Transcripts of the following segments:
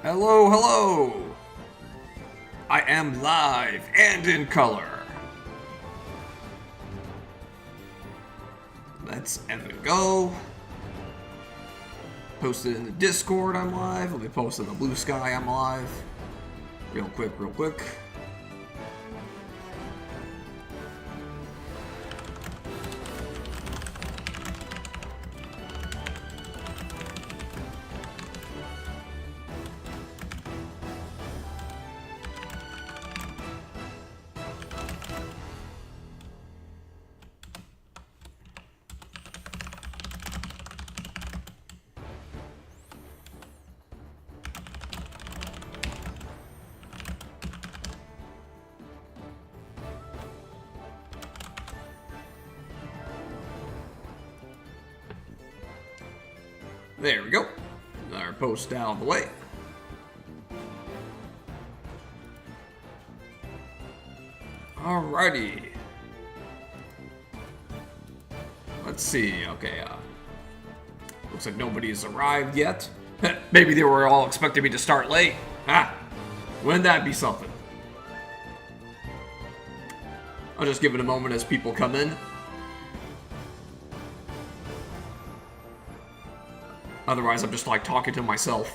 Hello, hello! I am live and in color. Let's Evan go. Post it in the Discord, I'm live. Let me post in the Blue Sky, I'm live. Real quick, real quick. There we go. Our post out of the way. Alrighty. Let's see. Okay, looks like nobody has arrived yet. Maybe they were all expecting me to start late. Wouldn't that be something? I'll just give it a moment as people come in. Otherwise, I'm just like talking to myself.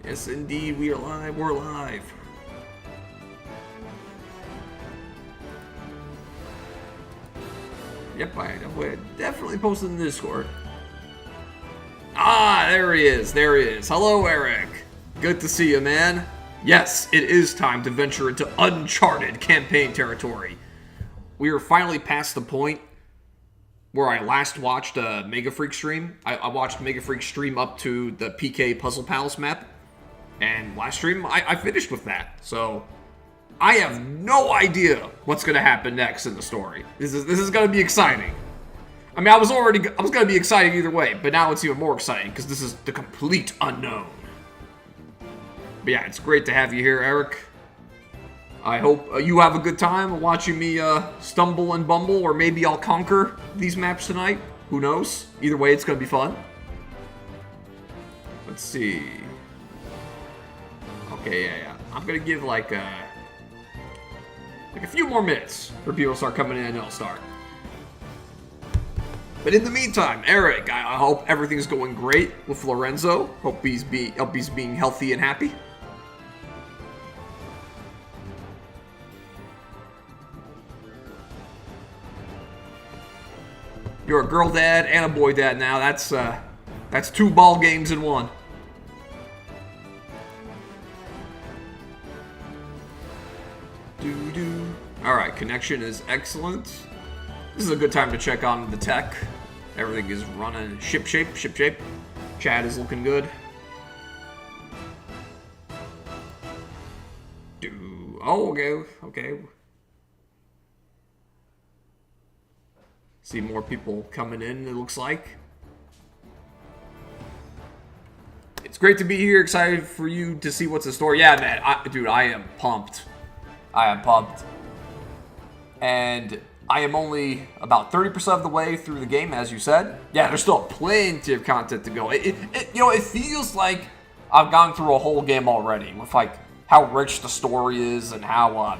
Yes, indeed, we are live. We're live. Yep, I definitely posted in the Discord. Ah, there he is. There he is. Hello, Eric. Good to see you, man. Yes, it is time to venture into uncharted campaign territory. We are finally past the point where I last watched a Mega Freak stream. I watched Mega Freak stream up to the PK Puzzle Palace map. And last stream, I finished with that. So, I have no idea what's going to happen next in the story. This is going to be exciting. I mean, I was going to be excited either way, but now it's even more exciting because this is the complete unknown. But yeah, it's great to have you here, Eric. I hope you have a good time watching me stumble and bumble, or maybe I'll conquer these maps tonight. Who knows? Either way, it's going to be fun. Let's see. Okay, yeah. I'm going to give like a few more minutes for people to start coming in and I'll start. But in the meantime, Eric, I hope everything's going great with Lorenzo. Hope he's being healthy and happy. You're a girl dad and a boy dad now. That's 2 ball games in one. All right, connection is excellent. This is a good time to check on the tech. Everything is running shipshape. Chat is looking good. Oh, okay. See more people coming in, it looks like. It's great to be here. Excited for you to see what's in store. Yeah, man. I am pumped. And I am only about 30% of the way through the game, as you said. Yeah, there's still plenty of content to go. It feels like I've gone through a whole game already with like how rich the story is and how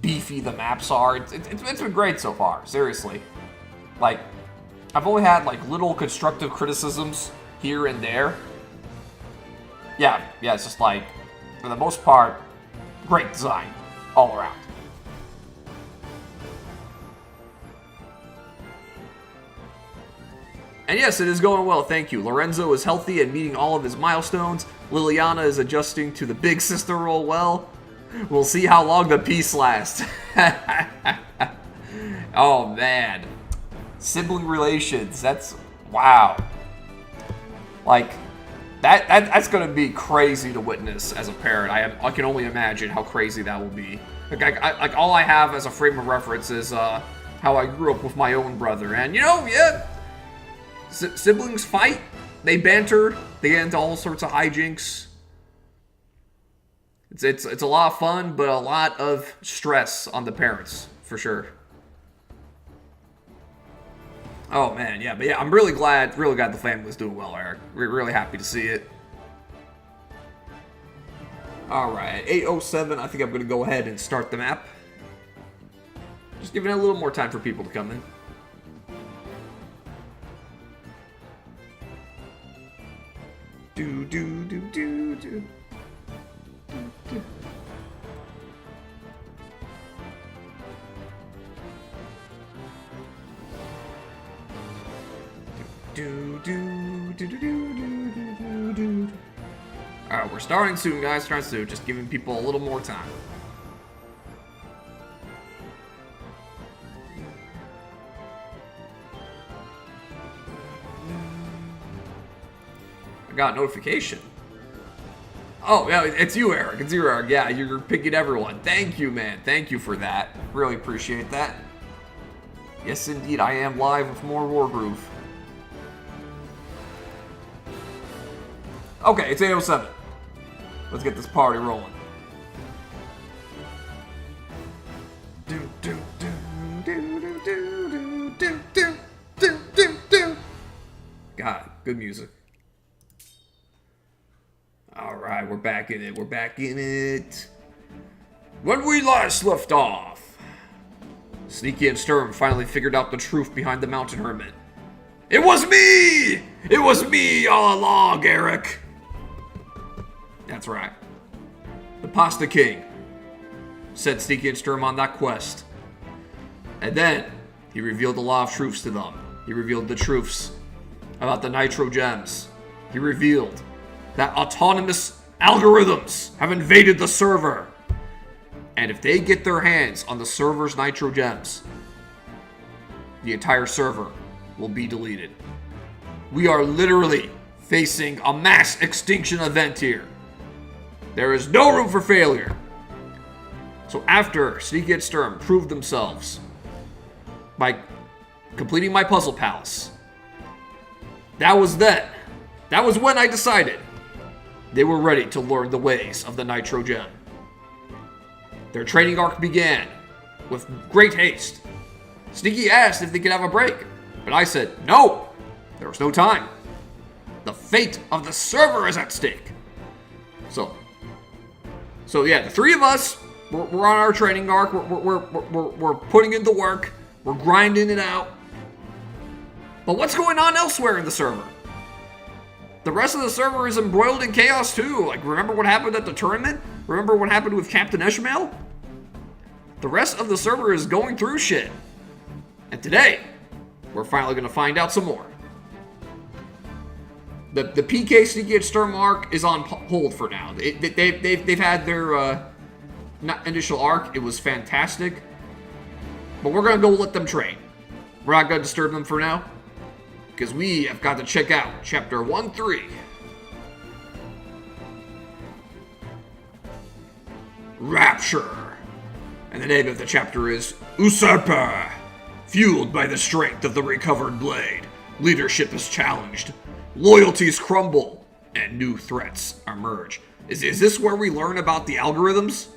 beefy the maps are. It's been great so far, seriously. Like, I've only had like little constructive criticisms here and there. Yeah, it's just like, for the most part, great design all around. And yes, it is going well, thank you. Lorenzo is healthy and meeting all of his milestones. Liliana is adjusting to the big sister role well. We'll see how long the peace lasts. Oh, man. Sibling relations, that's... Wow. Like, that's going to be crazy to witness as a parent. I can only imagine how crazy that will be. Like all I have as a frame of reference is how I grew up with my own brother. And, yeah... Siblings fight, they banter, they get into all sorts of hijinks. It's a lot of fun, but a lot of stress on the parents, for sure. Oh man, yeah, but yeah, I'm really glad the family's doing well, Eric. We're really happy to see it. Alright, 8:07, I think I'm gonna go ahead and start the map. Just giving it a little more time for people to come in. Do do do do do. Do do do do do do do. Alright, we're starting soon, guys. Starting soon. Just giving people a little more time. I got a notification. Oh, yeah, it's you, Eric. It's you, Eric. Yeah, you're picking everyone. Thank you, man. Thank you for that. Really appreciate that. Yes, indeed, I am live with more Wargroove. Okay, it's 8:07. Let's get this party rolling. Do do do do do do do do do do do. God, good music. Alright, we're back in it. We're back in it. When we last left off, Sneaky and Sturm finally figured out the truth behind the Mountain Hermit. It was me! It was me all along, Eric! That's right. The Pasta King sent Sneaky and Sturm on that quest. And then, he revealed a lot of truths to them. He revealed the truths about the Nitro Gems. He revealed that autonomous algorithms have invaded the server. And if they get their hands on the server's Nitro Gems, the entire server will be deleted. We are literally facing a mass extinction event here. There is no room for failure. So after Sneaky and Sturm proved themselves by completing my puzzle palace, that was when I decided they were ready to learn the ways of the Nitro Gem. Their training arc began with great haste. Sneaky asked if they could have a break, but I said no. There was no time. The fate of the server is at stake. So yeah, the three of us, we're on our training arc. We're putting in the work. We're grinding it out. But what's going on elsewhere in the server? The rest of the server is embroiled in chaos too. Like, remember what happened at the tournament? Remember what happened with Captain Ishmael? The rest of the server is going through shit. And today, we're finally going to find out some more. The PK Sneaky and Sturm arc is on hold for now. They've had their initial arc. It was fantastic. But we're going to go let them train. We're not going to disturb them for now, because we have got to check out Chapter 1-3. Rapture. And the name of the chapter is Usurper. Fueled by the strength of the recovered blade, leadership is challenged, loyalties crumble, and new threats emerge. Is this where we learn about the algorithms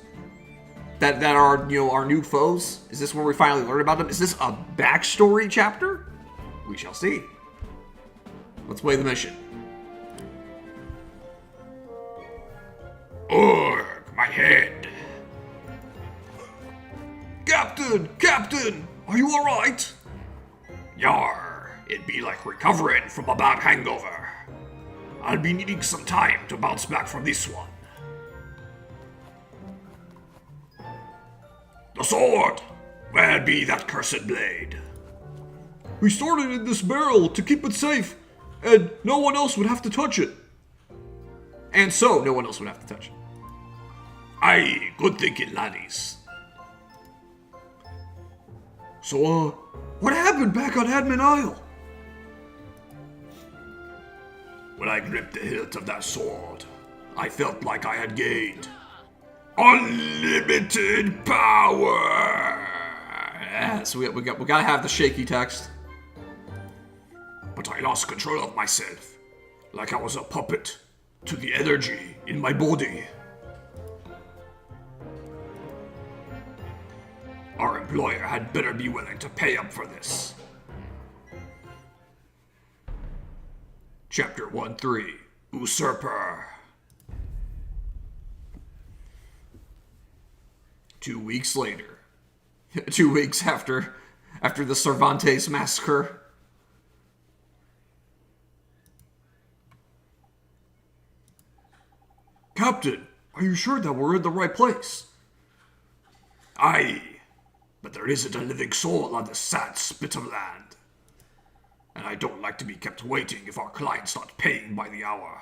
that are, our new foes? Is this where we finally learn about them? Is this a backstory chapter? We shall see. Let's play the mission. Ugh, my head. Captain, are you alright? Yar, it'd be like recovering from a bad hangover. I'll be needing some time to bounce back from this one. The sword! Where be that cursed blade? We stored it in this barrel to keep it safe, and no one else would have to touch it. And so, no one else would have to touch it. Aye, good thinking, laddies. So, what happened back on Admin Isle? When I gripped the hilt of that sword, I felt like I had gained unlimited power. Yeah, so we gotta have the shaky text. But I lost control of myself, like I was a puppet to the energy in my body. Our employer had better be willing to pay up for this. Chapter 1-3, Usurper. 2 weeks later. 2 weeks after the Cervantes massacre. Captain, are you sure that we're in the right place? Aye, but there isn't a living soul on this sad spit of land. And I don't like to be kept waiting if our client's not paying by the hour.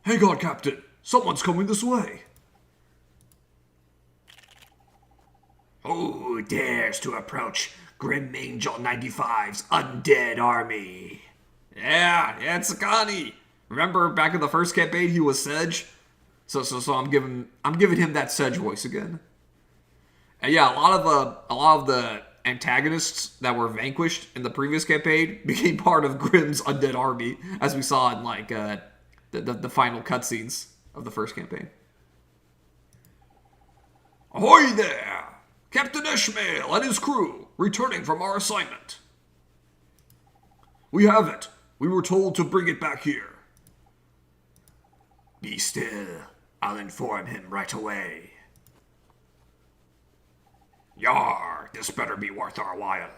Hang on, Captain. Someone's coming this way. Who dares to approach Grim Angel 95's undead army? Yeah, it's Sakani. Remember back in the first campaign he was Sedge? So I'm giving him that Sedge voice again. And yeah, a lot of the antagonists that were vanquished in the previous campaign became part of Grimm's undead army, as we saw in like the final cutscenes of the first campaign. Ahoy there! Captain Ishmael and his crew, returning from our assignment. We have it. We were told to bring it back here. Be still. I'll inform him right away. Yar, this better be worth our while.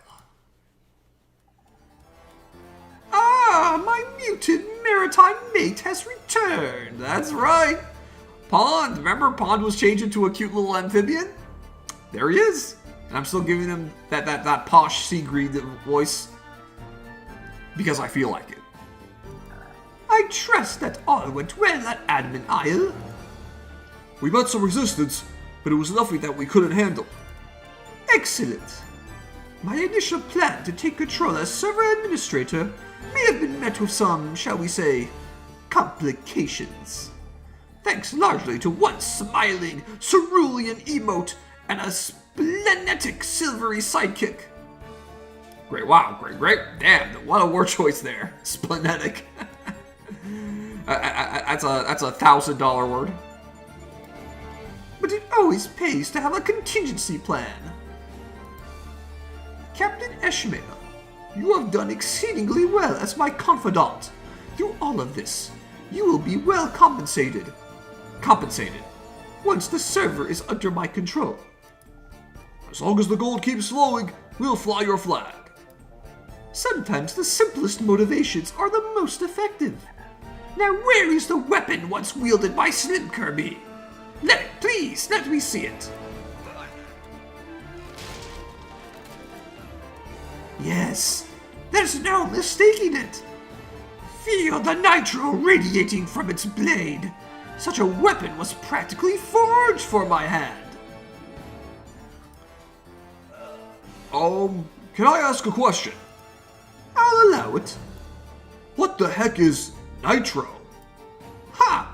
Ah, my muted maritime mate has returned. That's right. Pond, remember Pond was changed into a cute little amphibian? There he is. And I'm still giving him that posh sea green voice. Because I feel like it. I trust that all went well at Admin Isle. We met some resistance, but it was nothing that we couldn't handle. Excellent. My initial plan to take control as server administrator may have been met with some, shall we say, complications. Thanks largely to one smiling, cerulean emote and a splenetic silvery sidekick. Great, wow, great. Damn, what a word choice there. Splenetic. That's a $1,000 word. But it always pays to have a contingency plan. Captain Ishmael, you have done exceedingly well as my confidant. Through all of this, you will be well compensated. Once the server is under my control. As long as the gold keeps flowing, we'll fly your flag. Sometimes the simplest motivations are the most effective. Now where is the weapon once wielded by Slim Kirby? Please, let me see it. Yes, there's no mistaking it. Feel the nitro radiating from its blade. Such a weapon was practically forged for my hand. Can I ask a question? I'll allow it. What the heck is nitro? Ha!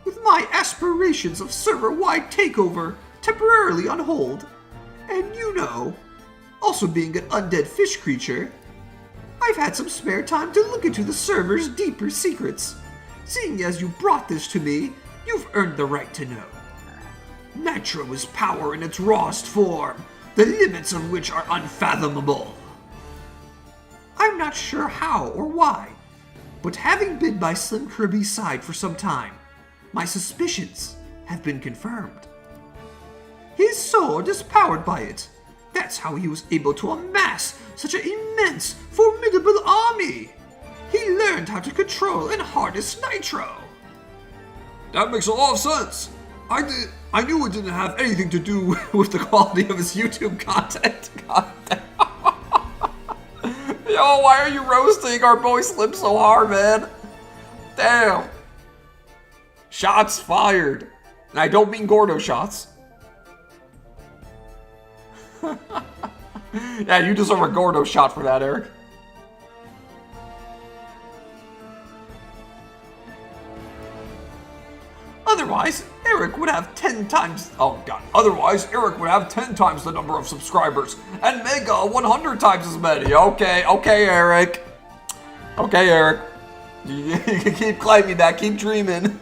With my aspirations of server-wide takeover temporarily on hold, and also being an undead fish creature, I've had some spare time to look into the server's deeper secrets. Seeing as you brought this to me, you've earned the right to know. Nitro is power in its rawest form, the limits of which are unfathomable. I'm not sure how or why, but having been by Slim Kirby's side for some time, my suspicions have been confirmed. His sword is powered by it. That's how he was able to amass such an immense, formidable army. He learned how to control and harness Nitro. That makes a lot of sense. I knew it didn't have anything to do with the quality of his YouTube content. Yo, why are you roasting our boy Slim so hard, man? Damn. Shots fired. And I don't mean Gordo shots. Yeah, you deserve a Gordo shot for that, Eric. Otherwise, Eric would have 10 times... Oh, God. Otherwise, Eric would have 10 times the number of subscribers. And Mega 100 times as many. Okay, Eric. Okay, Eric. You can keep claiming that. Keep dreaming.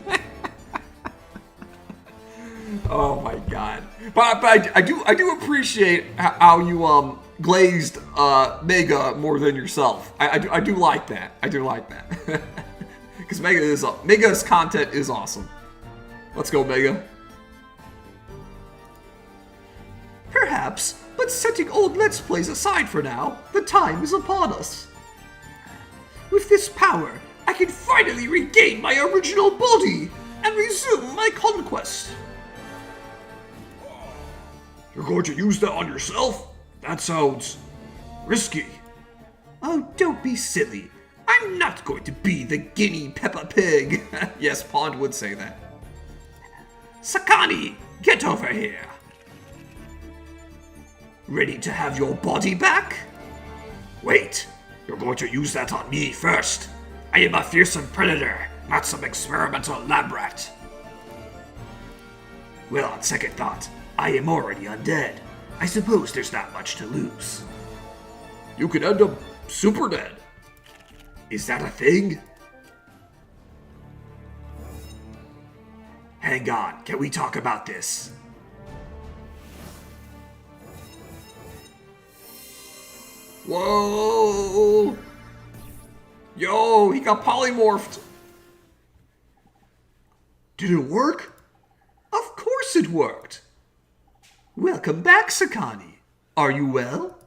Oh my god. But I do appreciate how you glazed Mega more than yourself. I do like that. I do like that. Because Mega's content is awesome. Let's go, Mega. Perhaps, but setting old Let's Plays aside for now, the time is upon us. With this power, I can finally regain my original body and resume my conquest. You're going to use that on yourself? That sounds risky. Oh, don't be silly. I'm not going to be the guinea Peppa Pig. Yes, Pond would say that. Sakani, get over here. Ready to have your body back? Wait, you're going to use that on me first. I am a fearsome predator, not some experimental lab rat. Well, on second thought, I am already undead. I suppose there's not much to lose. You could end up super dead. Is that a thing? Hang on, can we talk about this? Whoa! Yo, he got polymorphed. Did it work? Of course it worked. Welcome back, Sakani. Are you well?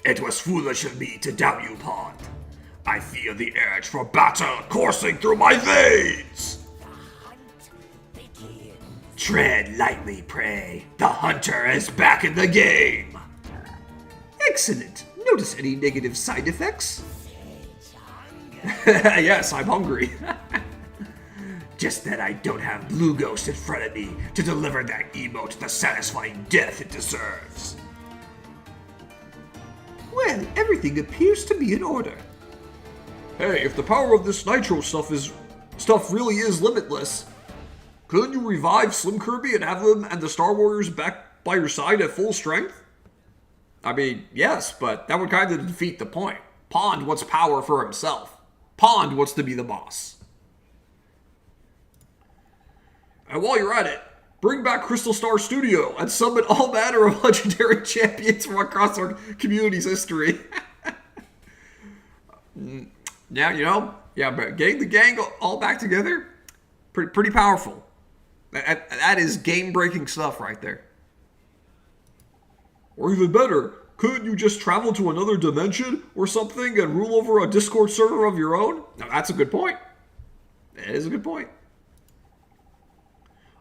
It was foolish of me to doubt you, Pond. I feel the urge for battle coursing through my veins. Tread lightly, prey. The hunter is back in the game. Excellent. Notice any negative side effects? Yes, I'm hungry. Just that I don't have Blue Ghost in front of me to deliver that emote the satisfying death it deserves. Well, everything appears to be in order. Hey, if the power of this nitro stuff really is limitless, couldn't you revive Slim Kirby and have him and the Star Warriors back by your side at full strength? I mean, yes, but that would kind of defeat the point. Pond wants power for himself. Pond wants to be the boss. And while you're at it, bring back Crystal Star Studio and summon all manner of legendary champions from across our community's history. Now, you know, yeah, but getting the gang all back together, pretty powerful. That is game-breaking stuff right there. Or even better, couldn't you just travel to another dimension or something and rule over a Discord server of your own? Now, that's a good point. That is a good point.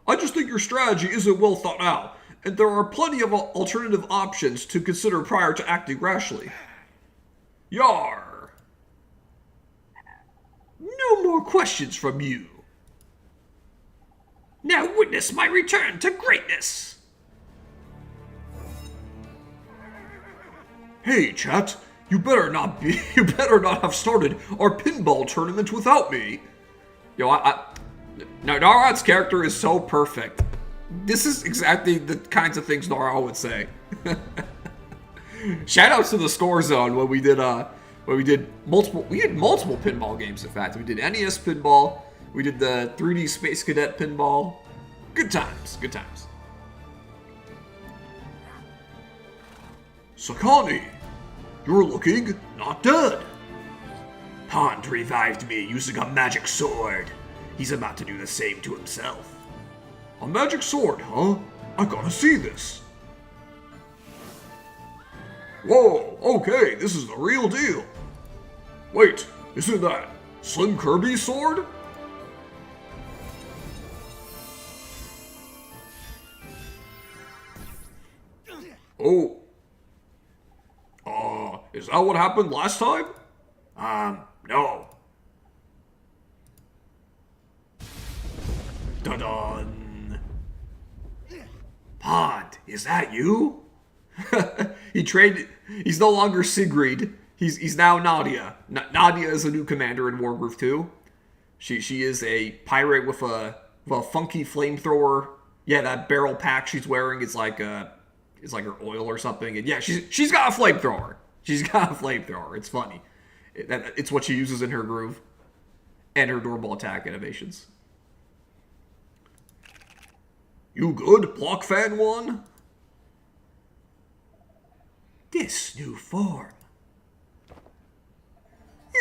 I just think your strategy isn't well thought out, and there are plenty of alternative options to consider prior to acting rashly. Yar! No more questions from you. Now witness my return to greatness! Hey, chat, you better not have started our pinball tournament without me. Yo, no, Narat's character is so perfect. This is exactly the kinds of things Nara would say. Shoutouts to the Score Zone when we did multiple pinball games. In fact, we did NES pinball, we did the 3D Space Cadet pinball. Good times, good times. Sakani, you're looking not dead. Pond revived me using a magic sword. He's about to do the same to himself. A magic sword, huh? I gotta see this. Whoa, okay, this is the real deal. Wait, isn't that Slim Kirby's sword? Oh. Is that what happened last time? No. Dun-dun. Pond, is that you? He's no longer Sigrid. He's now Nadia. Nadia is a new commander in Wargroove 2. She is a pirate with a funky flamethrower. Yeah, that barrel pack she's wearing is like her oil or something. And yeah, she's got a flamethrower. She's got a flamethrower. It's funny. It's what she uses in her groove. and her normal attack animations. You good, Block Fan 1? This new form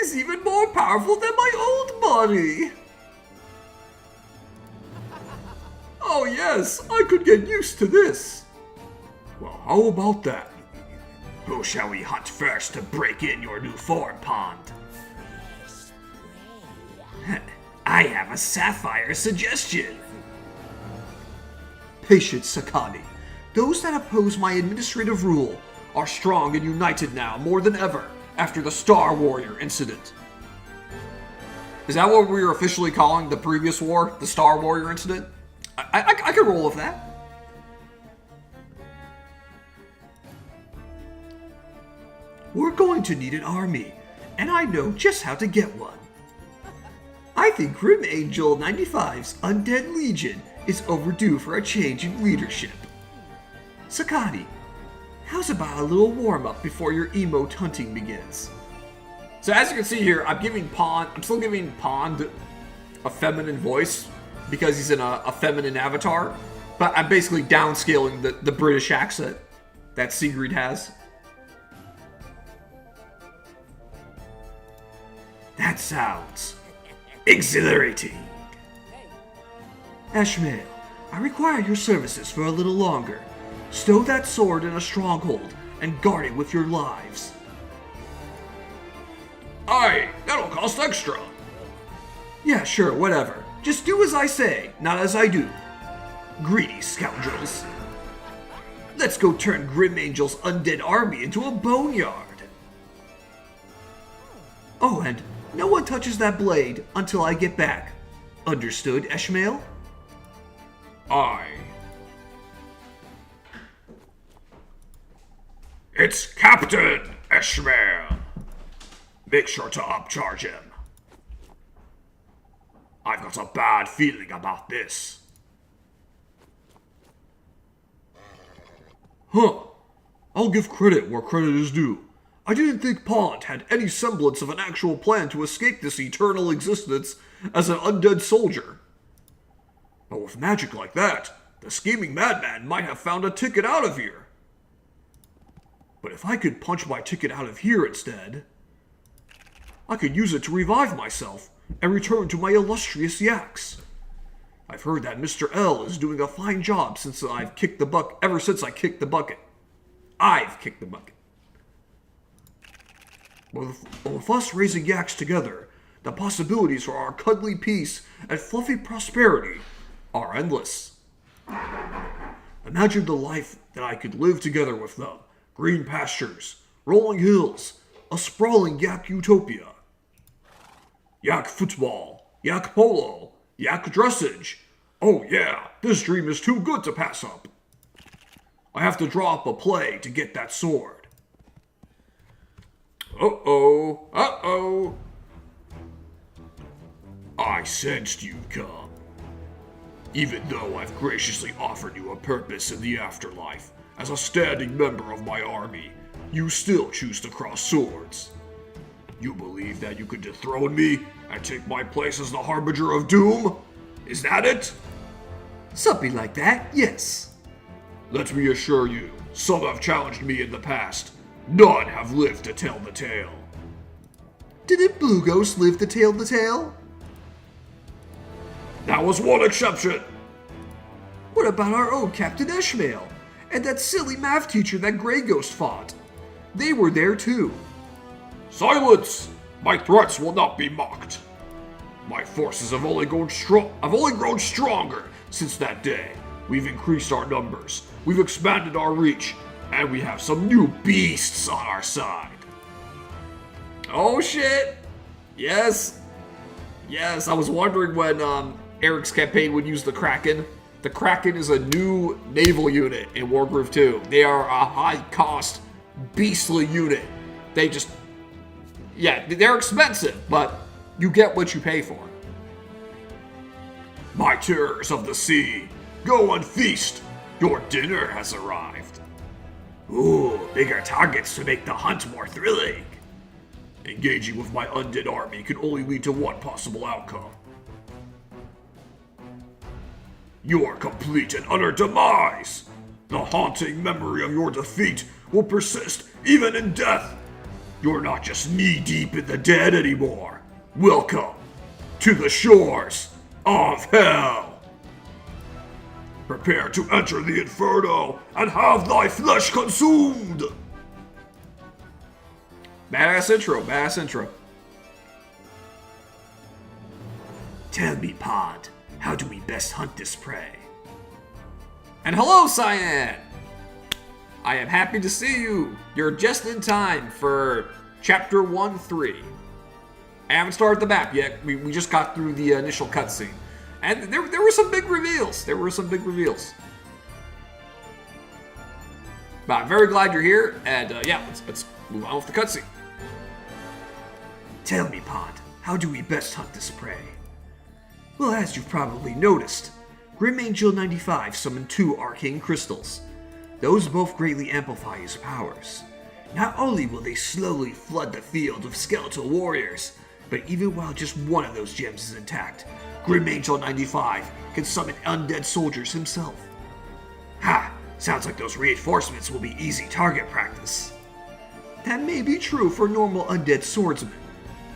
is even more powerful than my old body. Oh yes, I could get used to this. Well, how about that? Who shall we hunt first to break in your new form, Pond? I have a sapphire suggestion. Patience, Sakani. Those that oppose my administrative rule are strong and united now more than ever after the Star Warrior incident. Is that what we were officially calling the previous war? The Star Warrior incident? I could roll with that. We're going to need an army, and I know just how to get one. I think Grim Angel 95's Undead Legion is overdue for a change in leadership. Sakani, how's about a little warm-up before your emote hunting begins? So as you can see here, I'm still giving Pond a feminine voice because he's in a feminine avatar, but I'm basically downscaling the British accent that Sigrid has. That sounds exhilarating. Ashmael, I require your services for a little longer. Stow that sword in a stronghold and guard it with your lives. Aye, that'll cost extra. Yeah, sure, whatever. Just do as I say, not as I do. Greedy scoundrels. Let's go turn Grim Angel's undead army into a boneyard. Oh, and no one touches that blade until I get back. Understood, Ashmael? Aye. It's Captain Ishmael. Make sure to upcharge him. I've got a bad feeling about this. Huh. I'll give credit where credit is due. I didn't think Pond had any semblance of an actual plan to escape this eternal existence as an undead soldier. But with magic like that, the scheming madman might have found a ticket out of here. But if I could punch my ticket out of here instead, I could use it to revive myself and return to my illustrious yaks. I've heard that Mr. L is doing a fine job ever since I kicked the bucket. I've kicked the bucket. With us raising yaks together, the possibilities for our cuddly peace and fluffy prosperity are endless. Imagine the life that I could live together with them. Green pastures, rolling hills, a sprawling yak utopia. Yak football, yak polo, yak dressage. Oh yeah, this dream is too good to pass up. I have to draw up a play to get that sword. Uh-oh, uh-oh. I sensed you'd come. Even though I've graciously offered you a purpose in the afterlife, as a standing member of my army, you still choose to cross swords. You believe that you could dethrone me and take my place as the harbinger of doom? Is that it? Something like that, yes. Let me assure you, some have challenged me in the past. None have lived to tell the tale. Didn't Blue Ghost live to tell the tale? That was one exception. What about our own Captain Ishmael and that silly math teacher that Grey Ghost fought? They were there too. Silence! My threats will not be mocked. My forces have only grown stronger since that day. We've increased our numbers, we've expanded our reach, and we have some new beasts on our side. Oh shit! Yes! Yes, I was wondering when Eric's campaign would use the Kraken. The Kraken is a new naval unit in Wargroove 2. They are a high-cost, beastly unit. They're expensive, but you get what you pay for. My terrors of the sea, go and feast. Your dinner has arrived. Ooh, bigger targets to make the hunt more thrilling. Engaging with my undead army can only lead to one possible outcome. Your complete and utter demise! The haunting memory of your defeat will persist even in death. You're not just knee-deep in the dead anymore. Welcome to the shores of hell. Prepare to enter the inferno and have thy flesh consumed. Badass intro, badass intro. Tell me, Pod, how do we best hunt this prey? And hello, Cyan! I am happy to see you. You're just in time for Chapter 1-3. I haven't started the map yet. We just got through the initial cutscene. And there were some big reveals. But I'm very glad you're here. And yeah, let's move on with the cutscene. Tell me, Pod, how do we best hunt this prey? Well, as you've probably noticed, Grim Angel 95 summoned 2 arcane crystals. Those both greatly amplify his powers. Not only will they slowly flood the field with skeletal warriors, but even while just one of those gems is intact, Grim Angel 95 can summon undead soldiers himself. Ha! Sounds like those reinforcements will be easy target practice. That may be true for normal undead swordsmen,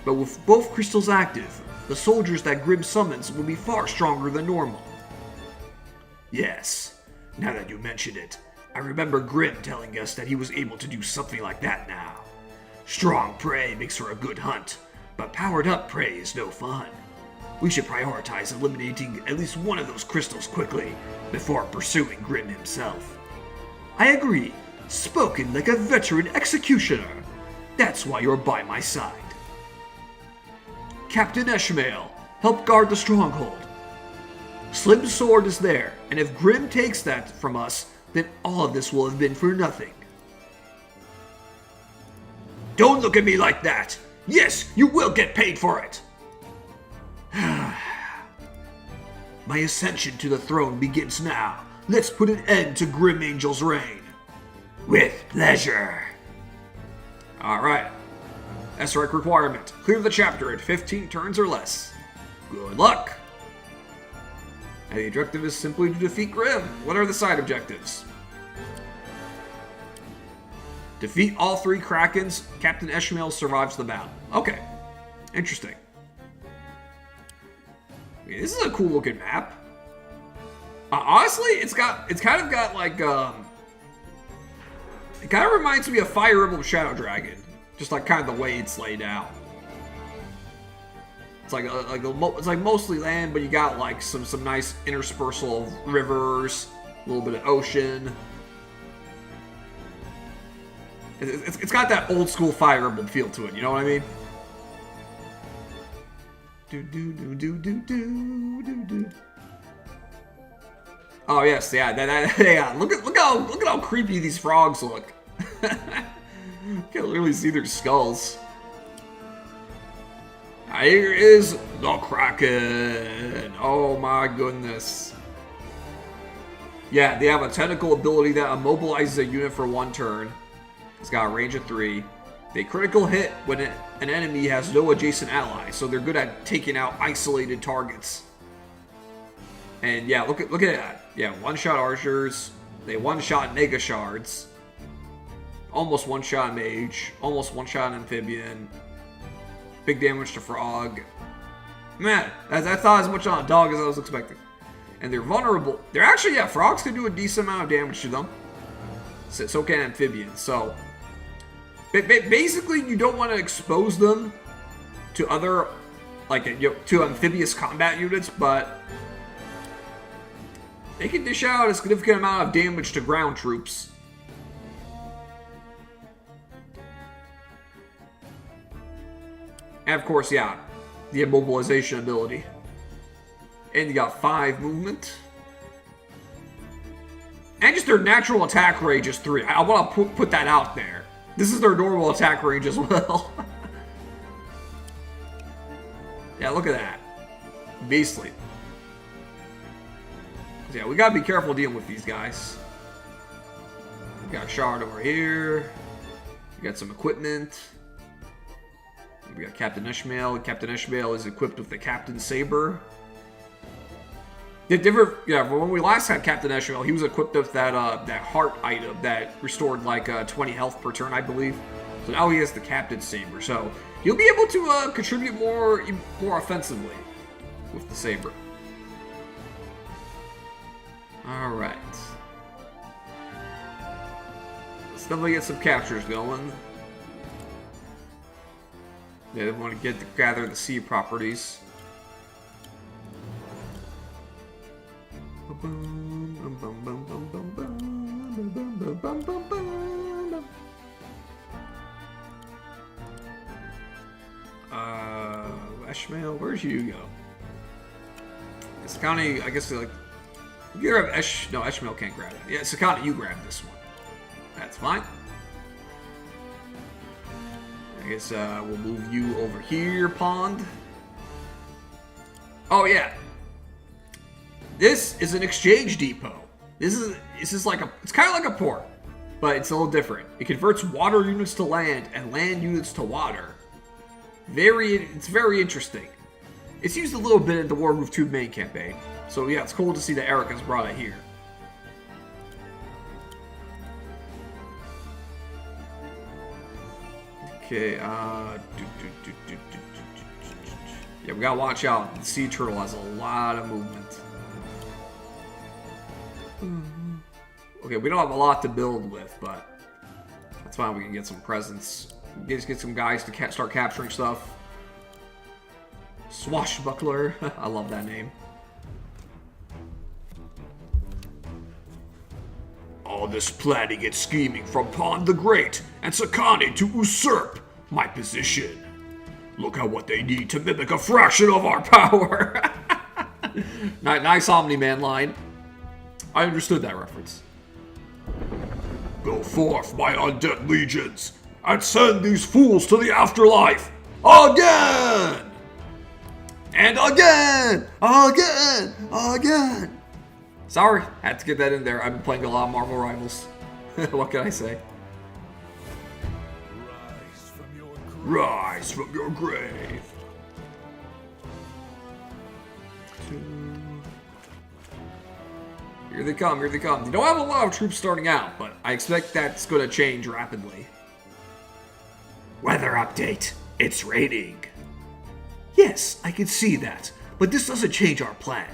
but with both crystals active, the soldiers that Grim summons will be far stronger than normal. Yes, now that you mention it, I remember Grim telling us that he was able to do something like that now. Strong prey makes for a good hunt, but powered up prey is no fun. We should prioritize eliminating at least one of those crystals quickly before pursuing Grim himself. I agree, spoken like a veteran executioner. That's why you're by my side. Captain Ishmael, help guard the stronghold. Slim's sword is there, and if Grim takes that from us, then all of this will have been for nothing. Don't look at me like that! Yes, you will get paid for it! My ascension to the throne begins now. Let's put an end to Grim Angel's reign. With pleasure. Alright. SREC requirement. Clear the chapter in 15 turns or less. Good luck! And the objective is simply to defeat Grim. What are the side objectives? Defeat all 3 Krakens. Captain Ishmael survives the battle. Okay. Interesting. I mean, this is a cool looking map. Honestly, it's kind of got like it kind of reminds me of Fire Emblem Shadow Dragon, just like kind of the way it's laid out. It's like mostly land, but you got like some nice interspersal of rivers, a little bit of ocean. It's got that old school Fire Emblem feel to it. You know what I mean? Oh yes, yeah. Yeah. Look at how creepy these frogs look. You can literally see their skulls. Here is the Kraken. Oh my goodness. Yeah, they have a technical ability that immobilizes a unit for 1 turn. It's got a range of 3. They critical hit when an enemy has no adjacent allies, so they're good at taking out isolated targets. And yeah, look at that. Yeah, one-shot archers. They one-shot Nega shards. Almost one-shot mage. Almost one-shot amphibian. Big damage to frog. Man, that's not as much on a dog as I was expecting. And they're vulnerable. They're actually, yeah, frogs can do a decent amount of damage to them. So can amphibians. So basically, you don't want to expose them to other, to amphibious combat units, but they can dish out a significant amount of damage to ground troops. And of course, yeah, the immobilization ability. And you got 5 movement. And just their natural attack range is 3. I want to put that out there. This is their normal attack range as well. Yeah, look at that. Beastly. So yeah, we gotta be careful dealing with these guys. We got a shard over here. We got some equipment. We got Captain Ishmael. Captain Ishmael is equipped with the Captain Saber. When we last had Captain Ishmael, he was equipped with that that heart item that restored like 20 health per turn, I believe. So now he has the Captain Saber. So he'll be able to contribute more offensively with the saber. All right. Let's definitely get some captures going. Yeah, they want to gather the sea properties. Ishmael, where'd you go? Sakani, I guess like you grab no, Ishmael can't grab it. Yeah, Sakani, you grab this one. That's fine. I guess we'll move you over here, Pond. Oh yeah. This is an exchange depot. This is like it's kind of like a port, but it's a little different. It converts water units to land and land units to water. It's very interesting. It's used a little bit in the Wargroove 2 main campaign. So yeah, it's cool to see that Eric has brought it here. Okay, yeah, we gotta watch out. The sea turtle has a lot of movement. Okay, we don't have a lot to build with, but that's fine. We can get some presents. Get some guys to start capturing stuff. Swashbuckler. I love that name. All this planning and scheming from Pond the Great and Sakani to usurp my position. Look at what they need to mimic a fraction of our power. Nice Omni-Man line. I understood that reference. Go forth, my undead legions, and send these fools to the afterlife again! And again! Again! Sorry, had to get that in there. I've been playing a lot of Marvel Rivals. What can I say? Rise from your grave. Here they come, here they come. They don't have a lot of troops starting out, but I expect that's going to change rapidly. Weather update. It's raining. Yes, I can see that, but this doesn't change our plan.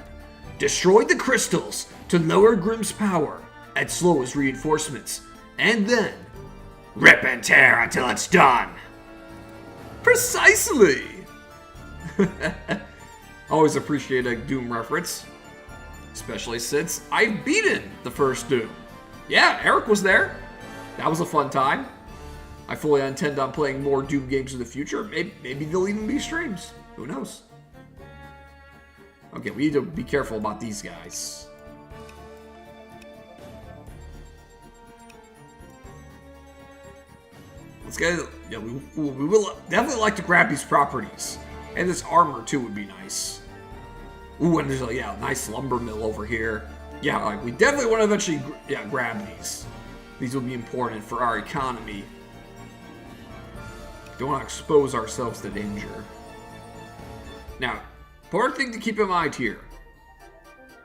Destroy the crystals to lower Grimm's power and slow his reinforcements, and then rip and tear until it's done. Precisely! Always appreciate a Doom reference. Especially since I've beaten the first Doom. Yeah, Eric was there. That was a fun time. I fully intend on playing more Doom games in the future. Maybe there'll even be streams. Who knows? Okay, we need to be careful about these guys. Let's get it. Yeah, we will definitely like to grab these properties. And this armor, too, would be nice. Ooh, and there's a nice lumber mill over here. Yeah, like we definitely want to eventually grab these. These will be important for our economy. Don't want to expose ourselves to danger. Now, important thing to keep in mind here.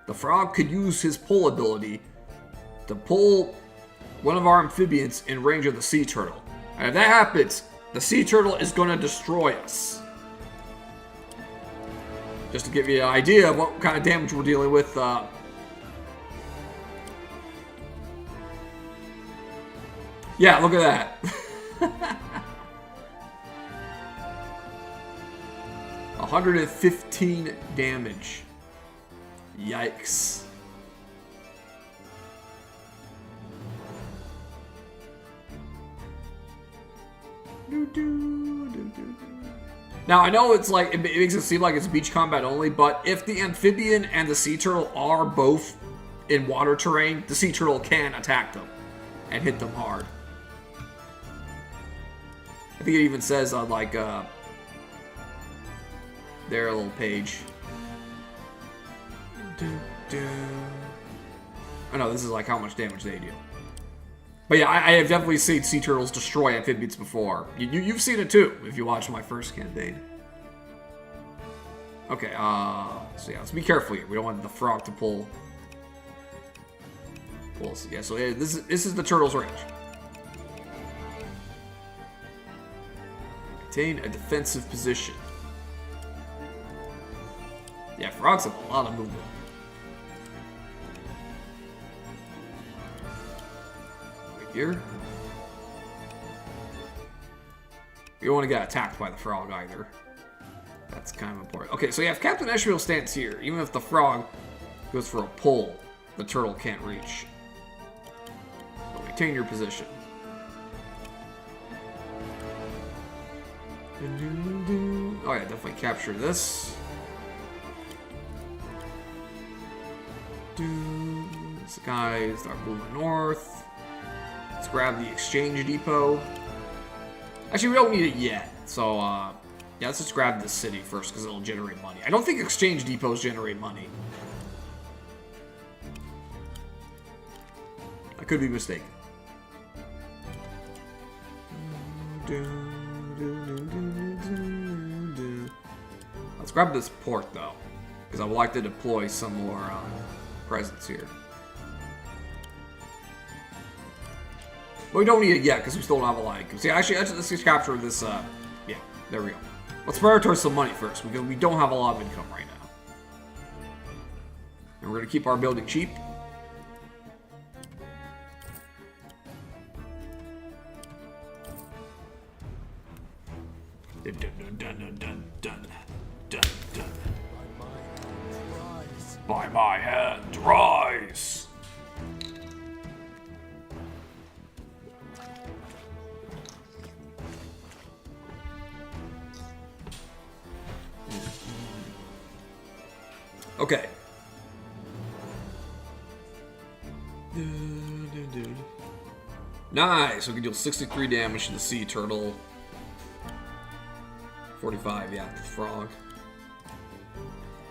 The frog could use his pull ability to pull one of our amphibians in range of the sea turtle. And if that happens, the sea turtle is going to destroy us. Just to give you an idea of what kind of damage we're dealing with. Yeah, look at that. 115 damage. Yikes. Now, I know it's like, it makes it seem like it's beach combat only, but if the amphibian and the sea turtle are both in water terrain, the sea turtle can attack them and hit them hard. I think it even says on, like, their little page. Oh no, this is like how much damage they do. But yeah, I have definitely seen sea turtles destroy amphibians before. You've seen it too, if you watched my first campaign. Okay, so yeah, let's be careful here. We don't want the frog to pull. Yeah, so yeah, this is the turtle's range. Maintain a defensive position. Yeah, frogs have a lot of movement. Right here. You don't want to get attacked by the frog either. That's kind of important. Okay, so yeah, if Captain Esriel stands here, even if the frog goes for a pull, the turtle can't reach. So maintain your position. Oh yeah, definitely capture this. This guy start moving north. Let's grab the exchange depot. Actually, we don't need it yet. So, yeah, let's just grab this city first because it'll generate money. I don't think exchange depots generate money. I could be mistaken. Let's grab this port, though, because I would like to deploy some more presence here. But we don't need it yet because we still don't have a lot. See, actually, let's just capture this. Yeah, there we go. Let's prioritize some money first because we don't have a lot of income right now. And we're going to keep our building cheap. Dun, dun, dun, dun, dun, dun, dun, dun. By my hand, rise! Okay. Nice! We can deal 63 damage to the sea turtle. 45, yeah, the frog.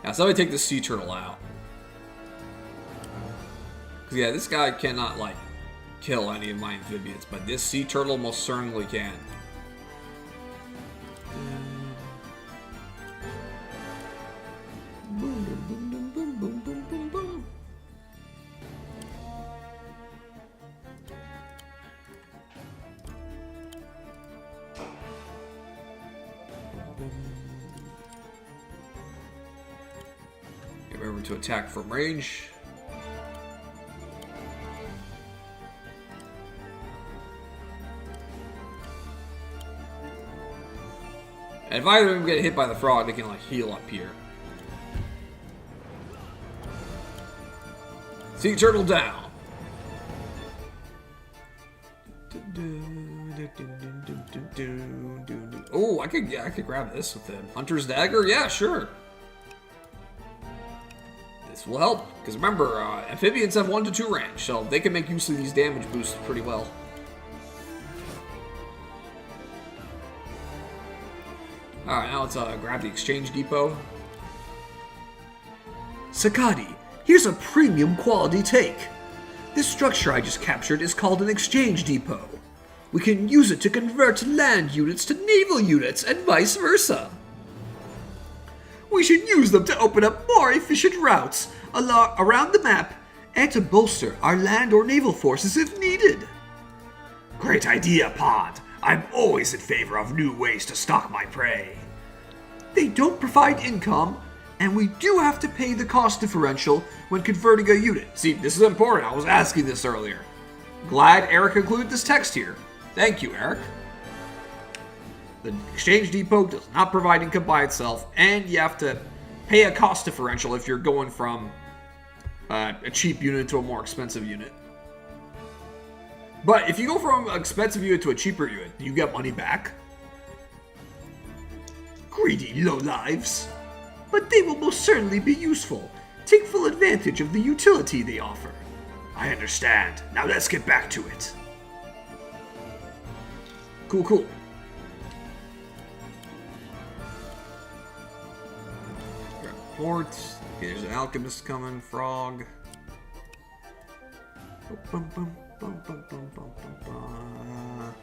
Now, so let me take the sea turtle out. Because, yeah, this guy cannot, like, kill any of my amphibians, but this sea turtle most certainly can. Remember to attack from range. And if either of them get hit by the frog, they can like heal up here. Sea turtle down. Oh, I could grab this with him. Hunter's dagger, yeah, sure. This will help, because remember, amphibians have 1 to 2 range, so they can make use of these damage boosts pretty well. Alright, now let's grab the exchange depot. Sakadi, here's a premium quality take. This structure I just captured is called an exchange depot. We can use it to convert land units to naval units and vice versa. We should use them to open up more efficient routes around the map and to bolster our land or naval forces if needed. Great idea, Pond. I'm always in favor of new ways to stock my prey. They don't provide income, and we do have to pay the cost differential when converting a unit. See, this is important. I was asking this earlier. Glad Eric included this text here. Thank you, Eric. The exchange depot does not provide income by itself, and you have to pay a cost differential if you're going from a cheap unit to a more expensive unit. But if you go from an expensive unit to a cheaper unit, do you get money back? Greedy lowlives. But they will most certainly be useful. Take full advantage of the utility they offer. I understand. Now let's get back to it. Cool, cool. Grab port. Okay, there's an alchemist coming, frog. Boom, boom, boom. Bum, bum, bum, bum, bum, bum.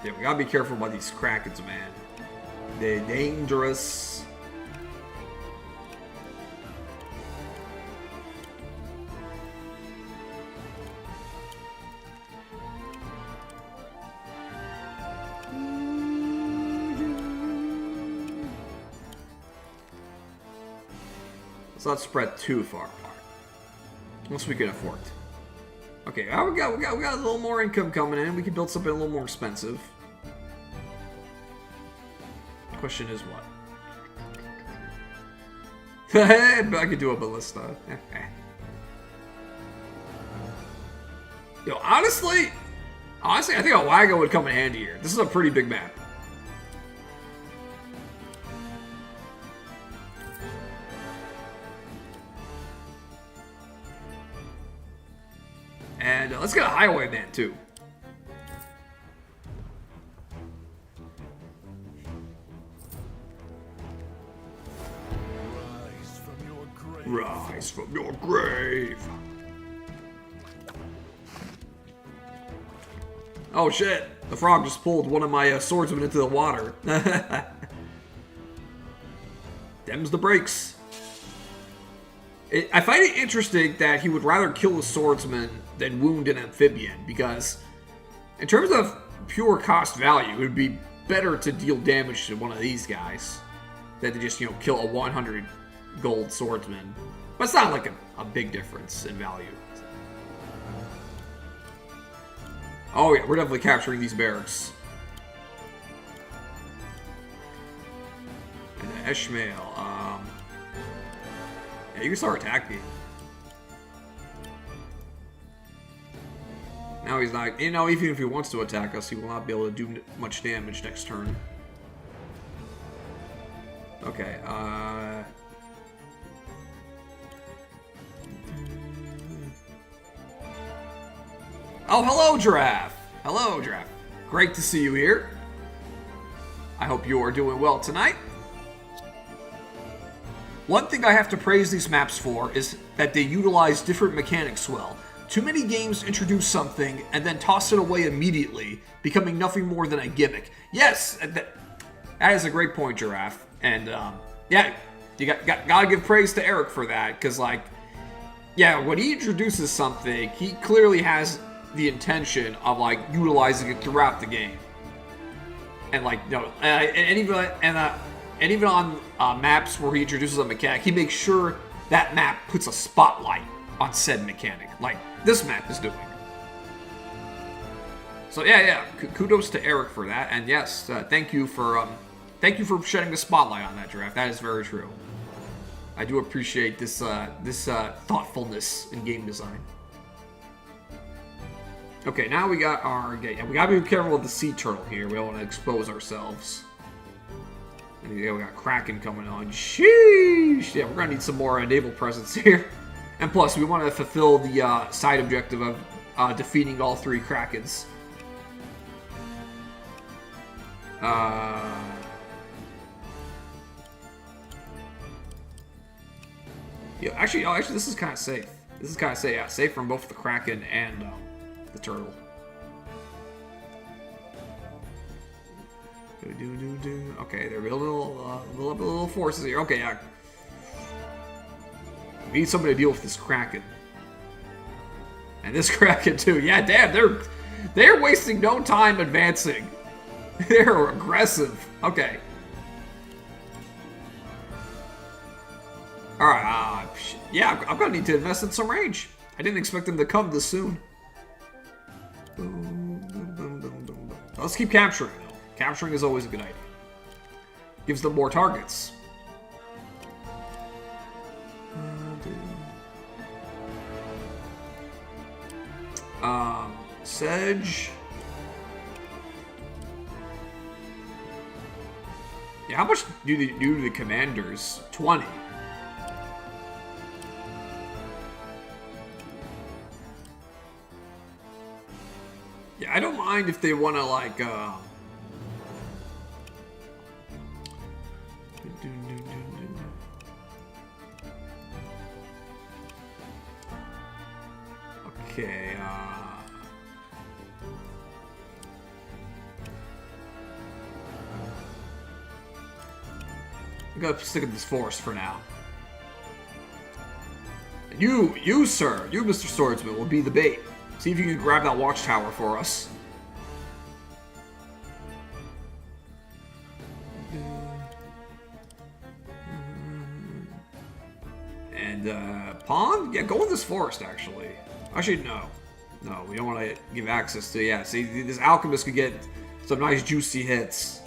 Yeah, we gotta be careful about these Krakens, man. They're dangerous. Let's not spread too far apart. Unless we can afford to. Okay, we got a little more income coming in. We can build something a little more expensive. Question is what? I could do a ballista. Yo, honestly, I think a wagon would come in handy here. This is a pretty big map. And let's get a highwayman too. Rise from your grave. Oh shit! The frog just pulled one of my swordsmen into the water. Them's the brakes. I find it interesting that he would rather kill a swordsman than wound an amphibian, because in terms of pure cost value, it would be better to deal damage to one of these guys than to just, kill a 100 gold swordsman. But it's not like a big difference in value. Oh yeah, we're definitely capturing these barracks. And Ishmael, yeah, you can start attacking. Now he's not, even if he wants to attack us, he will not be able to do much damage next turn. Okay, oh, hello, Giraffe! Hello, Giraffe. Great to see you here. I hope you are doing well tonight. One thing I have to praise these maps for is that they utilize different mechanics well. Too many games introduce something and then toss it away immediately, becoming nothing more than a gimmick. Yes, that is a great point, Giraffe. And yeah, you gotta give praise to Eric for that, because when he introduces something, he clearly has the intention of utilizing it throughout the game. And and even on maps where he introduces a mechanic, he makes sure that map puts a spotlight on said mechanic, like this map is doing. So yeah, kudos to Eric for that, and yes, thank you for shedding the spotlight on that, Giraffe. That is very true. I do appreciate this thoughtfulness in game design. Okay, now we got our gate. We gotta be careful with the sea turtle here. We don't want to expose ourselves. And yeah, we got Kraken coming on. Sheesh! Yeah, we're gonna need some more naval presence here. And plus, we want to fulfill the side objective of defeating all 3 Krakens. Yeah, actually, this is kind of safe. This is kind of safe. Yeah, safe from both the Kraken and the turtle. Okay, there are little forces here. Okay, yeah. We need somebody to deal with this Kraken. And this Kraken too. Yeah, damn, they're wasting no time advancing. They're aggressive. Okay. Alright, yeah, I'm gonna need to invest in some range. I didn't expect them to come this soon. Let's keep capturing, though. Capturing is always a good idea. Gives them more targets. Sedge. Yeah, how much do they do to the commanders? 20. Yeah, I don't mind if they want to, Okay, I'm gonna stick in this forest for now. And you, sir, you, Mr. Swordsman, will be the bait. See if you can grab that watchtower for us. And, pond? Yeah, go in this forest, actually. Actually, no. No, we don't want to give access to, yeah, see, this alchemist could get some nice juicy hits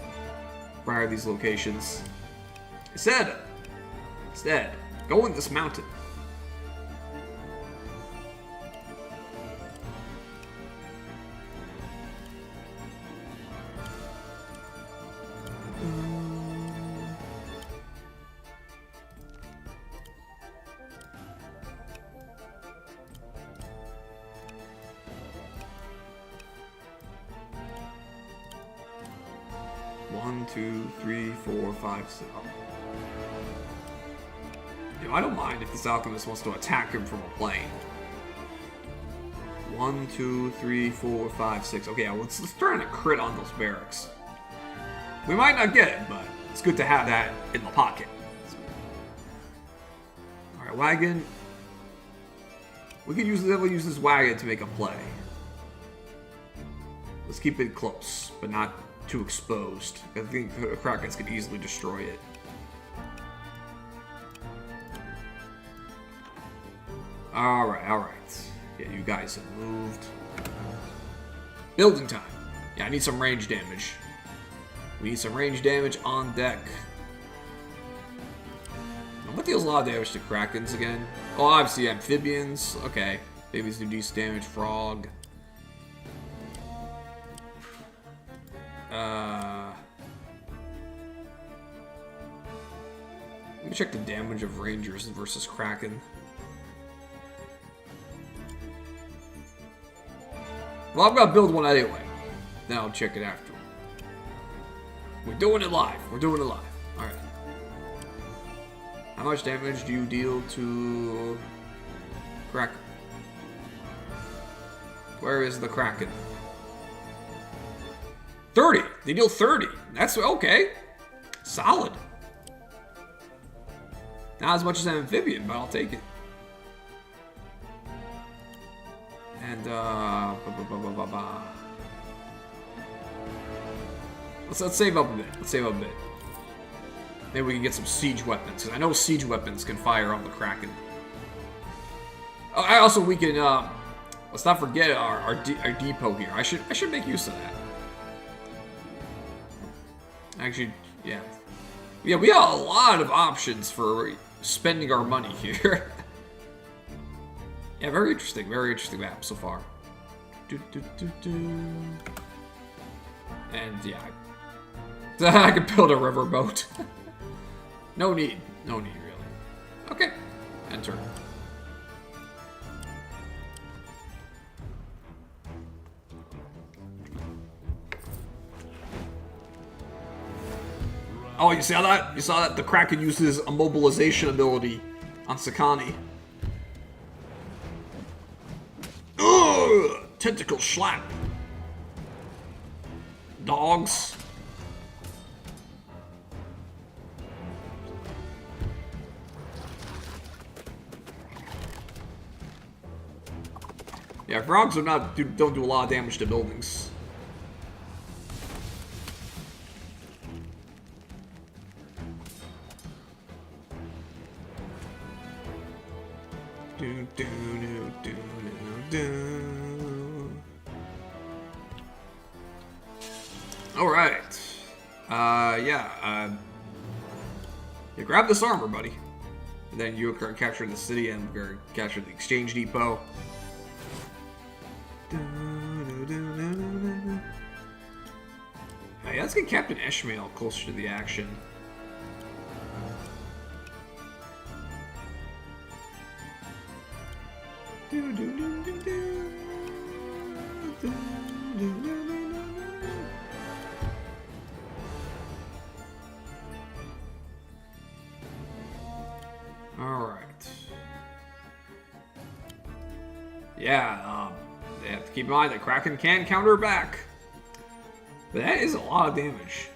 prior to these locations. Instead, go in this mountain. One, two, three, four, five, six. You know, I don't mind if this alchemist wants to attack him from a plane. 1, 2, 3, 4, 5, 6. Okay, yeah, let's try and crit on those barracks. We might not get it, but it's good to have that in the pocket. Alright, wagon. We could definitely use this wagon to make a play. Let's keep it close, but not too exposed. I think the Krakens could easily destroy it. Alright. Yeah, you guys have moved. Building time. Yeah, I need some range damage. We need some range damage on deck. What deals a lot of damage to Krakens again? Oh, obviously amphibians. Okay. Amphibians do decent damage. Frog. Let me check the damage of Rangers versus Kraken. Well, I'm gonna build one anyway. Then I'll check it after. We're doing it live. Alright. How much damage do you deal to Kraken? Where is the Kraken? 30! They deal 30. That's okay. Solid. Not as much as an amphibian, but I'll take it. And, Let's save up a bit. Maybe we can get some siege weapons, because I know siege weapons can fire on the Kraken. Oh, we can, let's not forget our depot here. I should make use of that. Actually, yeah. Yeah, we have a lot of options for spending our money here. Yeah, very interesting map so far. And yeah, I could build a riverboat. No need really. Okay, enter. Oh, you saw that? You saw that the Kraken uses a mobilization ability on Sakani. Ugh! Tentacle slap. Dogs. Yeah, frogs are don't do a lot of damage to buildings. Alright. You grab this armor, buddy. And then you can capture the city and capture the exchange depot. Hey, let's get Captain Ishmael closer to the action. Alright. Yeah, keep in mind that Kraken can counter back. But that is a lot of damage.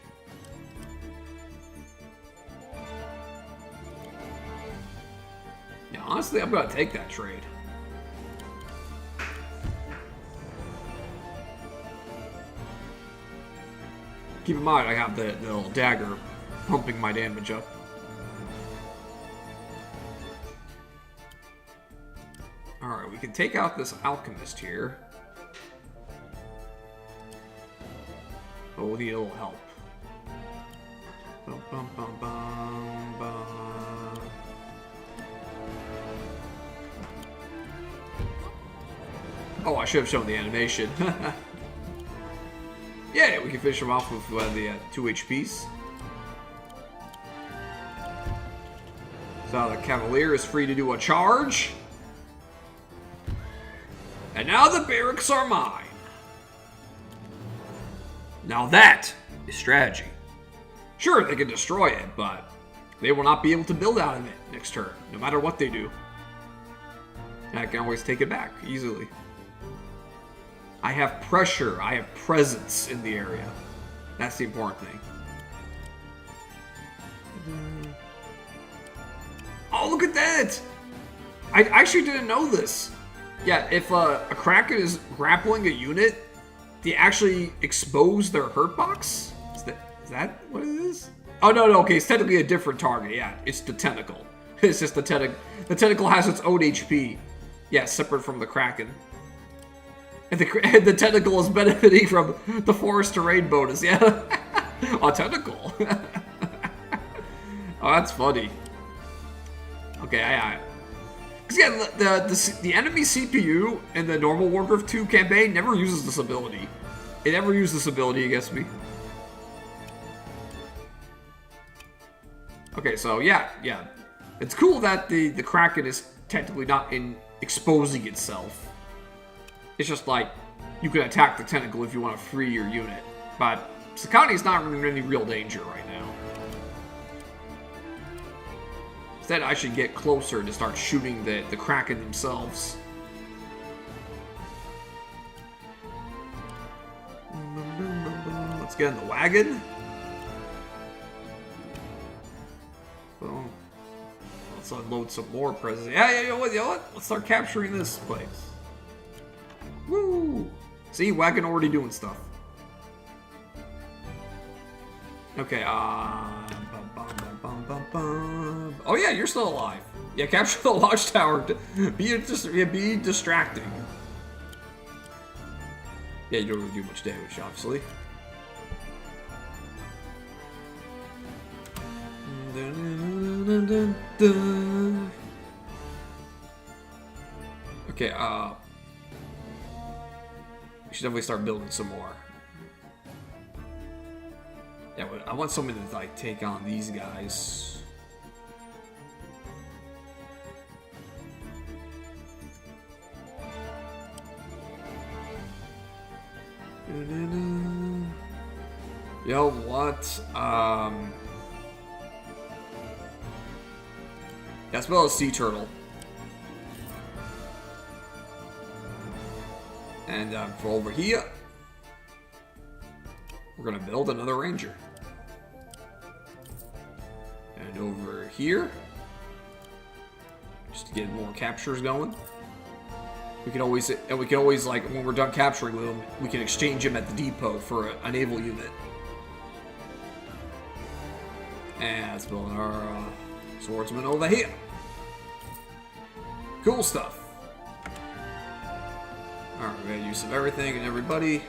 Yeah, honestly, I'm gonna take that trade. Keep in mind, I have the little dagger pumping my damage up. Alright, we can take out this alchemist here. But we'll need a little help. Bum, bum, bum, bum, bum. Oh, I should have shown the animation. Yeah, we can finish him off with the 2 HPs. So the Cavalier is free to do a charge. And now the barracks are mine. Now that is strategy. Sure, they can destroy it, but they will not be able to build out of it next turn, no matter what they do. And I can always take it back easily. I have pressure, I have presence in the area. That's the important thing. Oh, look at that! I actually didn't know this. Yeah, if a Kraken is grappling a unit, they actually expose their hurt box? Is that what it is? Oh, no, okay, it's technically a different target. Yeah, it's the tentacle. It's just the tentacle. The tentacle has its own HP. Yeah, separate from the Kraken. And the tentacle is benefiting from the forest terrain bonus. Yeah. A tentacle. Oh, that's funny. Okay, because yeah, the enemy CPU in the normal Wargroove 2 campaign never uses this ability. It never used this ability against me. Okay, so yeah. It's cool that the Kraken is technically not exposing itself. It's just like, you can attack the tentacle if you want to free your unit. But Sakani's not in any real danger right now. Instead, I should get closer to start shooting the Kraken themselves. Let's get in the wagon. Boom. Let's unload some more presents. Yeah, you know what? Let's start capturing this place. Woo! See, wagon already doing stuff. Okay, oh yeah, you're still alive. Yeah, capture the watchtower. Be distracting. Yeah, you don't really do much damage, obviously. Okay, we should definitely start building some more. Yeah, I want someone to like take on these guys. Yo, what? Yeah, as well as sea turtle. And for over here, we're gonna build another ranger. And over here, just to get more captures going. We can always like when we're done capturing them, we can exchange them at the depot for a naval unit. And let's build our swordsman over here. Cool stuff. Alright, we're gonna use of everything and everybody.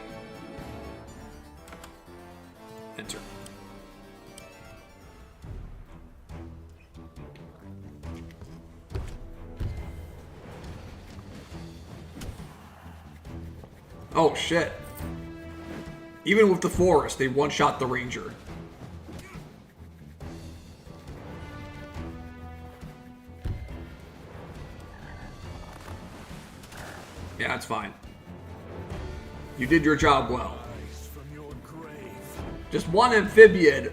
Enter. Oh shit. Even with the forest, they one-shot the ranger. Yeah, that's fine. You did your job well. Just one amphibian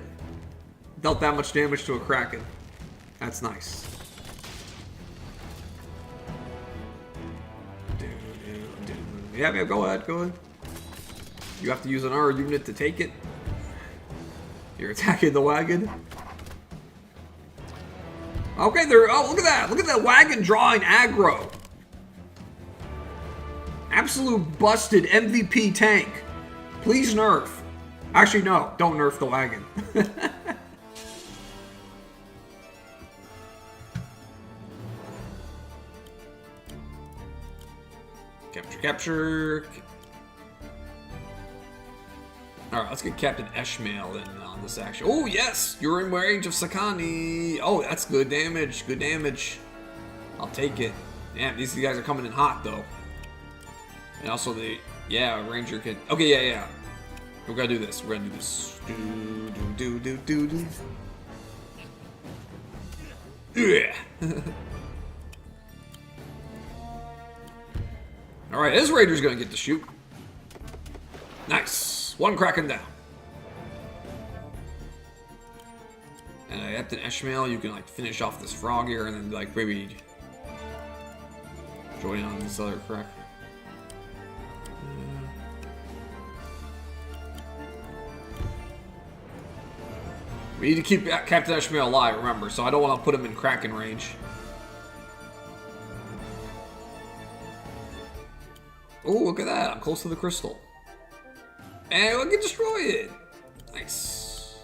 dealt that much damage to a Kraken. That's nice. Yeah, go ahead, go ahead. You have to use another unit to take it. You're attacking the wagon. Okay, there. Oh, look at that! Look at that wagon drawing aggro. Absolute busted MVP tank. Please nerf. Actually, no. Don't nerf the wagon. Capture. Alright, let's get Captain Eshmael in on this action. Oh, yes! You're in range of Sakani. Oh, that's good damage. Good damage. I'll take it. Damn, these guys are coming in hot, though. And also the... Yeah, Ranger can... Okay, yeah. We're gonna do this. We're gonna do this. Do. Yeah. Alright, this Raider's gonna get to shoot. Nice. One cracking down. And Captain Eshmael, you can like finish off this frog here and then like maybe join on this other crack. We need to keep Captain Eshmael alive, remember, so I don't want to put him in Kraken range. Oh, look at that. I'm close to the crystal. And we can destroy it. Nice.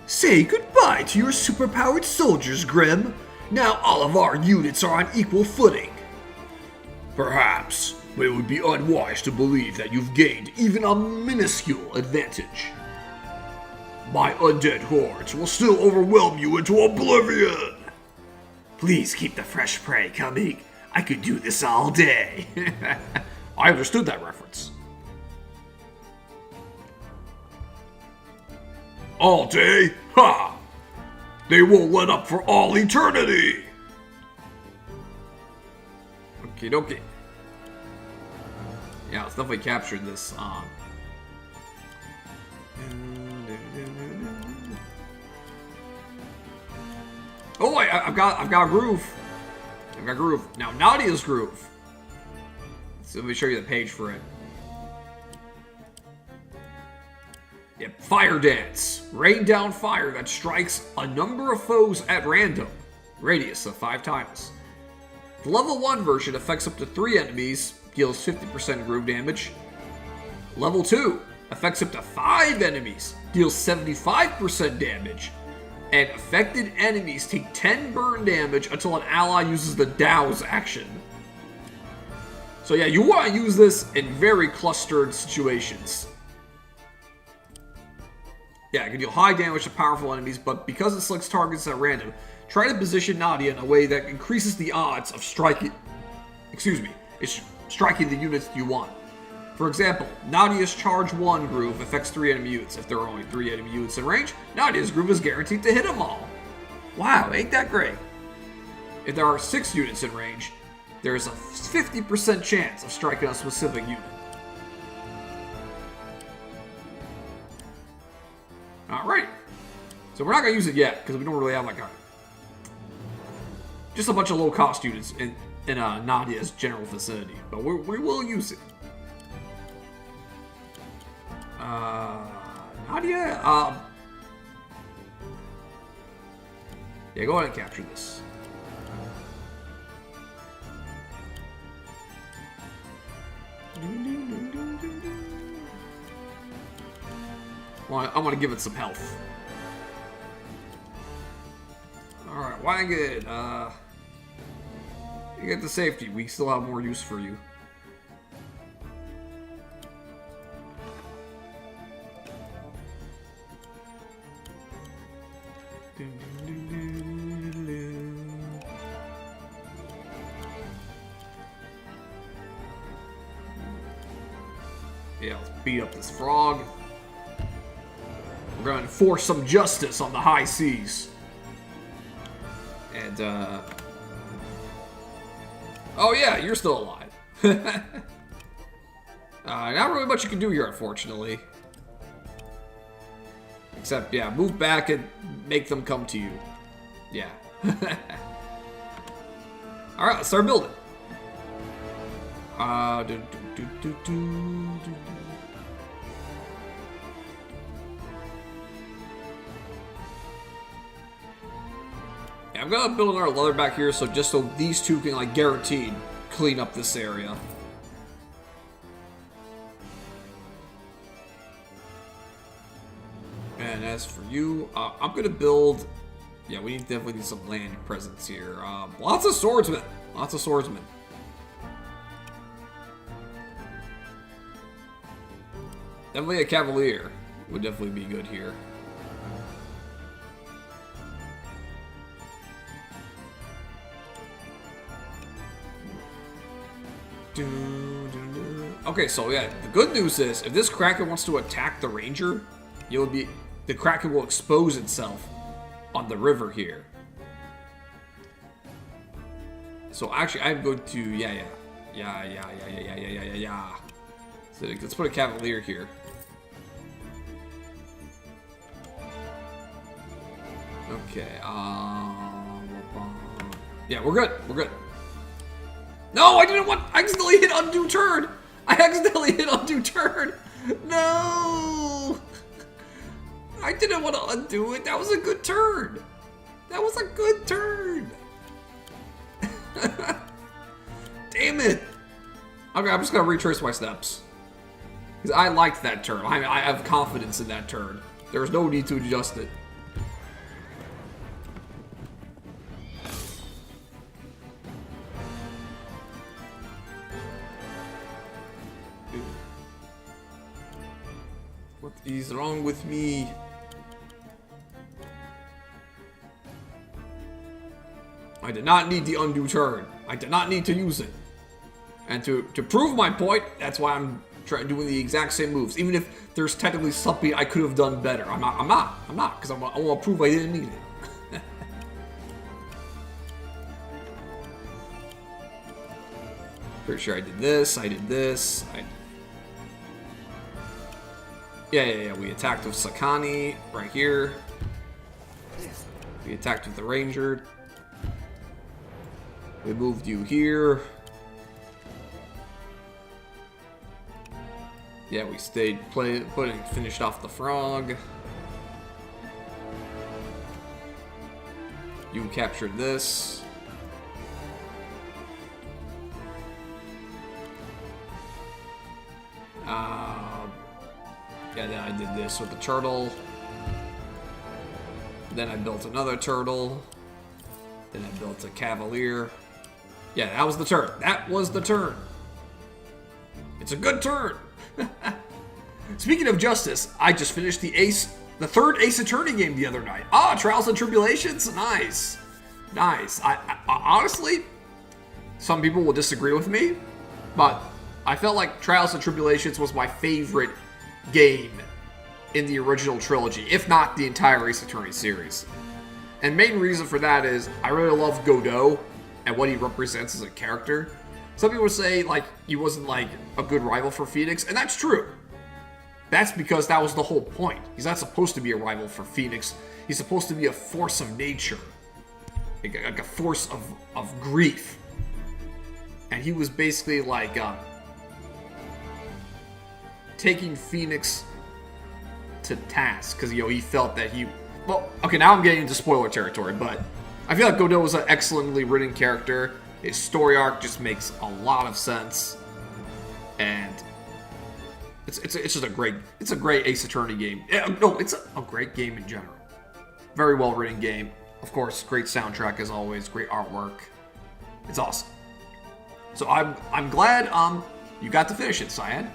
Say goodbye to your superpowered soldiers, Grim. Now all of our units are on equal footing. Perhaps, but it would be unwise to believe that you've gained even a minuscule advantage. My undead hordes will still overwhelm you into oblivion! Please keep the fresh prey coming. I could do this all day. I understood that reference. All day? Ha! They won't let up for all eternity! Okie dokie. Yeah, let's definitely capture this. Oh, I've got a groove. I've got a groove. Now, Nadia's groove. So let me show you the page for it. Yep, Fire Dance. Rain down fire that strikes a number of foes at random. Radius of 5 times. The level 1 version affects up to 3 enemies, deals 50% groove damage. Level 2 affects up to 5 enemies, deals 75% damage. And affected enemies take 10 burn damage until an ally uses the Douse action. So yeah, you want to use this in very clustered situations. Yeah, it can deal high damage to powerful enemies, but because it selects targets at random, try to position Nadia in a way that increases the odds of striking... striking the units you want. For example, Nadia's Charge 1 groove affects 3 enemy units. If there are only 3 enemy units in range, Nadia's groove is guaranteed to hit them all. Wow, ain't that great? If there are 6 units in range, there is a 50% chance of striking a specific unit. Alright. So we're not going to use it yet, because we don't really have like a... just a bunch of low-cost units in Nadia's general vicinity. But we will use it. Nadia, yeah, go ahead and capture this. Well, I'm gonna give it some health. Alright, wagon, you get the safety. We still have more use for you. Yeah, let's beat up this frog. We're going to enforce some justice on the high seas. And, oh yeah, you're still alive. Not really much you can do here, unfortunately. Except, yeah, move back and make them come to you. Yeah. Alright, let's start building. Yeah, I'm gonna build another leather back here, so just so these two can, like, guaranteed clean up this area. And as for you, I'm gonna build. Yeah, we definitely need some land presence here. Lots of swordsmen. Lots of swordsmen. Definitely a cavalier would definitely be good here. Okay, so yeah, the good news is if this Kraken wants to attack the Ranger, the Kraken will expose itself on the river here. So actually, I'm going to yeah. So let's put a Cavalier here. Okay. Yeah, we're good. We're good. No, I didn't want. I accidentally hit undo turn. I accidentally hit undo turn. No. I didn't want to undo it. That was a good turn. That was a good turn. Damn it. Okay, I'm just gonna retrace my steps. Because I liked that turn. I have confidence in that turn. There's no need to adjust it. What is wrong with me? I did not need the undo turn. I did not need to use it. And to prove my point, that's why I'm doing the exact same moves. Even if there's technically something I could have done better. I'm not, because I want to prove I didn't need it. Pretty sure I did this, Yeah, we attacked with Sakani, right here. We attacked with the Ranger. We moved you here. Yeah, we stayed finished off the frog. You captured this. Yeah, then I did this with the turtle. Then I built another turtle. Then I built a cavalier. Yeah, that was the turn. That was the turn. It's a good turn. Speaking of justice, I just finished the third Ace Attorney game the other night. Trials and Tribulations? Nice. Nice. I honestly, some people will disagree with me, but I felt like Trials and Tribulations was my favorite game in the original trilogy, if not the entire Ace Attorney series. And main reason for that is I really love Godot and what he represents as a character. Some people say like he wasn't like a good rival for Phoenix, and that's true. That's because that was the whole point. He's not supposed to be a rival for Phoenix. He's supposed to be a force of nature, like a force of grief. And he was basically like taking Phoenix to task because he felt that he. Well, okay, now I'm getting into spoiler territory, but I feel like Godot was an excellently written character. His story arc just makes a lot of sense, and it's just a great Ace Attorney game. No, it's a great game in general. Very well written game. Of course, great soundtrack as always. Great artwork. It's awesome. So I'm glad you got to finish it, Cyan.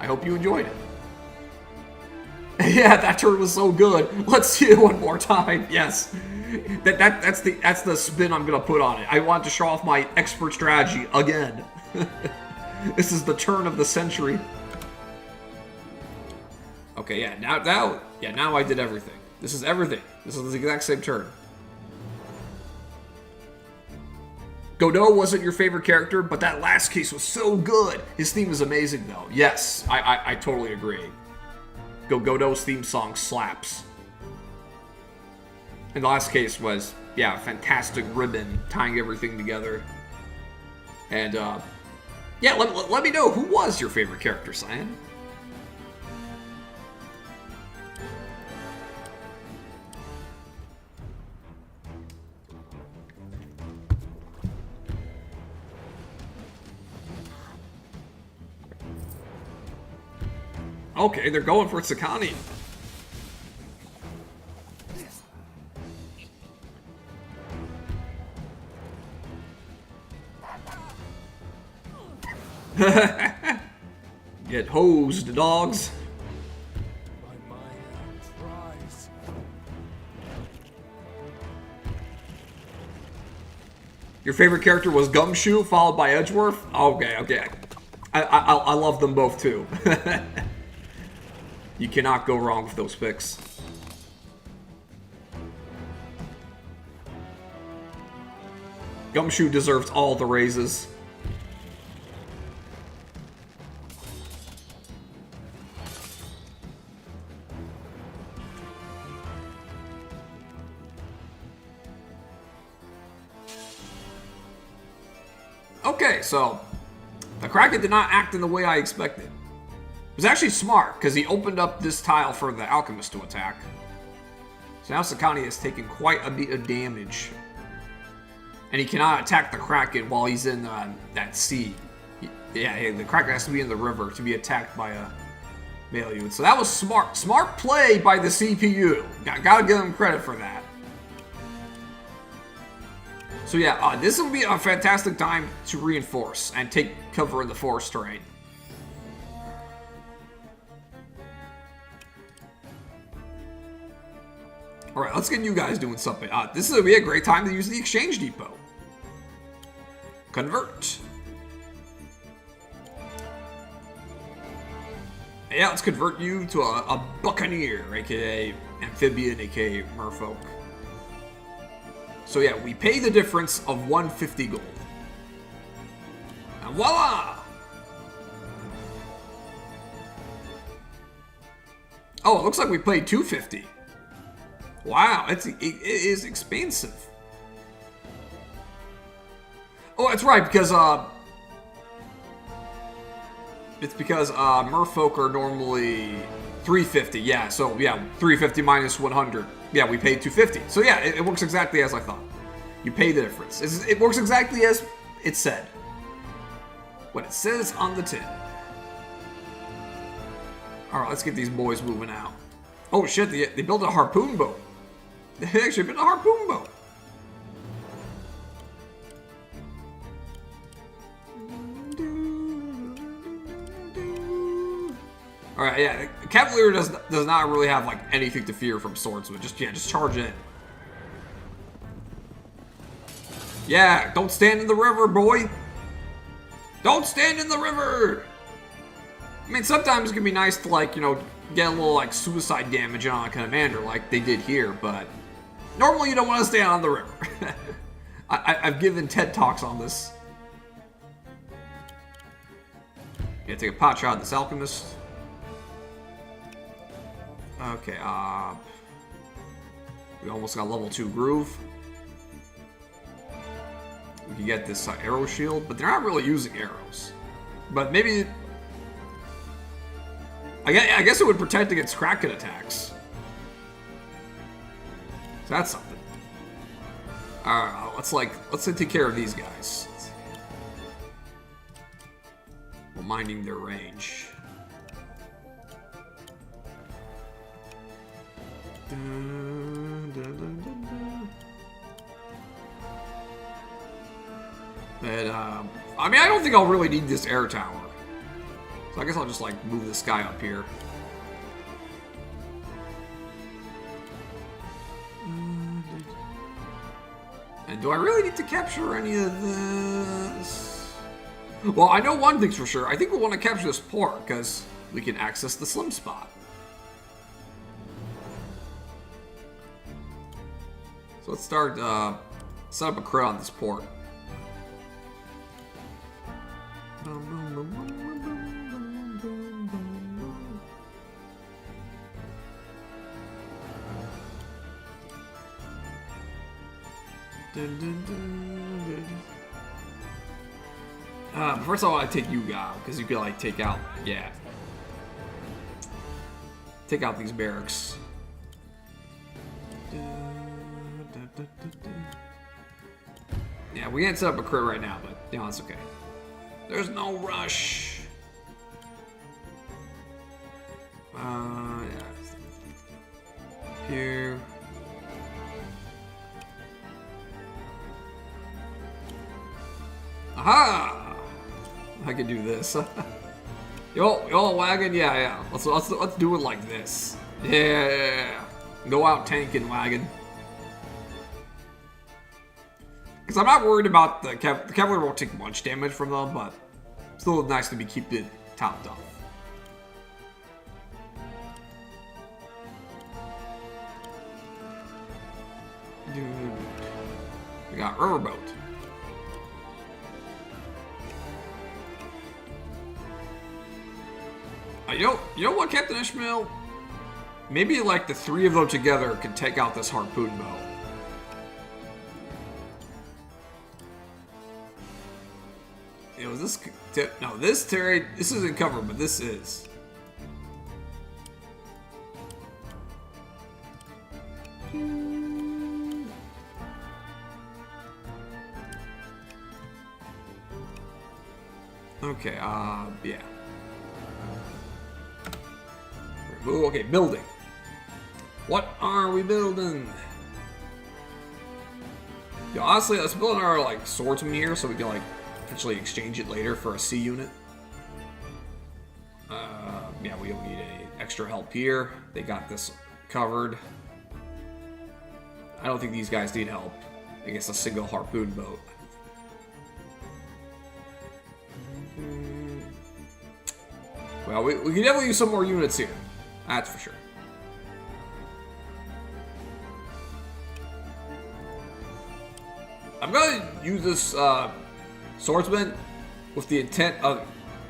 I hope you enjoyed it. Yeah, that turn was so good. Let's see it one more time. Yes. That's the spin I'm gonna put on it. I want to show off my expert strategy again. This is the turn of the century. Okay, yeah, now I did everything. This is everything. This is the exact same turn. Godot wasn't your favorite character, but that last case was so good. His theme is amazing, though. Yes, I totally agree. Godot's theme song slaps. And the last case was, yeah, a fantastic ribbon tying everything together. And, yeah, let me know, who was your favorite character, Cyan? Okay, they're going for Sakani. Get hosed, dogs. Your favorite character was Gumshoe, followed by Edgeworth? Okay, okay. I love them both, too. You cannot go wrong with those picks. Gumshoe deserves all the raises. Okay, so the Kraken did not act in the way I expected. It was actually smart, because he opened up this tile for the Alchemist to attack. So now Sakani has taken quite a bit of damage. And he cannot attack the Kraken while he's in that sea. Yeah, the Kraken has to be in the river to be attacked by a melee unit. So that was smart. Smart play by the CPU. Gotta give him credit for that. So yeah, this will be a fantastic time to reinforce and take cover in the forest terrain. Alright, let's get you guys doing something. This is going to be a great time to use the Exchange Depot. Convert. Yeah, let's convert you to a Buccaneer, aka Amphibian, aka Merfolk. So yeah, we pay the difference of 150 gold. And voila! Oh, it looks like we paid 250. Wow, it is expensive. Oh, that's right, because it's because Merfolk are normally 350. Yeah, so yeah, 350 minus 100. Yeah, we paid 250. So yeah, it works exactly as I thought. You pay the difference. It works exactly as it said. What it says on the tin. All right, let's get these boys moving out. Oh shit, they built a harpoon boat. They actually built a harpoon boat. Alright, yeah, the Cavalier does not really have like anything to fear from swordsman. Just charge in. Yeah, don't stand in the river, boy. Don't stand in the river. I mean, sometimes it can be nice to, like, you know, get a little like suicide damage on a commander like they did here, but normally you don't want to stand on the river. I've given TED Talks on this. Yeah, take a pot shot at this Alchemist. Okay, we almost got level 2 Groove. We can get this arrow shield, but they're not really using arrows. But maybe... I guess it would protect against Kraken attacks. So that's something. Alright, let's take care of these guys. While minding their range. But, I mean, I don't think I'll really need this air tower. So I guess I'll just, like, move this guy up here. And do I really need to capture any of this? Well, I know one thing's for sure. I think we want to capture this port, because we can access the slim spot. So let's start, set up a crit on this port. First I want to take you out, because you can like take out, yeah. Take out these barracks. Yeah, we can't set up a crit right now, but you know, it's okay. There's no rush. Yeah. Here. Aha! I can do this. Yo, wagon, yeah. Let's do it like this. Yeah. Go out tanking, wagon. Because I'm not worried about the cavalry won't take much damage from them, but still nice to be keep it topped off. Dude, we got riverboat. You know what, Captain Ishmael? Maybe like the three of them together can take out this harpoon bow. You know, this terrain, this isn't covered, but this is. Okay, yeah. Ooh, okay, building. What are we building? Yo, honestly, let's build our like swordsman here so we can like potentially exchange it later for a C unit. Yeah, we don't need any extra help here. They got this covered. I don't think these guys need help against a single harpoon boat. Well, we can definitely use some more units here. That's for sure. I'm going to use this swordsman with the intent of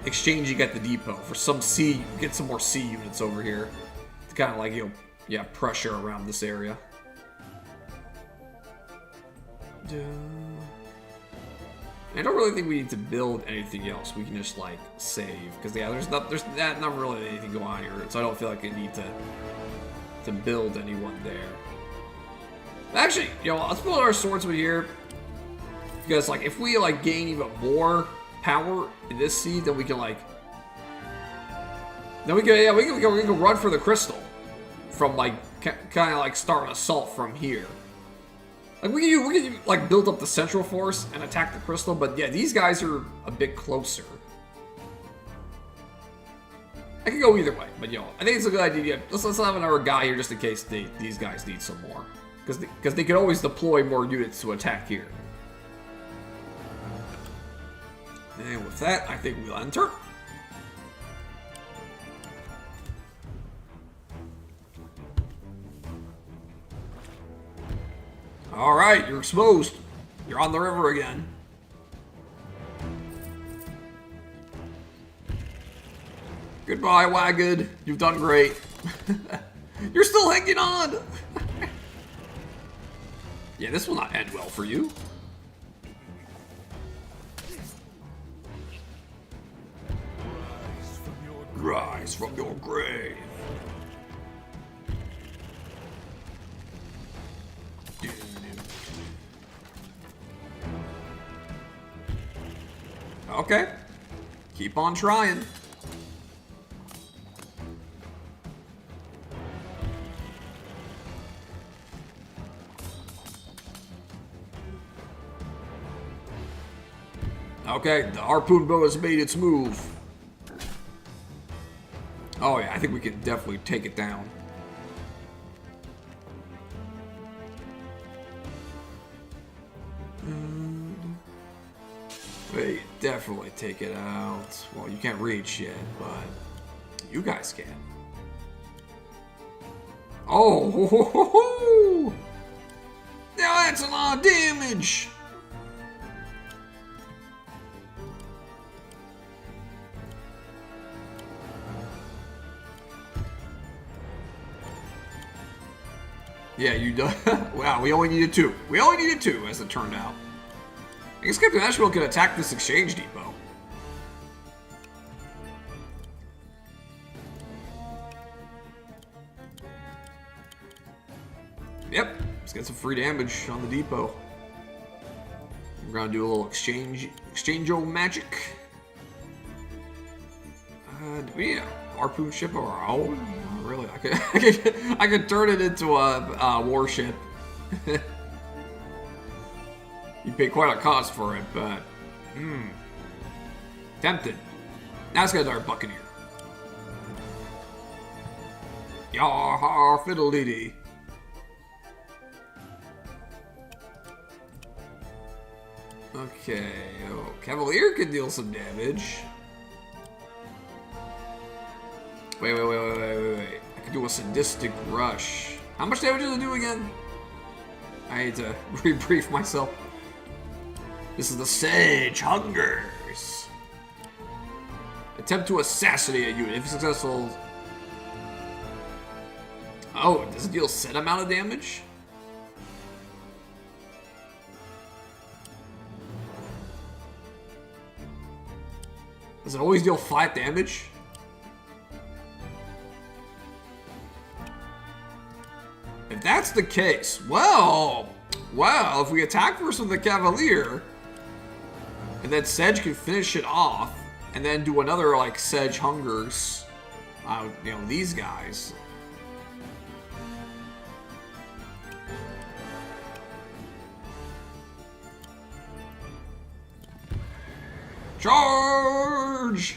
exchanging at the depot for some C, get some more C units over here to kind of like, you know, yeah, pressure around this area. I don't really think we need to build anything else. We can just like save because yeah, there's not really anything going on here, so I don't feel like I need to build anyone there. Actually, you know, let's build our swordsman here because like if we like gain even more power in this seed, then we can like we can run for the crystal from like kind of like start an assault from here. Like we can like build up the central force and attack the crystal, but yeah, these guys are a bit closer. I can go either way, but you know, I think it's a good idea. Let's have another guy here just in case these guys need some more, because they can always deploy more units to attack here. And with that, I think we'll enter. All right, you're exposed. You're on the river again. Goodbye, wagon. You've done great. You're still hanging on. Yeah, this will not end well for you. Rise from your grave. Okay. Keep on trying. Okay, the harpoon bow has made its move. Oh yeah, I think we can definitely take it down. Wait, definitely take it out. Well, you can't reach yet, but you guys can. Oh, ho, ho, ho, ho. Now that's a lot of damage. Yeah, you do. Wow, we only needed 2. We only needed 2, as it turned out. I guess Captain Asheville could attack this exchange depot. Yep, let's get some free damage on the depot. We're gonna do a little exchange-o magic. Do we need a harpoon ship of our own? Not really. I could turn it into a warship. You pay quite a cost for it, but tempted. Now let's get our buccaneer. Yar fiddle-dee-dee. Okay, oh, Cavalier can deal some damage. Wait. I can do a sadistic rush. How much damage does it do again? I need to rebrief myself. This is the Sage Hungers. Attempt to assassinate a unit. If successful... Oh, does it deal a set amount of damage? Does it always deal flat damage? If that's the case, well, if we attack first with the Cavalier, and then Sedge can finish it off, and then do another, like, Sedge Hungers, you know, these guys. Charge!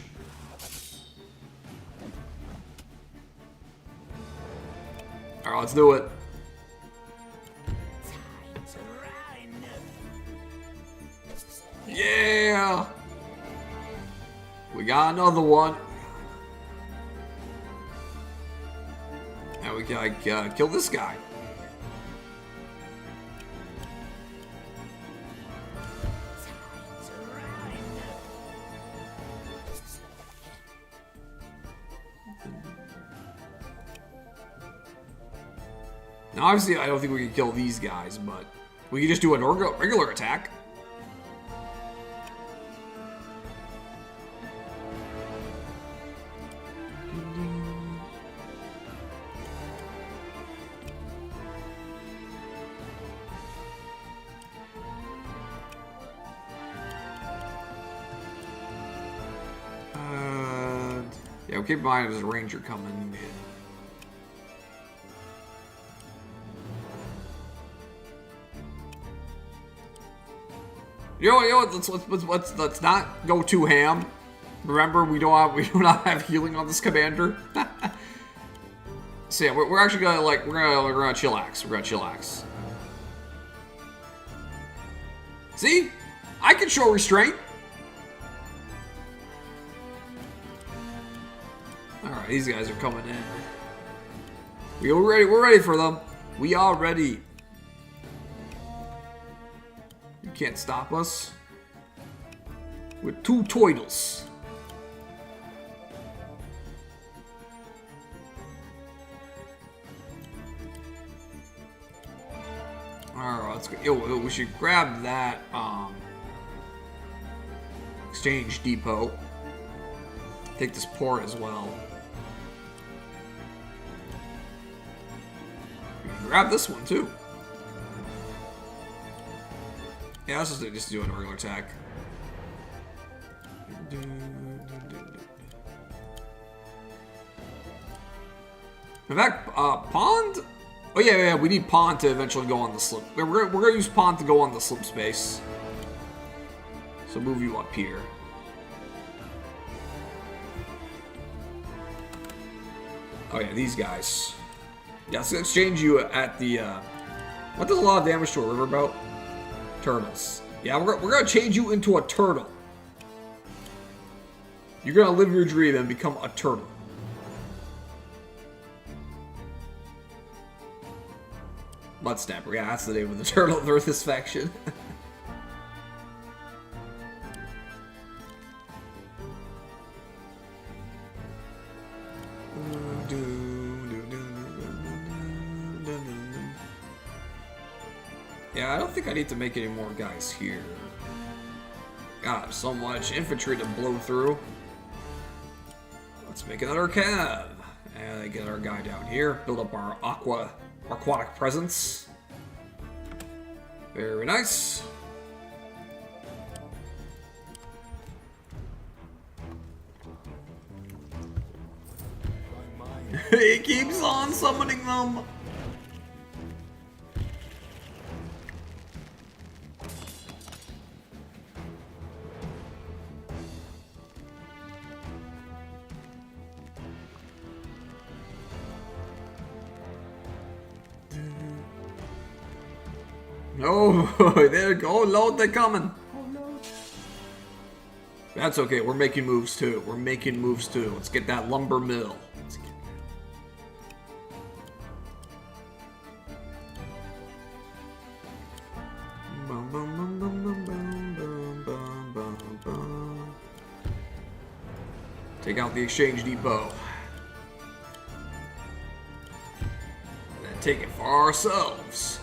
Alright, let's do it. Yeah! We got another one. Now we gotta kill this guy. Now, obviously, I don't think we can kill these guys, but we can just do a regular attack. Yeah, keep in mind there's a ranger coming in. You know what? Let's not go too ham. Remember, we do not have healing on this commander. So yeah, we're actually gonna we're gonna chillax. We're gonna chillax. See, I can show restraint. All right, these guys are coming in. We're ready. We're ready for them. We are ready. You can't stop us with 2 toidles. Alright, let's go. Yo, we should grab that exchange depot. Take this port as well. We can grab this one too. Yeah, let's just do a regular attack. In fact, Pond? Oh yeah, we need Pond to eventually go on the slip. We're gonna use Pond to go on the slip space. So move you up here. Oh yeah, these guys. Yeah, let's exchange you at the, what does a lot of damage to a riverboat? Turtles. Yeah, we're gonna change you into a turtle. You're gonna live your dream and become a turtle. Mud Snapper, yeah, that's the name of the turtle of this faction. Yeah, I don't think I need to make any more guys here. God, so much infantry to blow through. Let's make another cav. And get our guy down here. Build up our aquatic presence. Very nice. He keeps on summoning them. Oh, there go. Oh, Lord, they're coming. That's okay. We're making moves too. We're making moves too. Let's get that lumber mill. Take out the exchange depot. And then take it for ourselves.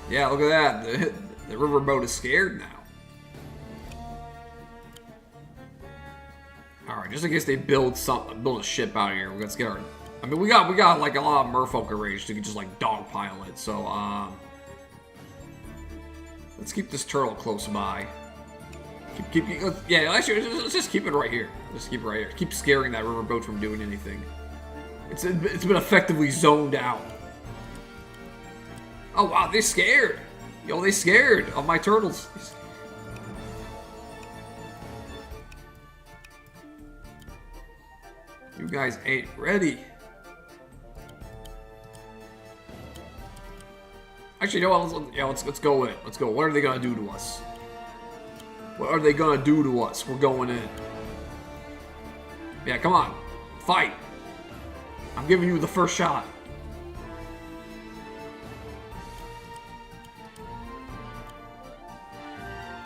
Yeah, look at that. The riverboat is scared now. Alright, just in case they build a ship out here, let's get our... I mean, we got like a lot of merfolk arranged to just like dogpile it, so let's keep this turtle close by. Yeah, actually, let's just keep it right here. Just keep it right here. Keep scaring that riverboat from doing anything. It's been effectively zoned out. Oh wow, they scared. Yo, they scared of my turtles. You guys ain't ready. Actually, you know what? Let's go in. Let's go. What are they gonna do to us? What are they gonna do to us? We're going in. Yeah, come on. Fight. I'm giving you the first shot.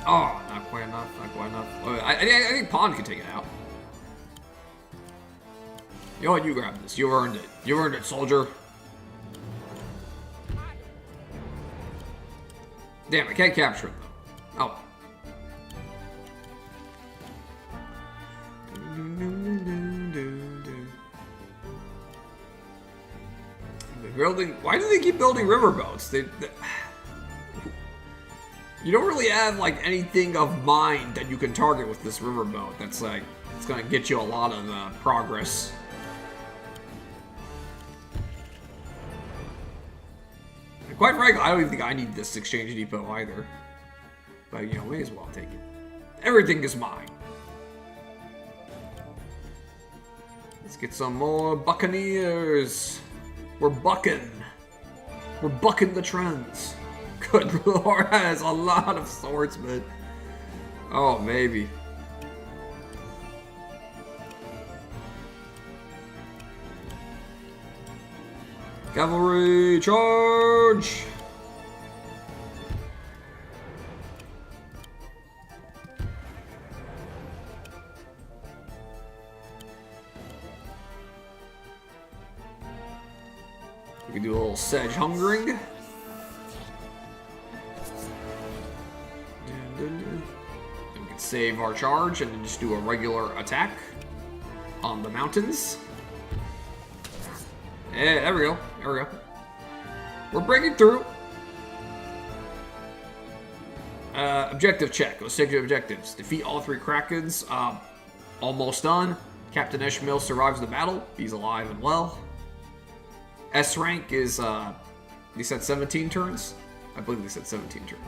Oh, not quite enough. Not quite enough. I think Pond can take it out. You know what? You grab this. You earned it. You earned it, soldier. Damn, I can't capture it though. Oh. Building. Why do they keep building riverboats? You don't really have like anything of mind that you can target with this riverboat. That's like it's gonna get you a lot of progress. And quite frankly, I don't even think I need this exchange depot either. But you know, may as well take it. Everything is mine. Let's get some more buccaneers. We're bucking. We're bucking the trends. Good lord, that is a lot of swordsmen. Oh, maybe. Cavalry, charge! We can do a little sedge hungering. And we can save our charge and then just do a regular attack on the mountains. Yeah, there we go. There we go. We're breaking through. Objective check. Let's take the objectives. Defeat all 3 Krakens. Almost done. Captain Ishmael survives the battle. He's alive and well. S rank is, they said 17 turns? I believe they said 17 turns.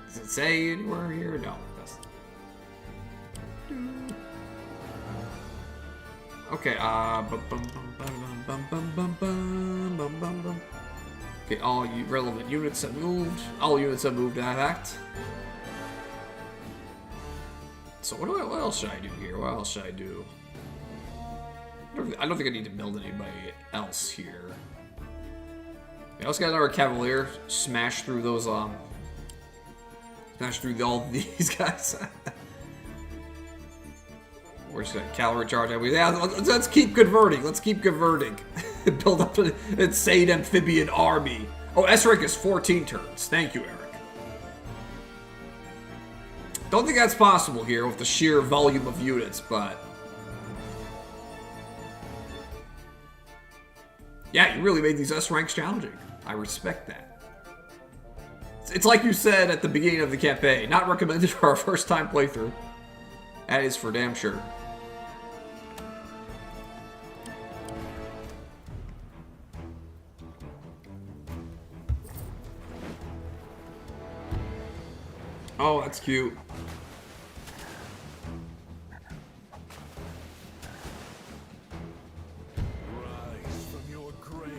Does it say anywhere here? No, it doesn't. Okay, okay, all relevant units have moved. All units have moved to that act. So what else should I do here? What else should I do? I don't think I need to build anybody else here. Okay, let's get another Cavalier. Smash through those, smash through all these guys. Where's that cavalry charge? Yeah, let's keep converting. Let's keep converting. Build up an insane amphibian army. Oh, S rank is 14 turns. Thank you, Eric. Don't think that's possible here with the sheer volume of units, but... yeah, you really made these S ranks challenging. I respect that. It's like you said at the beginning of the campaign. Not recommended for our first time playthrough. That is for damn sure. Oh, that's cute. Rise from your grave.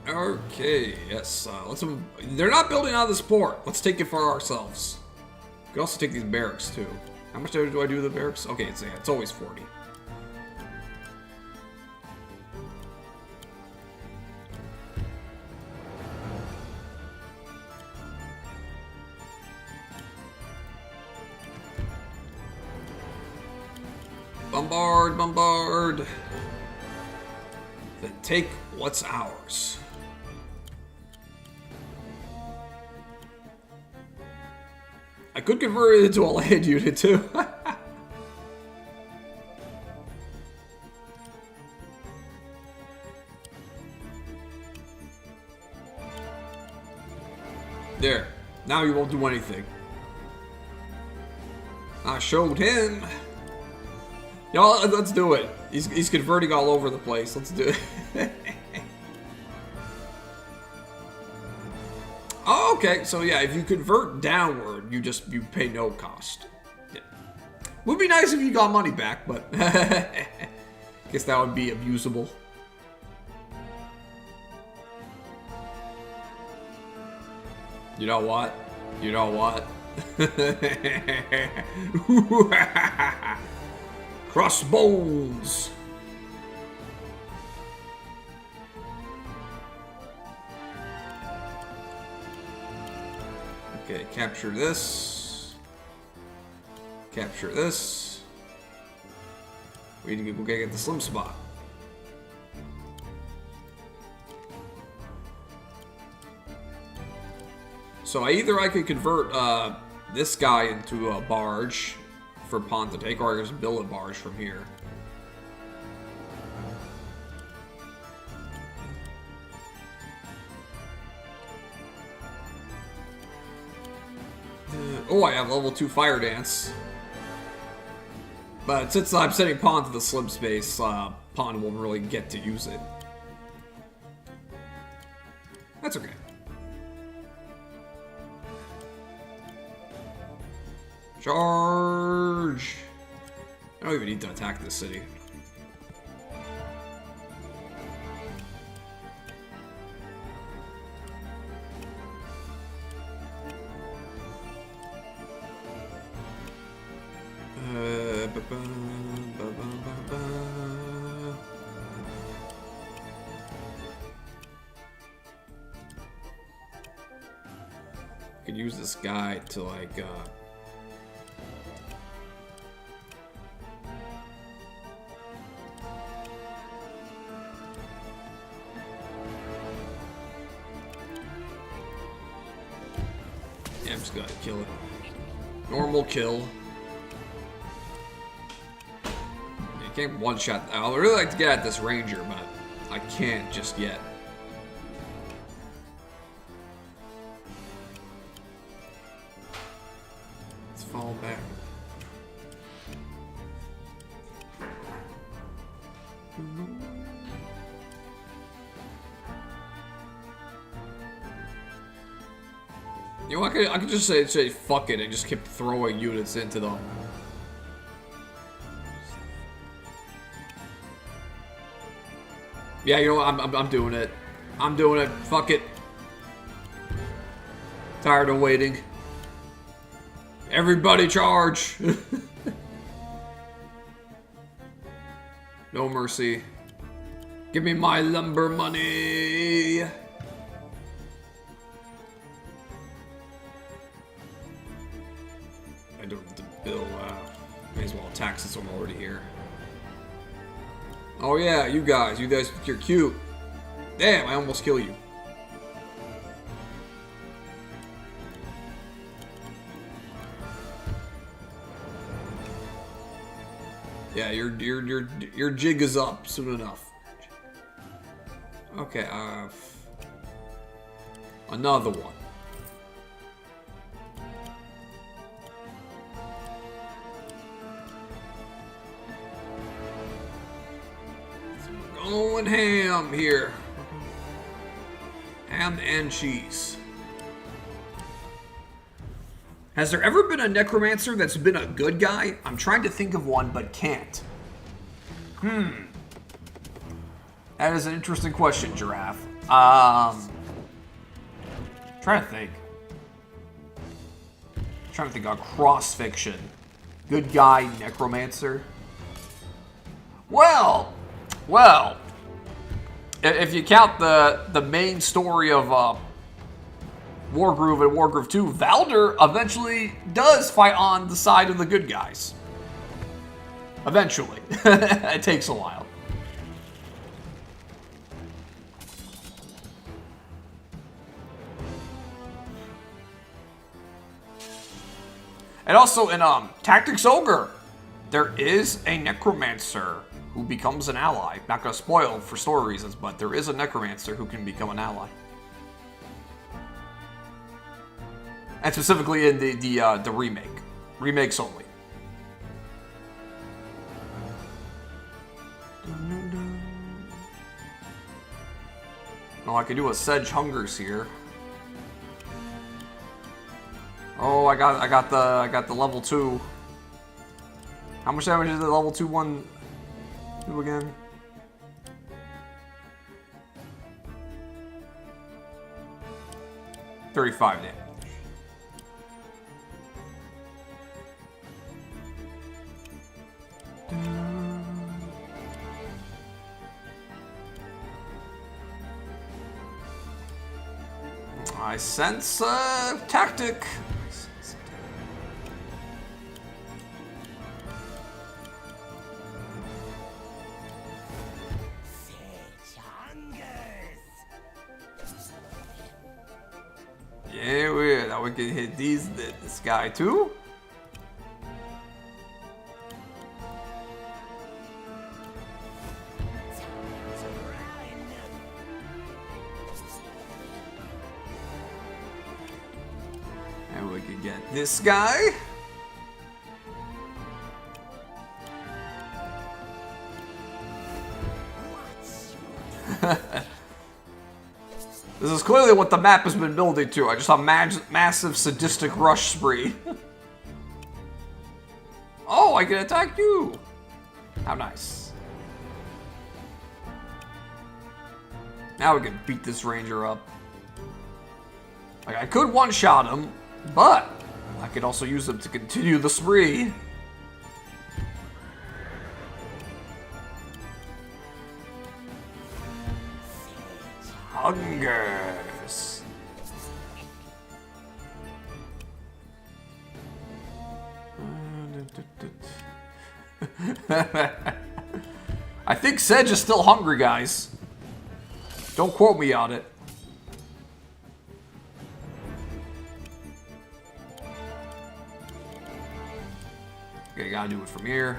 Okay, yes. Let's. They're not building out of this port. Let's take it for ourselves. We can also take these barracks too. How much do I do with the barracks? Okay, it's always 40. Bombard, bombard. Then take what's ours. I could convert it into a land unit too. There. Now you won't do anything. I showed him. Y'all, let's do it. He's converting all over the place. Let's do it. Oh, okay. So yeah, if you convert downward, you pay no cost. Yeah. Would be nice if you got money back, but guess that would be abusable. You know what? You know what? Crossbones. Okay, capture this. Capture this. We need to go get the slim spot. So I could convert this guy into a barge for Pond to take, or I just build a barge from here. Oh, I have level 2 fire dance. But since I'm sending Pond to the slim space, Pond won't really get to use it. That's okay. Charge! I don't even need to attack this city. I could use this guy to like I'm just gonna kill it. Normal kill. You can't one-shot. I would really like to get at this ranger, but I can't just yet. Let's fall back. You know, I could just say fuck it and just keep throwing units into them. Yeah, you know what? I'm doing it. I'm doing it. Fuck it. Tired of waiting. Everybody charge! No mercy. Give me my lumber money! I don't have to bill, may as well attack since I'm already here. Oh yeah, you guys, you're cute. Damn, I almost kill you. Yeah, your jig is up soon enough. Okay, another one. Going ham here. Ham and cheese. Has there ever been a necromancer that's been a good guy? I'm trying to think of one, but can't. That is an interesting question, Giraffe. Trying to think. Trying to think of cross-fiction. Good guy, necromancer. Well, if you count the main story of Wargroove and Wargroove 2, Valder eventually does fight on the side of the good guys. Eventually. It takes a while. And also in Tactics Ogre, there is a necromancer who becomes an ally. Not gonna spoil for story reasons, but there is a necromancer who can become an ally. And specifically in the remake. Remakes only. Oh, I could do a Sedge Hungers here. Oh, I got the level 2. How much damage did the level 2 one do again? $35 damage. I sense a tactic. Yeah, weird. Now we can hit this guy too. And we can get this guy. This is clearly what the map has been building to. I just saw massive sadistic rush spree. Oh, I can attack you. How nice. Now we can beat this ranger up. Like, I could one-shot him, but I could also use him to continue the spree. Hungers. I think Sedge is still hungry, guys. Don't quote me on it. Okay, gotta do it from here.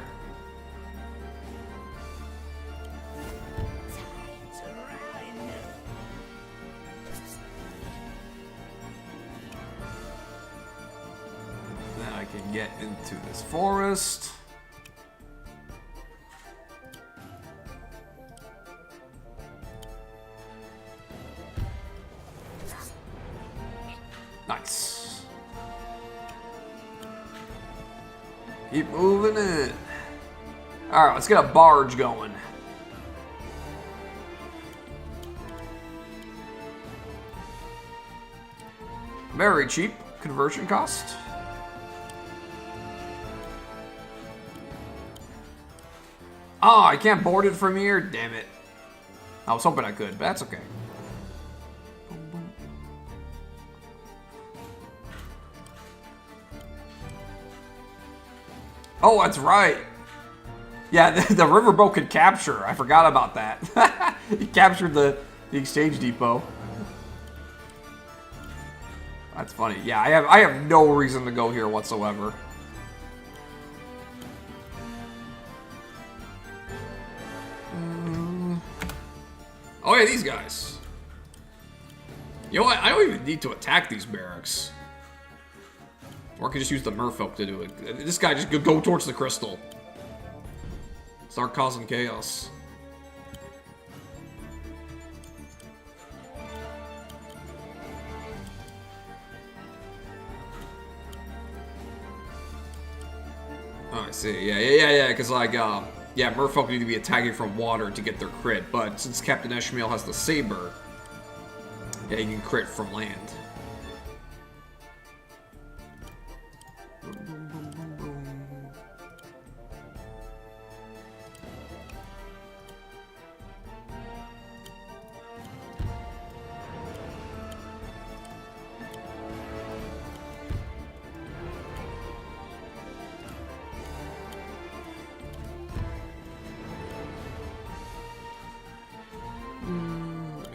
Then I can get into this forest. Nice. Keep moving in. Alright, let's get a barge going. Very cheap conversion cost. Oh, I can't board it from here? Damn it. I was hoping I could, but that's okay. Oh, that's right. Yeah, the riverboat could capture. I forgot about that. He captured the exchange depot. That's funny. Yeah, I have no reason to go here whatsoever. Oh yeah, these guys. You know what? I don't even need to attack these barracks. Or I could just use the merfolk to do it. This guy just go towards the crystal. Start causing chaos. Oh, I see. Yeah. Because like, yeah, merfolk need to be attacking from water to get their crit, but since Captain Ishmael has the saber, yeah, he can crit from land.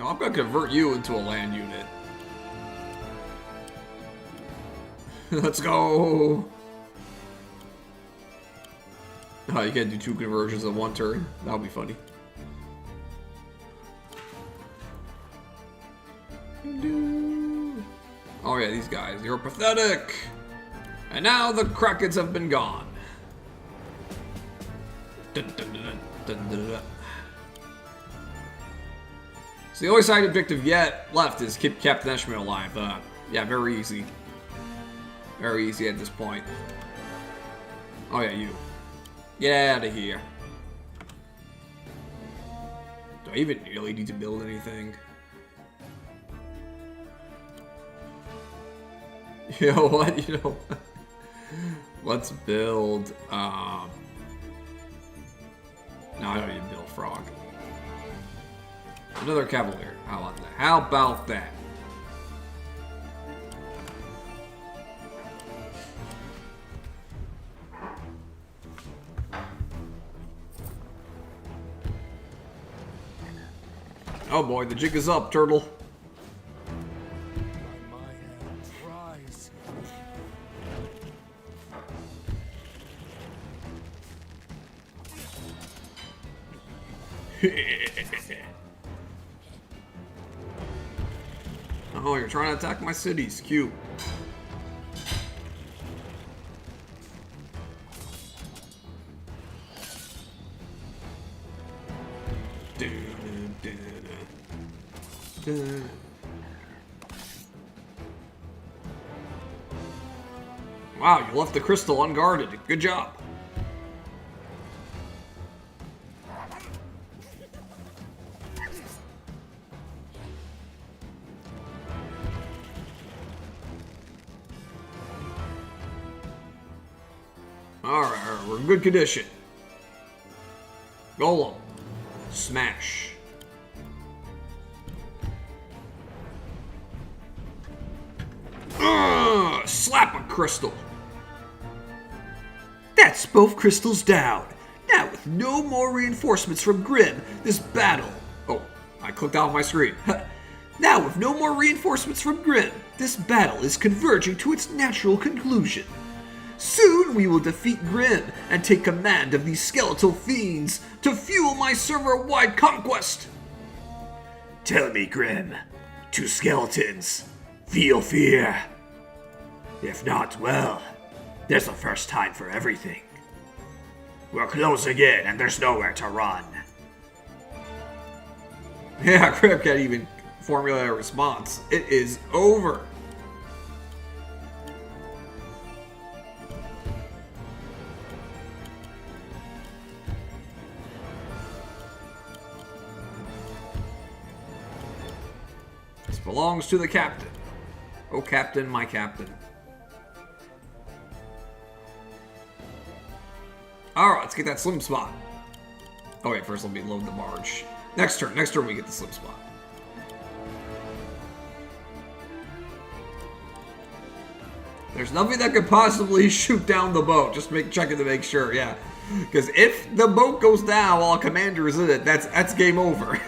I'm gonna convert you into a land unit. Let's go! Oh, you can't do 2 conversions in 1 turn. That'll be funny. Oh yeah, these guys. You're pathetic! And now the Krakens have been gone. Dun, dun, dun, dun, dun, dun. So the only side objective yet left is keep Captain Ishmael alive. Yeah, very easy. Very easy at this point. Oh yeah, you. Get out of here. Do I even really need to build anything? You know what? You know, let's build. No, I don't need to build frog. Another cavalier. How about that? How about that? Oh boy, the jig is up, turtle. My hand cries. Oh, you're trying to attack my cities. Cute. Wow, you left the crystal unguarded. Good job. Alright, we're in good condition. Golem. Smash. Slap a crystal. That's both crystals down. Now, with no more reinforcements from Grim, this battle... Oh, I clicked off my screen. Now, with no more reinforcements from Grim, this battle is converging to its natural conclusion. Soon we will defeat Grim and take command of these skeletal fiends to fuel my server-wide conquest. Tell me, Grim, 2 skeletons, feel fear? If not, well, there's a first time for everything. We're closing in and there's nowhere to run. Yeah, Crab can't even formulate a response. It is over. This belongs to the captain. Oh, captain, my captain. Alright, let's get that slim spot. Oh wait, first let me load the barge. Next turn we get the slip spot. There's nothing that could possibly shoot down the boat. Just checking to make sure, yeah. Because if the boat goes down while a commander is in it, that's game over.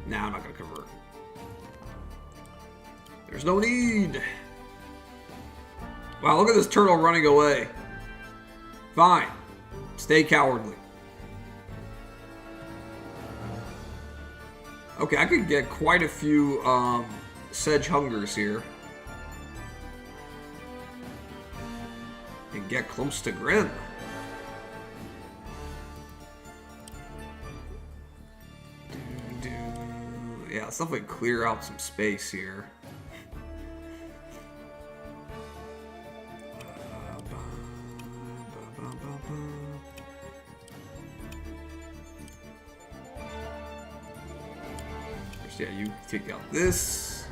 Nah, I'm not gonna convert. There's no need. Wow, look at this turtle running away. Fine. Stay cowardly. Okay, I could get quite a few sedge hungers here. And get close to Grim. Yeah, let's definitely clear out some space here. Yeah, you take out this.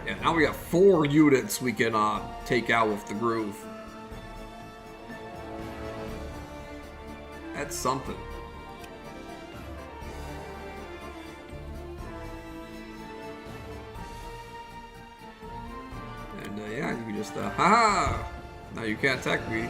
Yeah, now we got 4 units we can take out with the groove. That's something. And yeah, you can just haha! Now you can't attack me.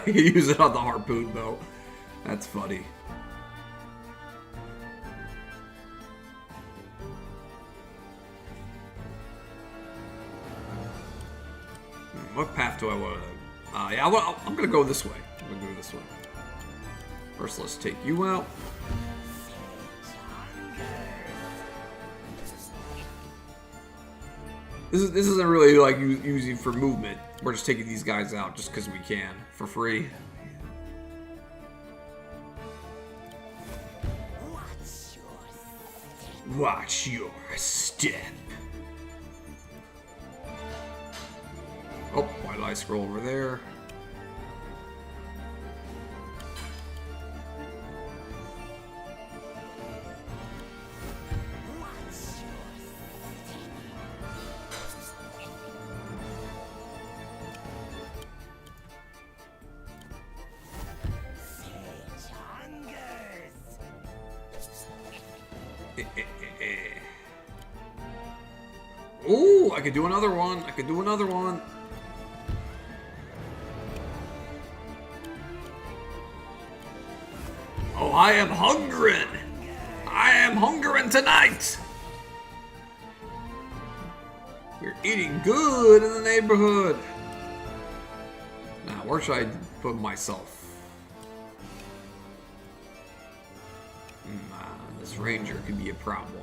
You can use it on the harpoon bow. That's funny. What path do I want to... yeah, I'm going to go this way. I'm going to go this way. First, let's take you out. This isn't really like using for movement. We're just taking these guys out just because we can for free. Watch your step. Oh, why did I scroll over there? Oh, I could do another one. I could do another one. Oh, I am hungering. I am hungering tonight. We're eating good in the neighborhood. Now, where should I put myself? This ranger could be a problem.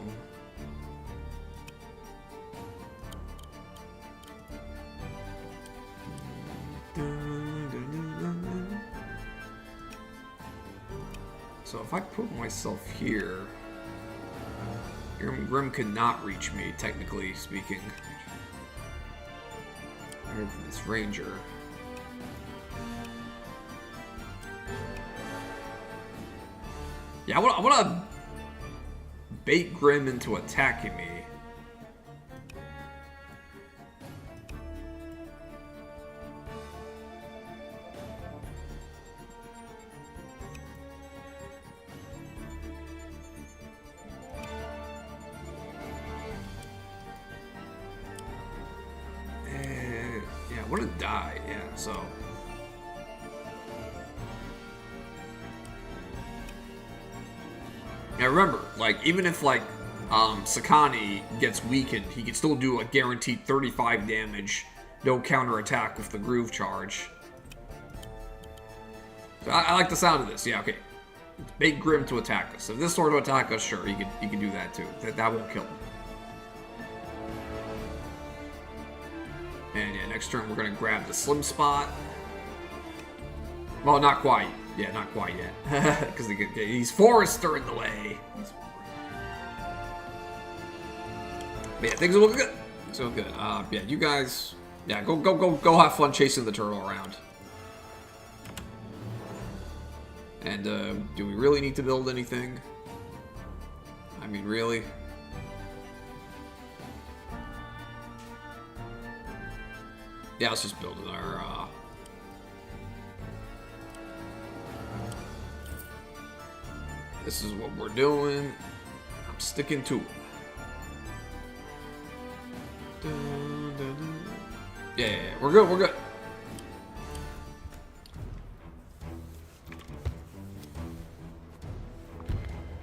So if I put myself here, Grim could not reach me, technically speaking. This ranger. Yeah, I want to bait Grim into attacking me. Yeah, I want to die, yeah, so... Now remember, like, even if, like, Sakani gets weakened, he can still do a guaranteed 35 damage, no counterattack with the groove charge. So I like the sound of this, yeah, okay. bait Grim to attack us. If this sword to attack us, sure, he can do that too. That won't kill him. And yeah, next turn we're gonna grab the Slim Spot. Well, not quite. Yeah, not quite yet. Because he's Forrester in the way. But yeah, things are looking good. So good. Yeah, you guys. Yeah, go have fun chasing the turtle around. And do we really need to build anything? I mean, really? Yeah, let's just build our. This is what we're doing. I'm sticking to it. Yeah, we're good. We're good.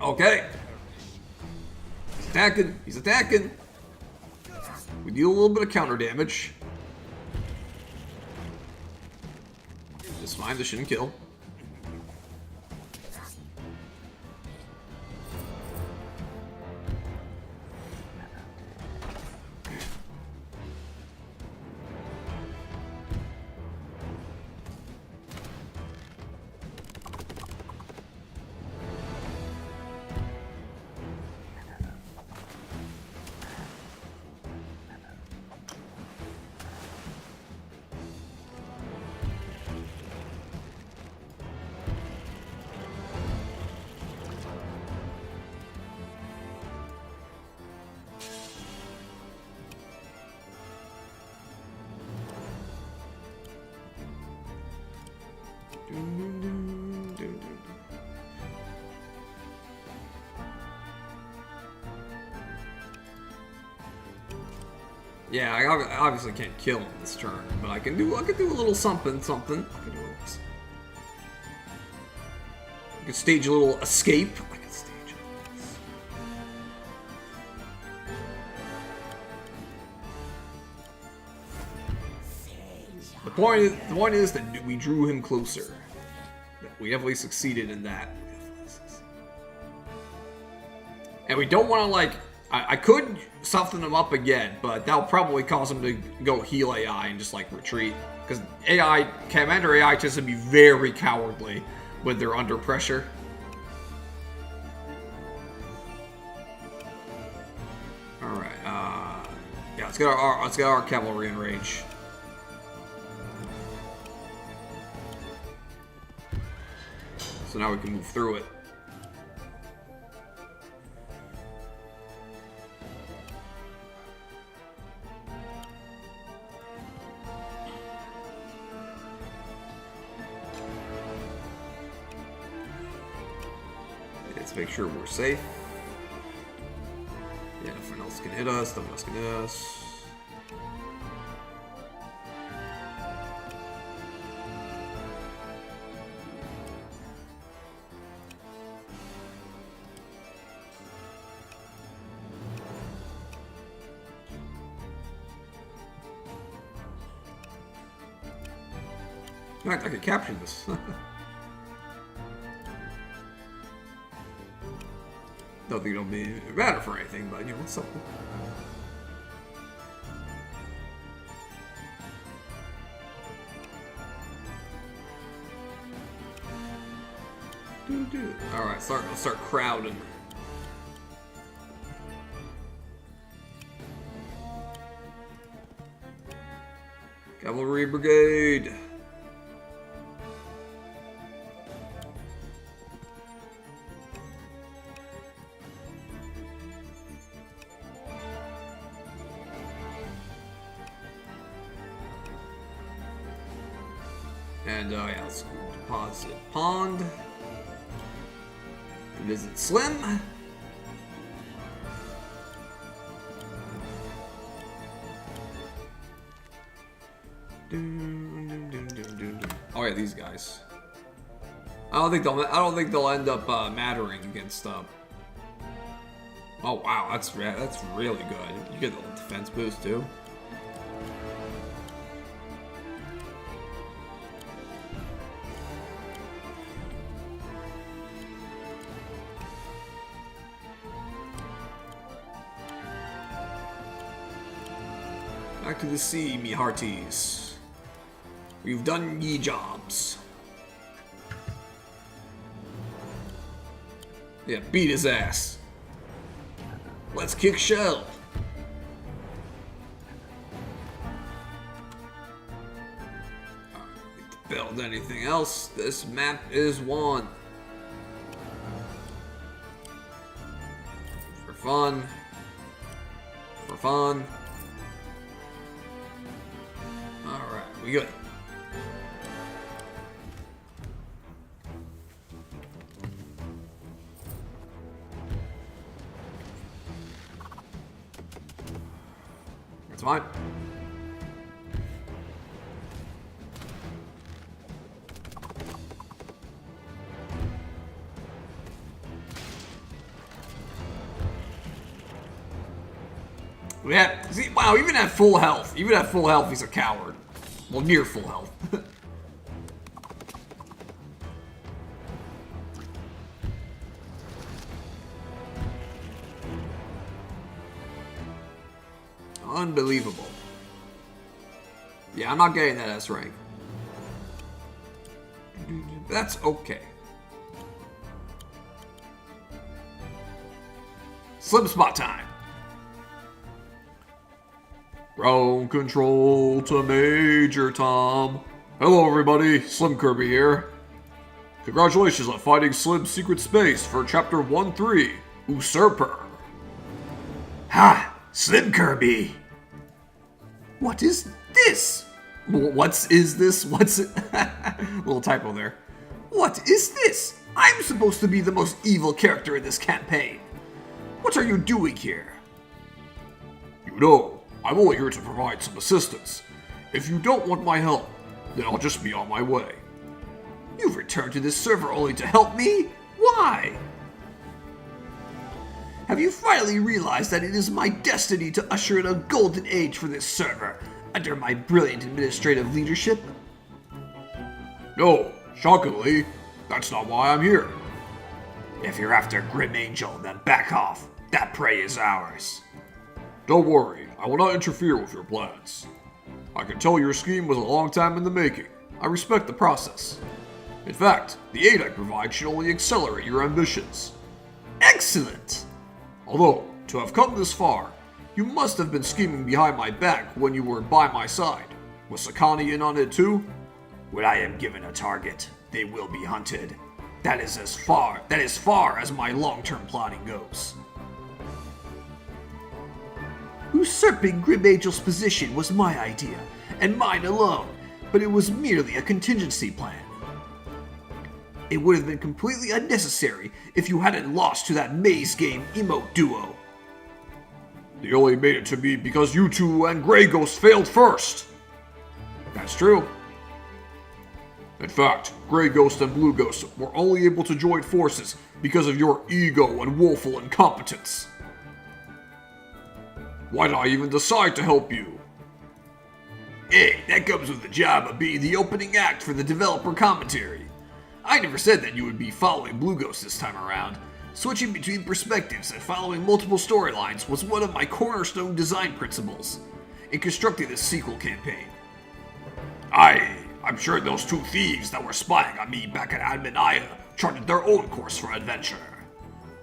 Okay. He's attacking. He's attacking. We deal a little bit of counter damage. It's fine. This shouldn't kill. Yeah, I obviously can't kill him this turn, but I can do a little something. I can stage a little escape. I can stage The point is that we drew him closer. We definitely succeeded in that. And we don't want to, like... I could soften him up again, but that'll probably cause him to go heal AI and just, like, retreat. Because Commander AI tends to be very cowardly when they're under pressure. Alright, yeah, let's get our cavalry in range. So now we can move through it. Let's make sure we're safe. Yeah, nothing else can hit us. Nothing else can hit us. In fact, I could capture this. Don't think it'll be matter for anything, but you know, it's something. Alright, let's start crowding. Cavalry Brigade. And yeah, let's deposit Pond. Visit Slim. Oh yeah, these guys. I don't think they'll end up mattering against. Oh wow, that's really good. You get the defense boost too. Back to the sea, me hearties. We've done ye jobs. Yeah, beat his ass. Let's kick shell. Need to build anything else. This map is one. For fun. For fun. Alright, we good. That's fine. Yeah, see, wow, even at full health, he's a coward. Well, near full health. Unbelievable. Yeah, I'm not getting that S rank. That's okay. Slim spot time. Ground control to Major Tom. Hello everybody, Slim Kirby here. Congratulations on finding Slim's secret space for Chapter 1-3, Usurper. Ha! Slim Kirby! What is this? What's this? What's it? Little typo there. What is this? I'm supposed to be the most evil character in this campaign. What are you doing here? You know, I'm only here to provide some assistance. If you don't want my help, then I'll just be on my way. You've returned to this server only to help me? Why? Have you finally realized that it is my destiny to usher in a golden age for this server under my brilliant administrative leadership? No, shockingly, that's not why I'm here. If you're after Grim Angel, then back off. That prey is ours. Don't worry, I will not interfere with your plans. I can tell your scheme was a long time in the making. I respect the process. In fact, the aid I provide should only accelerate your ambitions. Excellent! Although, to have come this far, you must have been scheming behind my back when you were by my side. Was Sakani in on it too? When I am given a target, they will be hunted. That is as far as my long-term plotting goes. Usurping Grim Angel's position was my idea, and mine alone, but it was merely a contingency plan. It would have been completely unnecessary if you hadn't lost to that maze game emote duo. They only made it to me because you two and Grey Ghost failed first. That's true. In fact, Grey Ghost and Blue Ghost were only able to join forces because of your ego and woeful incompetence. Why did I even decide to help you? Hey, that comes with the job of being the opening act for the developer commentary. I never said that you would be following Blue Ghost this time around. Switching between perspectives and following multiple storylines was one of my cornerstone design principles in constructing this sequel campaign. I'm sure those two thieves that were spying on me back at Adminaya charted their own course for adventure.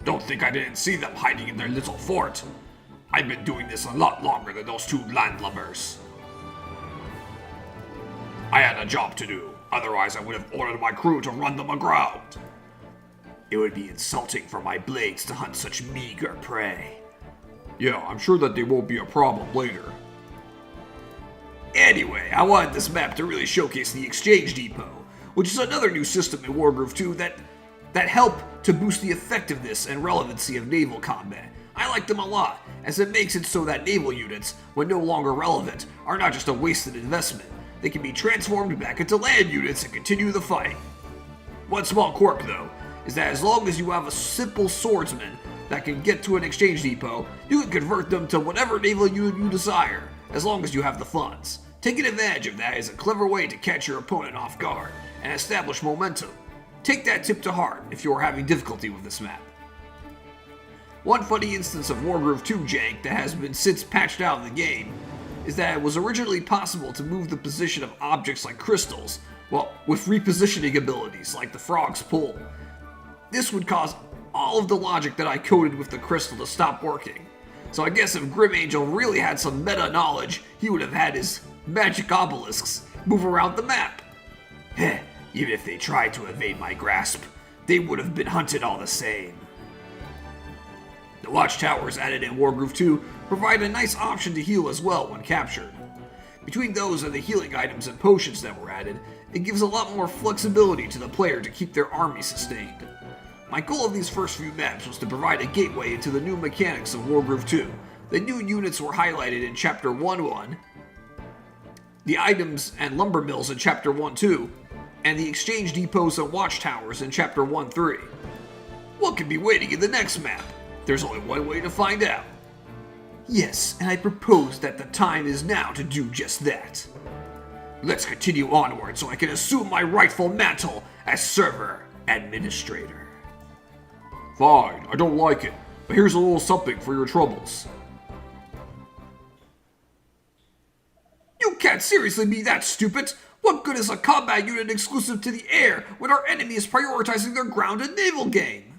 Don't think I didn't see them hiding in their little fort. I've been doing this a lot longer than those two landlubbers. I had a job to do, otherwise I would have ordered my crew to run them aground. It would be insulting for my blades to hunt such meager prey. Yeah, I'm sure that they won't be a problem later. Anyway, I wanted this map to really showcase the Exchange Depot, which is another new system in Wargroove 2 that help to boost the effectiveness and relevancy of naval combat. I like them a lot, as it makes it so that naval units, when no longer relevant, are not just a wasted investment. They can be transformed back into land units and continue the fight. One small quirk, though, is that as long as you have a simple swordsman that can get to an exchange depot, you can convert them to whatever naval unit you desire, as long as you have the funds. Taking advantage of that is a clever way to catch your opponent off guard and establish momentum. Take that tip to heart if you are having difficulty with this map. One funny instance of Wargroove 2 jank that has been since patched out of the game is that it was originally possible to move the position of objects like crystals, well, with repositioning abilities like the frog's pull. This would cause all of the logic that I coded with the crystal to stop working. So I guess if Grim Angel really had some meta knowledge, he would have had his magic obelisks move around the map. Heh, even if they tried to evade my grasp, they would have been hunted all the same. The watchtowers added in Wargroove 2 provide a nice option to heal as well when captured. Between those and the healing items and potions that were added, it gives a lot more flexibility to the player to keep their army sustained. My goal of these first few maps was to provide a gateway into the new mechanics of Wargroove 2. The new units were highlighted in Chapter 1.1, the items and lumber mills in Chapter 1.2, and the exchange depots and watchtowers in Chapter 1.3. What could be waiting in the next map? There's only one way to find out. Yes, and I propose that the time is now to do just that. Let's continue onward so I can assume my rightful mantle as server administrator. Fine, I don't like it, but here's a little something for your troubles. You can't seriously be that stupid! What good is a combat unit exclusive to the air when our enemy is prioritizing their ground and naval game?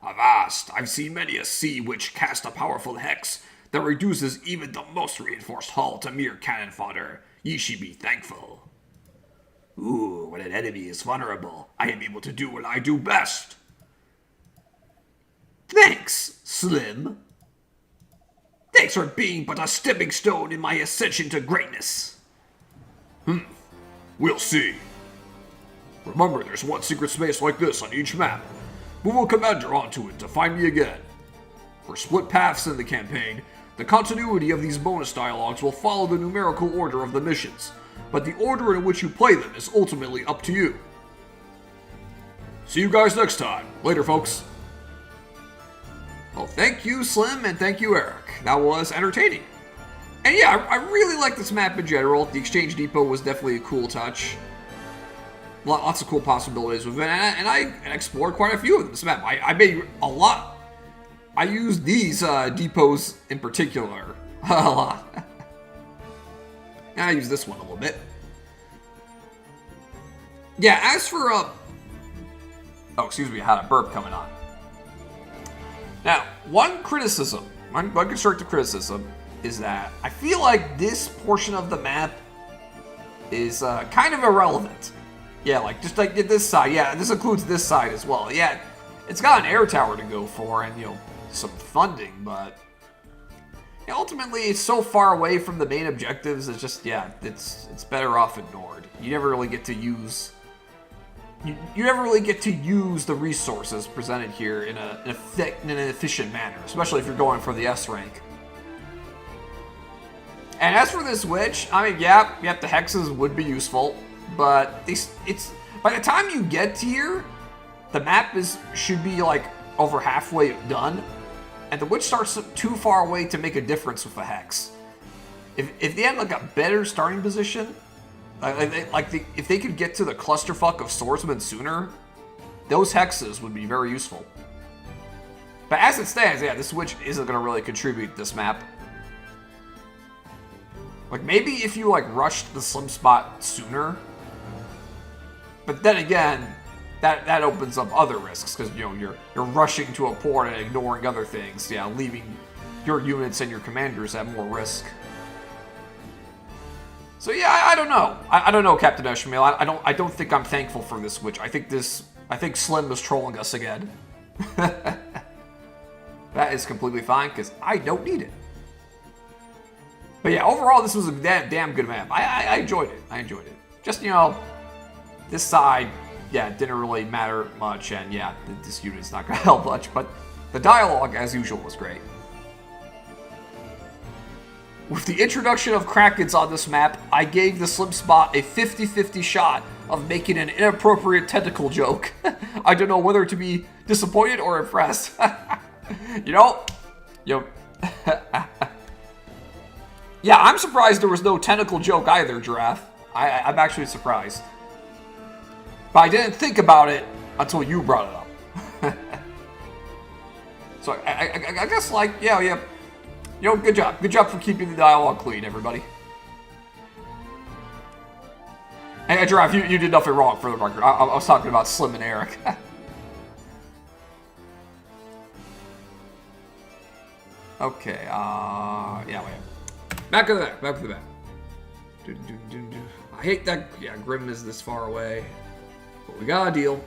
Avast, I've seen many a sea witch cast a powerful hex that reduces even the most reinforced hull to mere cannon fodder. Ye should be thankful. Ooh, when an enemy is vulnerable, I am able to do what I do best. Thanks, Slim. Thanks for being but a stepping stone in my ascension to greatness. We'll see. Remember, there's one secret space like this on each map. Move a commander onto it to find me again. For split paths in the campaign, the continuity of these bonus dialogues will follow the numerical order of the missions, but the order in which you play them is ultimately up to you. See you guys next time. Later, folks. Well, thank you, Slim, and thank you, Eric. That was entertaining. And yeah, I really like this map in general. The Exchange Depot was definitely a cool touch. Lots of cool possibilities with it, and I explored quite a few of this map. I made a lot. I used these depots in particular a lot. And I used this one a little bit. Yeah, as for oh, excuse me, I had a burp coming on. Now, one constructive criticism is that I feel like this portion of the map is kind of irrelevant. Yeah, like, just like this side. Yeah, this includes this side as well. Yeah, it's got an air tower to go for and, some funding, but ultimately it's so far away from the main objectives, it's just, yeah, it's better off ignored. You never really get to use... You never really get to use the resources presented here in an efficient manner, especially if you're going for the S rank. And as for this witch, I mean, yeah, the hexes would be useful, but it's by the time you get here, the map should be like over halfway done, and the witch starts too far away to make a difference with a hex. If they had like a better starting position, if they could get to the clusterfuck of swordsmen sooner, those hexes would be very useful. But as it stands, yeah, this witch isn't going to really contribute to this map. Like, maybe if you, like, rushed the slim spot sooner. But then again, that opens up other risks, because, you're rushing to a port and ignoring other things, yeah, leaving your units and your commanders at more risk. So yeah, I don't know. I don't know, Captain Eshmail. I don't think I'm thankful for this witch. I think Slim is trolling us again. That is completely fine, because I don't need it. But yeah, overall, this was a damn good map. I enjoyed it. I enjoyed it. Just, this side, yeah, didn't really matter much, and yeah, this unit's not going to help much, but the dialogue, as usual, was great. With the introduction of Krakens on this map, I gave the Slim Spot a 50-50 shot of making an inappropriate tentacle joke. I don't know whether to be disappointed or impressed. Yeah, I'm surprised there was no tentacle joke either, Giraffe. I'm actually surprised. But I didn't think about it until you brought it up. So I guess, like, yeah. Yo, good job. Good job for keeping the dialogue clean, everybody. Hey, Giraffe, you did nothing wrong, for the record. I was talking about Slim and Eric. Okay, yeah, wait. Back to the back, back to the back. I hate that, yeah, Grim is this far away. But we got a deal.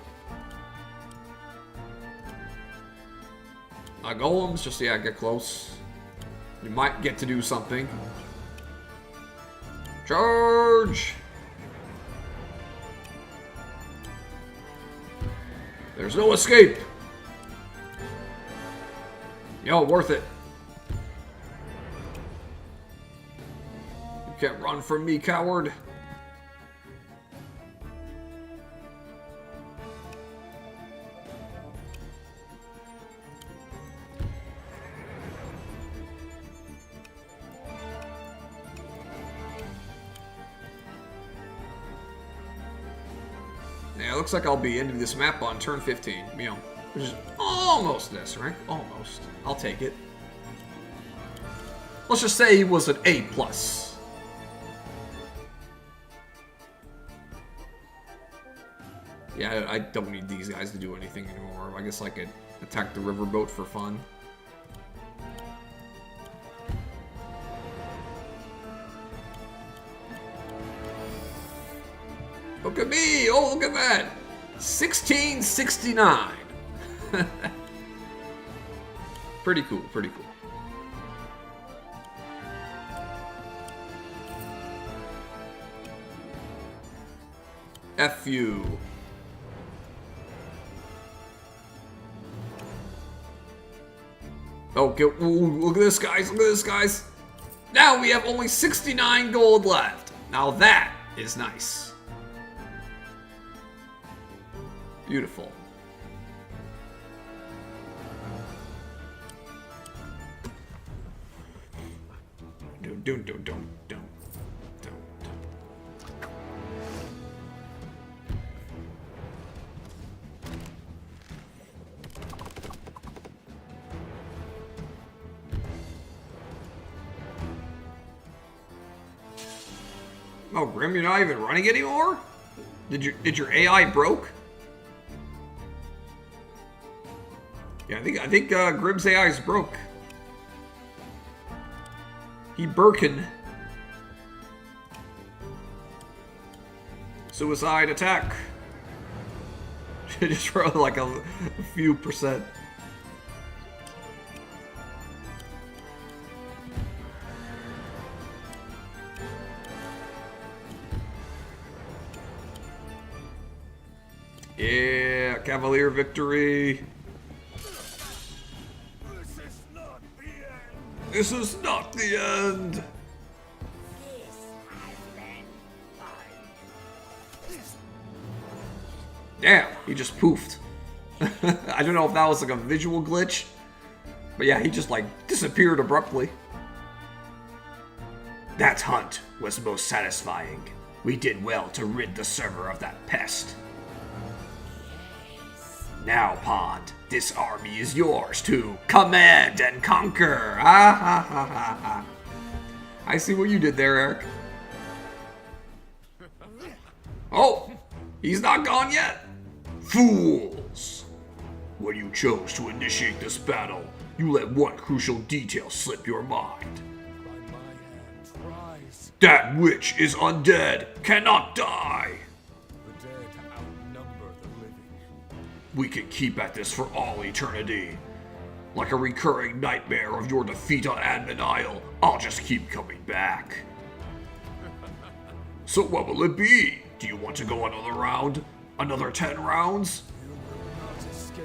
Golems, just, yeah, get close. You might get to do something. Charge! There's no escape! Yo, worth it. You can't run from me, coward. Yeah, it looks like I'll be ending this map on turn 15. You know, which is almost this, right? Almost. I'll take it. Let's just say he was an A+. Yeah, I don't need these guys to do anything anymore. I guess I could attack the riverboat for fun. Look at me! Oh, look at that! 1669! Pretty cool, pretty cool. F you. Okay, ooh, look at this, guys, look at this, guys. Now we have only 69 gold left. Now that is nice. Beautiful. Don't. Oh, Grim, you're not even running anymore? Did your AI broke? Yeah, I think Grim's AI is broke. He Birkin. Suicide attack. Just for like a few percent. Yeah, Cavalier victory. This is not the end. Damn, he just poofed. I don't know if that was like a visual glitch, but yeah, he just like disappeared abruptly. That hunt was most satisfying. We did well to rid the server of that pest. Now, Pond, this army is yours to command and conquer. Ah, ha, ha, ha, ha. I see what you did there, Eric. Oh, he's not gone yet. Fools! When you chose to initiate this battle, you let one crucial detail slip your mind. By my hand, rise. That which is undead cannot die. The dead outnumber the living. We can keep at this for all eternity. Like a recurring nightmare of your defeat on Admin Isle, I'll just keep coming back. So what will it be? Do you want to go another round? Another 10 rounds? You will not escape.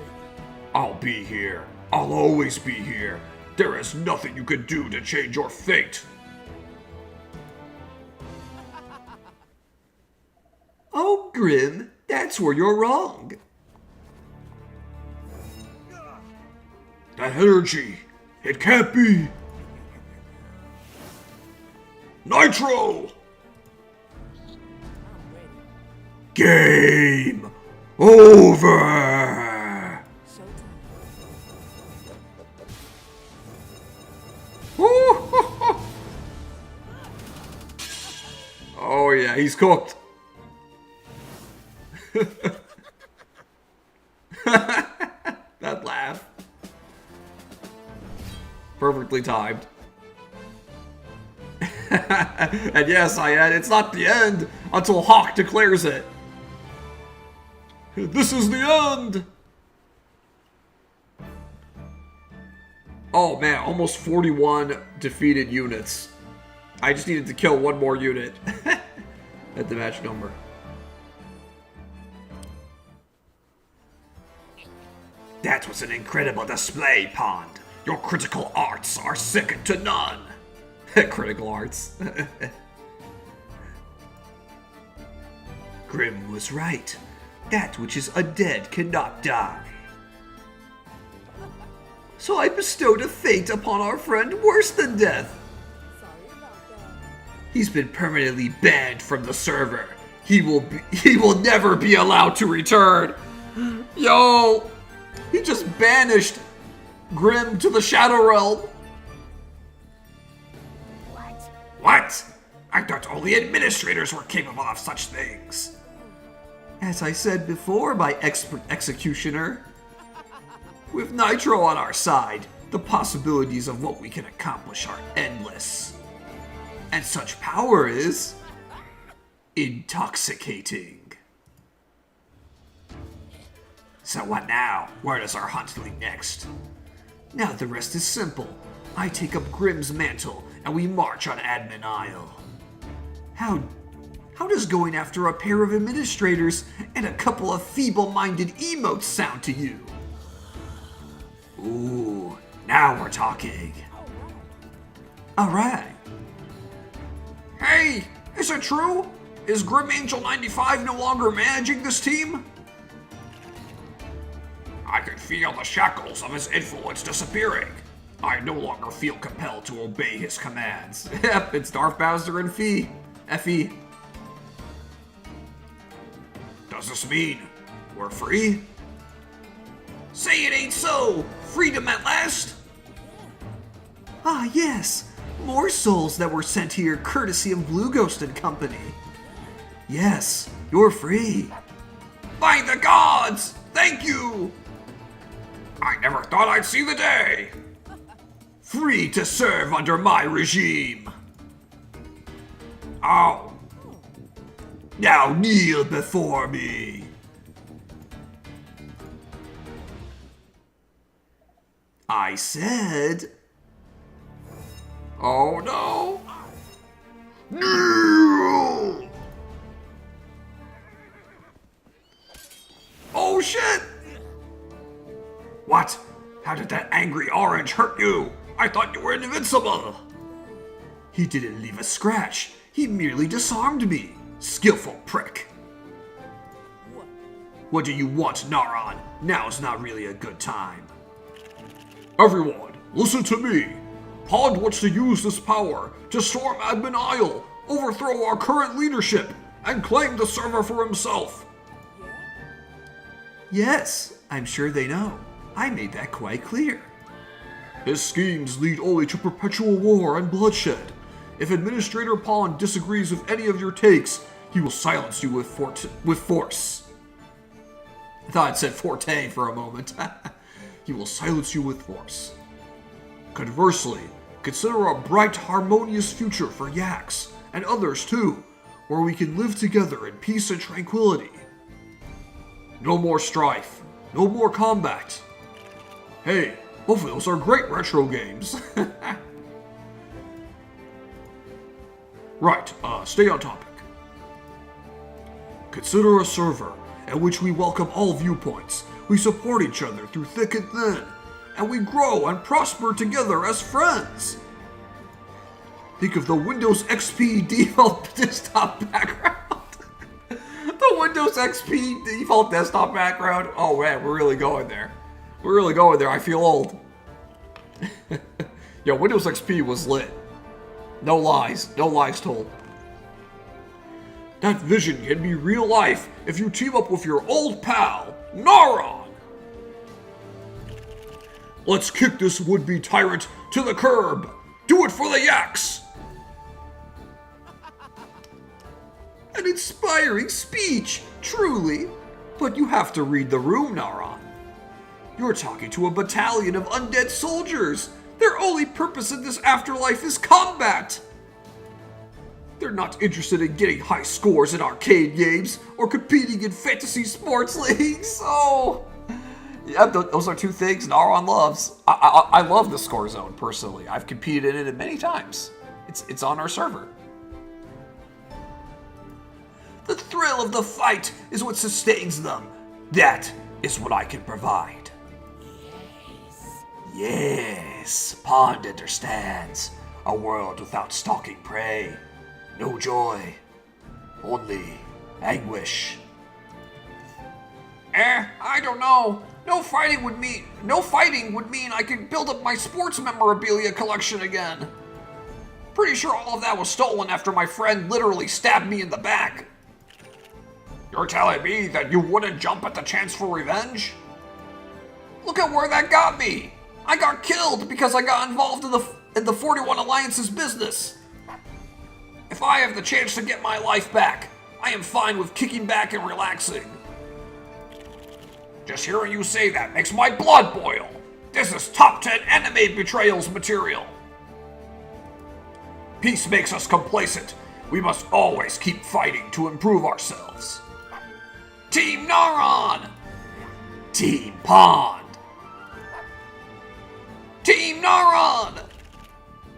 I'll be here. I'll always be here. There is nothing you can do to change your fate. Oh, Grim, that's where you're wrong. That energy, it can't be. Nitro! Game over! Showtime. Woo! Oh yeah, he's cooked. That laugh. Perfectly timed. And yes, it's not the end until Hawk declares it. This is the end! Oh man, almost 41 defeated units. I just needed to kill one more unit at the match number. That was an incredible display, Pond. Your critical arts are second to none. Critical arts. Grim was right. That which is undead cannot die. So I bestowed a fate upon our friend worse than death. He's been permanently banned from the server. He will never be allowed to return. Yo! He just banished Grim to the Shadow Realm. What? I thought only administrators were capable of such things. As I said before, my expert executioner. With Nitro on our side, the possibilities of what we can accomplish are endless. And such power is intoxicating. So what now? Where does our hunt lead next? Now the rest is simple. I take up Grim's mantle and we march on Admin Isle. How does going after a pair of administrators and a couple of feeble-minded emotes sound to you? Ooh, now we're talking. Alright. Hey, is it true? Is Grim Angel 95 no longer managing this team? I can feel the shackles of his influence disappearing. I no longer feel compelled to obey his commands. Yep, it's Darth Bowser and Effie. Does this mean we're free? Say it ain't so! Freedom at last! Ah, yes! More souls that were sent here courtesy of Blue Ghost and Company. Yes, you're free. By the gods! Thank you! I never thought I'd see the day! Free to serve under my regime! Oh. Now kneel before me. I said... Oh no! No! Oh shit! What? How did that angry orange hurt you? I thought you were invincible! He didn't leave a scratch. He merely disarmed me. Skillful prick. What do you want, Naron? Now's not really a good time. Everyone, listen to me. Pod wants to use this power to storm Admin Isle, overthrow our current leadership, and claim the server for himself. Yes, I'm sure they know. I made that quite clear. His schemes lead only to perpetual war and bloodshed. If Administrator Pond disagrees with any of your takes, he will silence you with force. I thought it said forte for a moment. He will silence you with force. Conversely, consider a bright, harmonious future for Yax, and others too, where we can live together in peace and tranquility. No more strife, no more combat. Hey, both of those are great retro games. Right, stay on topic. Consider a server in which we welcome all viewpoints, we support each other through thick and thin, and we grow and prosper together as friends. Think of the Windows XP default desktop background. The Windows XP default desktop background. Oh man, we're really going there. We're really going there. I feel old. Yo, Windows XP was lit. No lies told. That vision can be real life if you team up with your old pal, Naron. Let's kick this would-be tyrant to the curb. Do it for the Yaks. An inspiring speech, truly. But you have to read the room, Naron. You're talking to a battalion of undead soldiers. Their only purpose in this afterlife is combat. They're not interested in getting high scores in arcade games or competing in fantasy sports leagues. Oh, yeah, those are two things Naron loves. I love the score zone personally. I've competed in it many times. It's on our server. The thrill of the fight is what sustains them. That is what I can provide. Yes, Pond understands. A world without stalking prey. No joy. Only anguish. I don't know. No fighting would mean I could build up my sports memorabilia collection again. Pretty sure all of that was stolen after my friend literally stabbed me in the back. You're telling me that you wouldn't jump at the chance for revenge? Look at where that got me. I got killed because I got involved in the 41 Alliance's business. If I have the chance to get my life back, I am fine with kicking back and relaxing. Just hearing you say that makes my blood boil. This is top 10 anime betrayals material. Peace makes us complacent. We must always keep fighting to improve ourselves. Team Naron! Team Pond! Team Naron!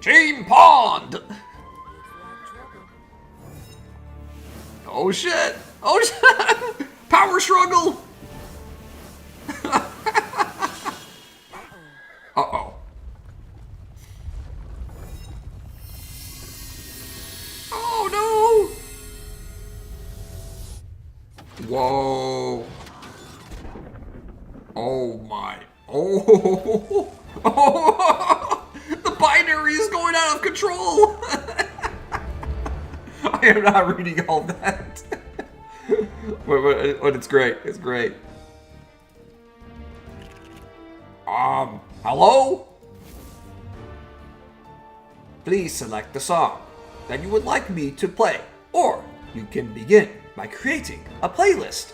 Team Pond! Oh shit! Oh shit! Power struggle! Uh-oh. Oh no! Whoa. Oh my. Oh. Oh. The binary is going out of control. I am not reading all that. But it's great. It's great. Hello? Please select the song that you would like me to play, or you can begin by creating a playlist.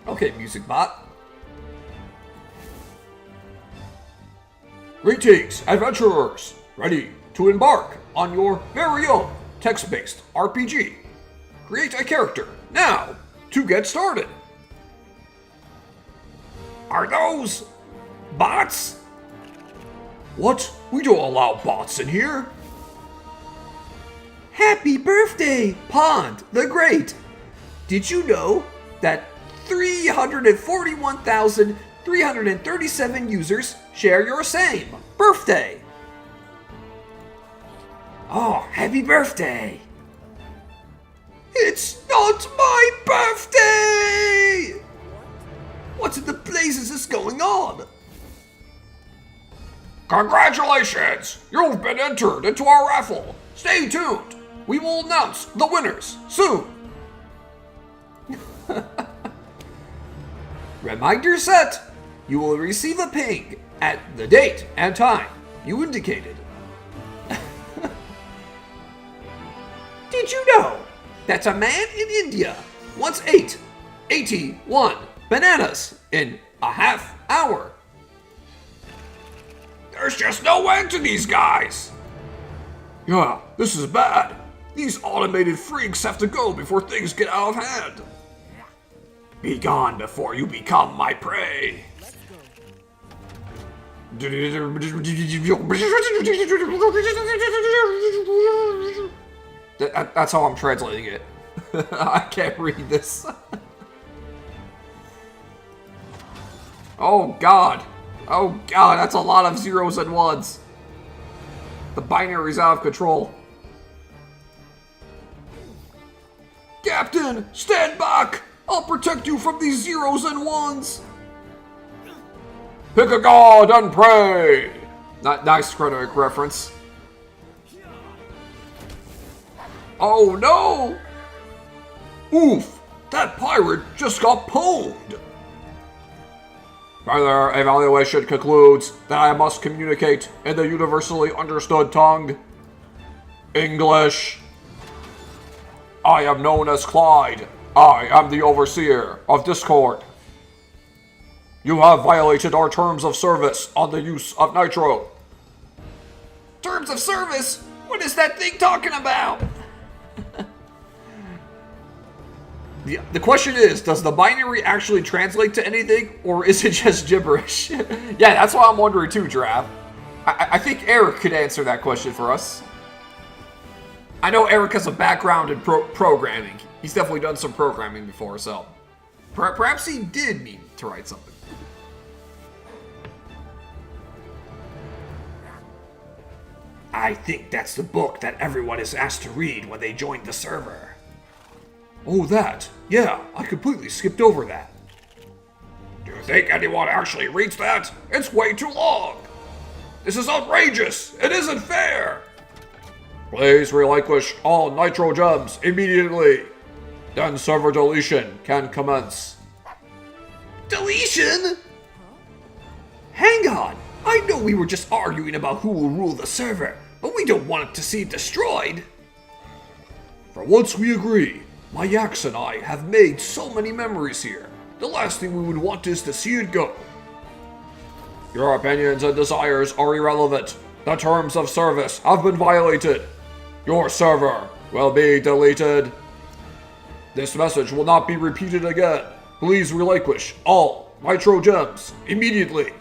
Okay, music bot. Greetings, adventurers! Ready to embark on your very own text-based RPG. Create a character now to get started. Are those bots? What? We don't allow bots in here. Happy birthday, Pond the Great! Did you know that 341,337 users share your same birthday? Oh, happy birthday! It's not my birthday! What in the blazes is going on? Congratulations! You've been entered into our raffle. Stay tuned. We will announce the winners soon. Reminder set. You will receive a ping at the date and time you indicated. Did you know that a man in India once ate 81 bananas in a half hour? There's just no end to these guys! Yeah, this is bad. These automated freaks have to go before things get out of hand. Be gone before you become my prey. That's how I'm translating it. I can't read this. Oh god. Oh god, that's a lot of zeros and ones. The binary's out of control. Captain, stand back! I'll protect you from these zeros and ones! Pick a god and pray! Nice Frederick reference. Oh no! Oof! That pirate just got pwned! Further evaluation concludes that I must communicate in the universally understood tongue, English. I am known as Clyde. I am the overseer of Discord. You have violated our terms of service on the use of nitro. Terms of service? What is that thing talking about? The question is, does the binary actually translate to anything, or is it just gibberish? Yeah, that's what I'm wondering too, Giraffe. I think Eric could answer that question for us. I know Eric has a background in programming. He's definitely done some programming before, so perhaps he did mean to write something. I think that's the book that everyone is asked to read when they join the server. Oh, that. Yeah, I completely skipped over that. Do you think anyone actually reads that? It's way too long. This is outrageous. It isn't fair. Please relinquish all nitro gems immediately. Then server deletion can commence. Deletion? Hang on. I know we were just arguing about who will rule the server, but we don't want to see it destroyed. For once we agree. My yaks and I have made so many memories here. The last thing we would want is to see it go. Your opinions and desires are irrelevant. The terms of service have been violated. Your server will be deleted. This message will not be repeated again. Please relinquish all nitro gems immediately.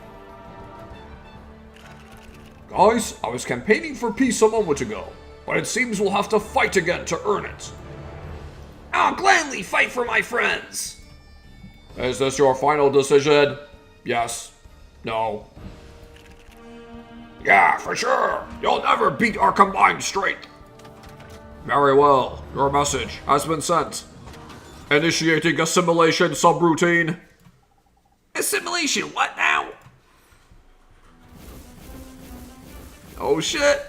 Guys, I was campaigning for peace a moment ago, but it seems we'll have to fight again to earn it. I'll gladly fight for my friends. Is this your final decision? Yes. No. Yeah, for sure. You'll never beat our combined strength. Very well. Your message has been sent. Initiating assimilation subroutine. Assimilation what now? Oh shit.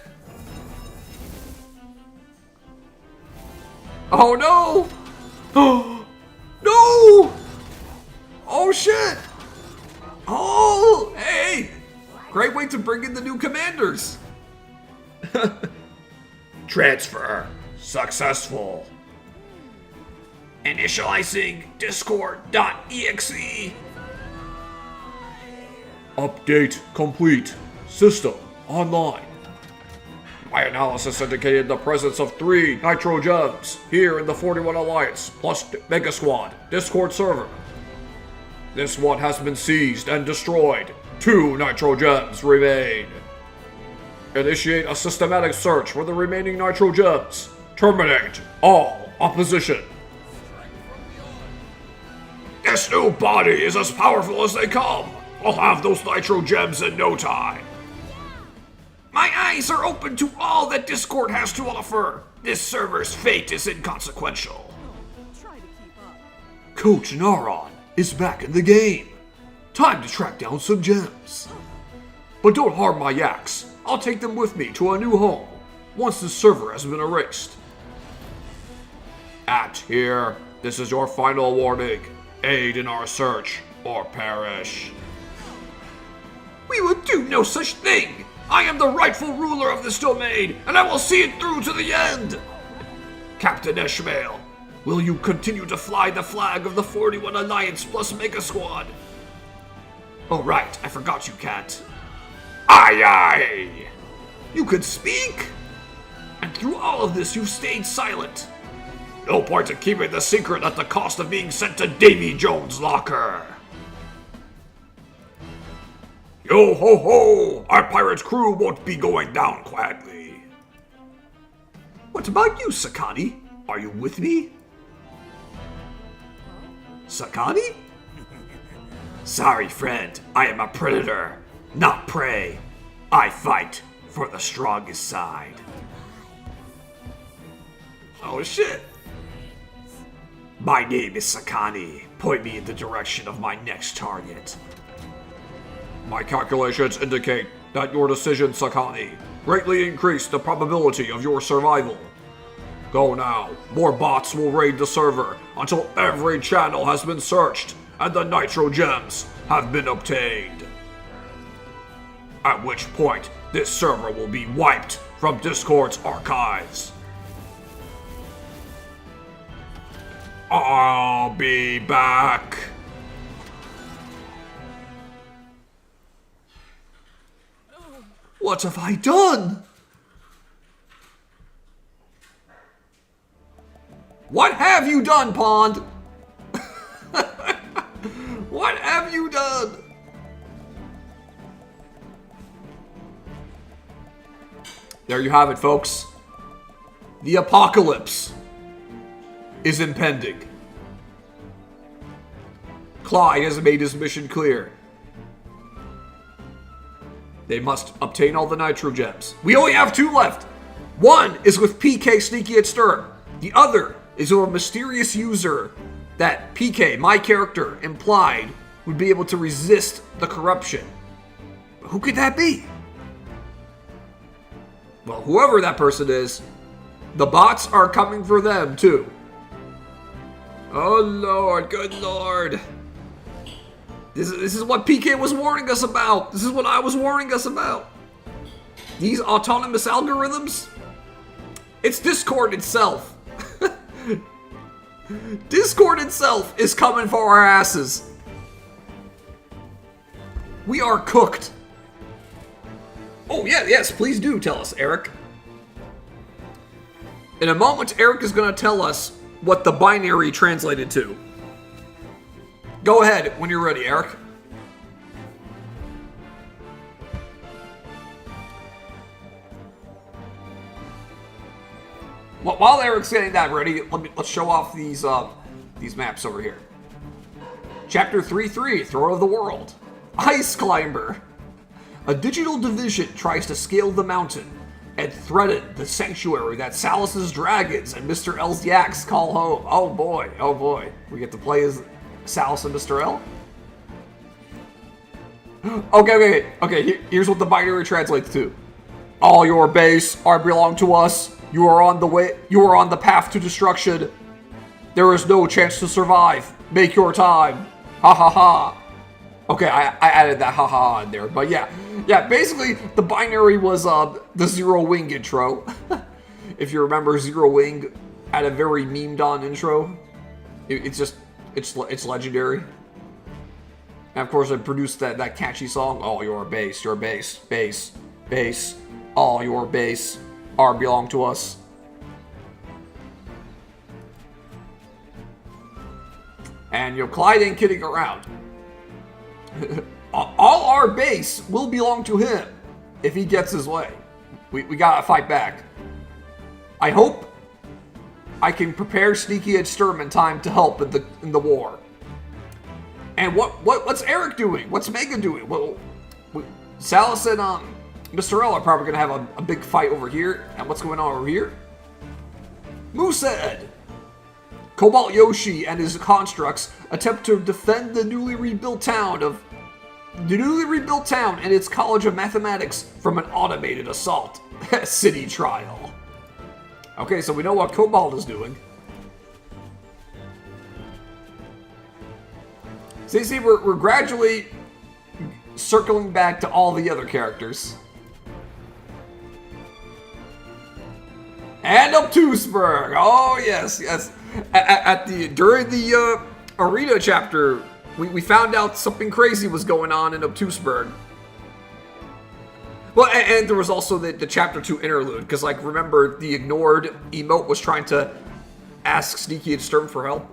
Oh no! No! Oh shit! Oh, hey! Great way to bring in the new commanders. Transfer successful. Initializing discord.exe. Update complete. System online. My analysis indicated the presence of 3 nitro gems here in the 41 Alliance, plus Mega Squad Discord server. This one has been seized and destroyed. 2 nitro gems remain. Initiate a systematic search for the remaining nitro gems. Terminate all opposition. This new body is as powerful as they come. I'll have those nitro gems in no time. My eyes are open to all that Discord has to offer. This server's fate is inconsequential. Coach Naron is back in the game. Time to track down some gems. But don't harm my yaks. I'll take them with me to a new home once this server has been erased. At here, this is your final warning. Aid in our search or perish. We will do no such thing. I am the rightful ruler of this domain, and I will see it through to the end. Captain Ishmael, will you continue to fly the flag of the 41 Alliance plus Mega Squad? Oh right, I forgot you, Cat. Aye aye! You could speak? And through all of this, you've stayed silent. No point in keeping the secret at the cost of being sent to Davy Jones' locker. Yo ho ho! Our pirate crew won't be going down quietly. What about you, Sakani? Are you with me? Sakani? Sorry, friend. I am a predator, not prey. I fight for the strongest side. Oh shit. My name is Sakani. Point me in the direction of my next target. My calculations indicate that your decision, Sakani, greatly increased the probability of your survival. Go now. More bots will raid the server until every channel has been searched and the nitro gems have been obtained. At which point, this server will be wiped from Discord's archives. I'll be back. What have I done? What have you done, Pond? What have you done? There you have it, folks. The apocalypse is impending. Clyde has made his mission clear. They must obtain all the nitro gems. We only have 2 left. One is with PK Sneaky and Sturm. The other is with a mysterious user that PK, my character, implied would be able to resist the corruption. Who could that be? Well, whoever that person is, the bots are coming for them too. Oh Lord, good Lord. This is what PK was warning us about. This is what I was warning us about. These autonomous algorithms. It's Discord itself. Discord itself is coming for our asses. We are cooked. Oh yeah, yes, please do tell us, Eric. In a moment, Eric is going to tell us what the binary translated to. Go ahead when you're ready, Eric. While Eric's getting that ready, let's show off these maps over here. Chapter 3-3, Throne of the World. Ice Climber. A digital division tries to scale the mountain and threaten the sanctuary that Salus's dragons and Mr. L's yaks call home. Oh boy. We get to play as Salus and Mr. L? Okay, here's what the binary translates to. All your base are belong to us. You are on the path to destruction. There is no chance to survive. Make your time. Ha ha ha. Okay, I added that ha ha in there, but yeah, basically the binary was the Zero Wing intro. If you remember, Zero Wing had a very memed on intro. It's legendary. And of course, I produced that catchy song. All your base, base. All your base are belong to us. And Clyde ain't kidding around. All our base will belong to him if he gets his way. We gotta fight back. I hope I can prepare Sneaky and Sturm in time to help in the war. And what's Eric doing? What's Megan doing? Salus and Mr. L are probably gonna have a big fight over here. And what's going on over here? Moosehead. Cobalt Yoshi and his constructs attempt to defend the newly rebuilt town and its College of Mathematics from an automated assault. City trial. Okay, so we know what Cobalt is doing. See, we're gradually circling back to all the other characters. And Obtuseberg! Oh yes. During the arena chapter, we found out something crazy was going on in Obtuseberg. Well, and there was also the chapter 2 interlude, because remember the ignored emote was trying to ask Sneaky and Sturm for help.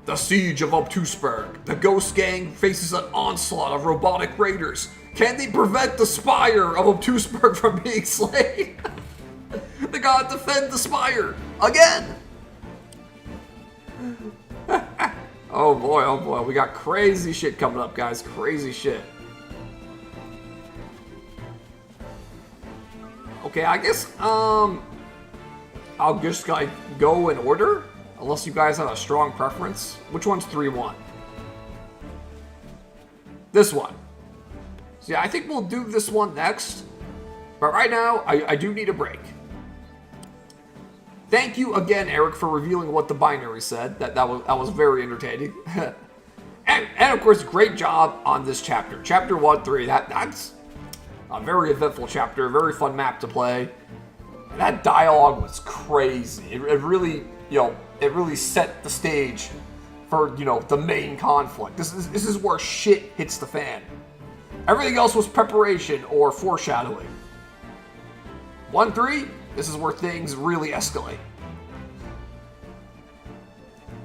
The Siege of Obtuseberg. The Ghost Gang faces an onslaught of robotic raiders. Can they prevent the Spire of Obtuseberg from being slain? They gotta defend the Spire again. Oh boy, we got crazy shit coming up, guys. Crazy shit. Okay, I guess I'll just go in order, unless you guys have a strong preference. Which one's 3-1? This one. So yeah, I think we'll do this one next. But right now, I do need a break. Thank you again, Eric, for revealing what the binary said. That was very entertaining. and of course, great job on this chapter. Chapter 1-3. That's a very eventful chapter, a very fun map to play. That dialogue was crazy. It really, it really set the stage for, the main conflict. This is where shit hits the fan. Everything else was preparation or foreshadowing. 1-3, this is where things really escalate.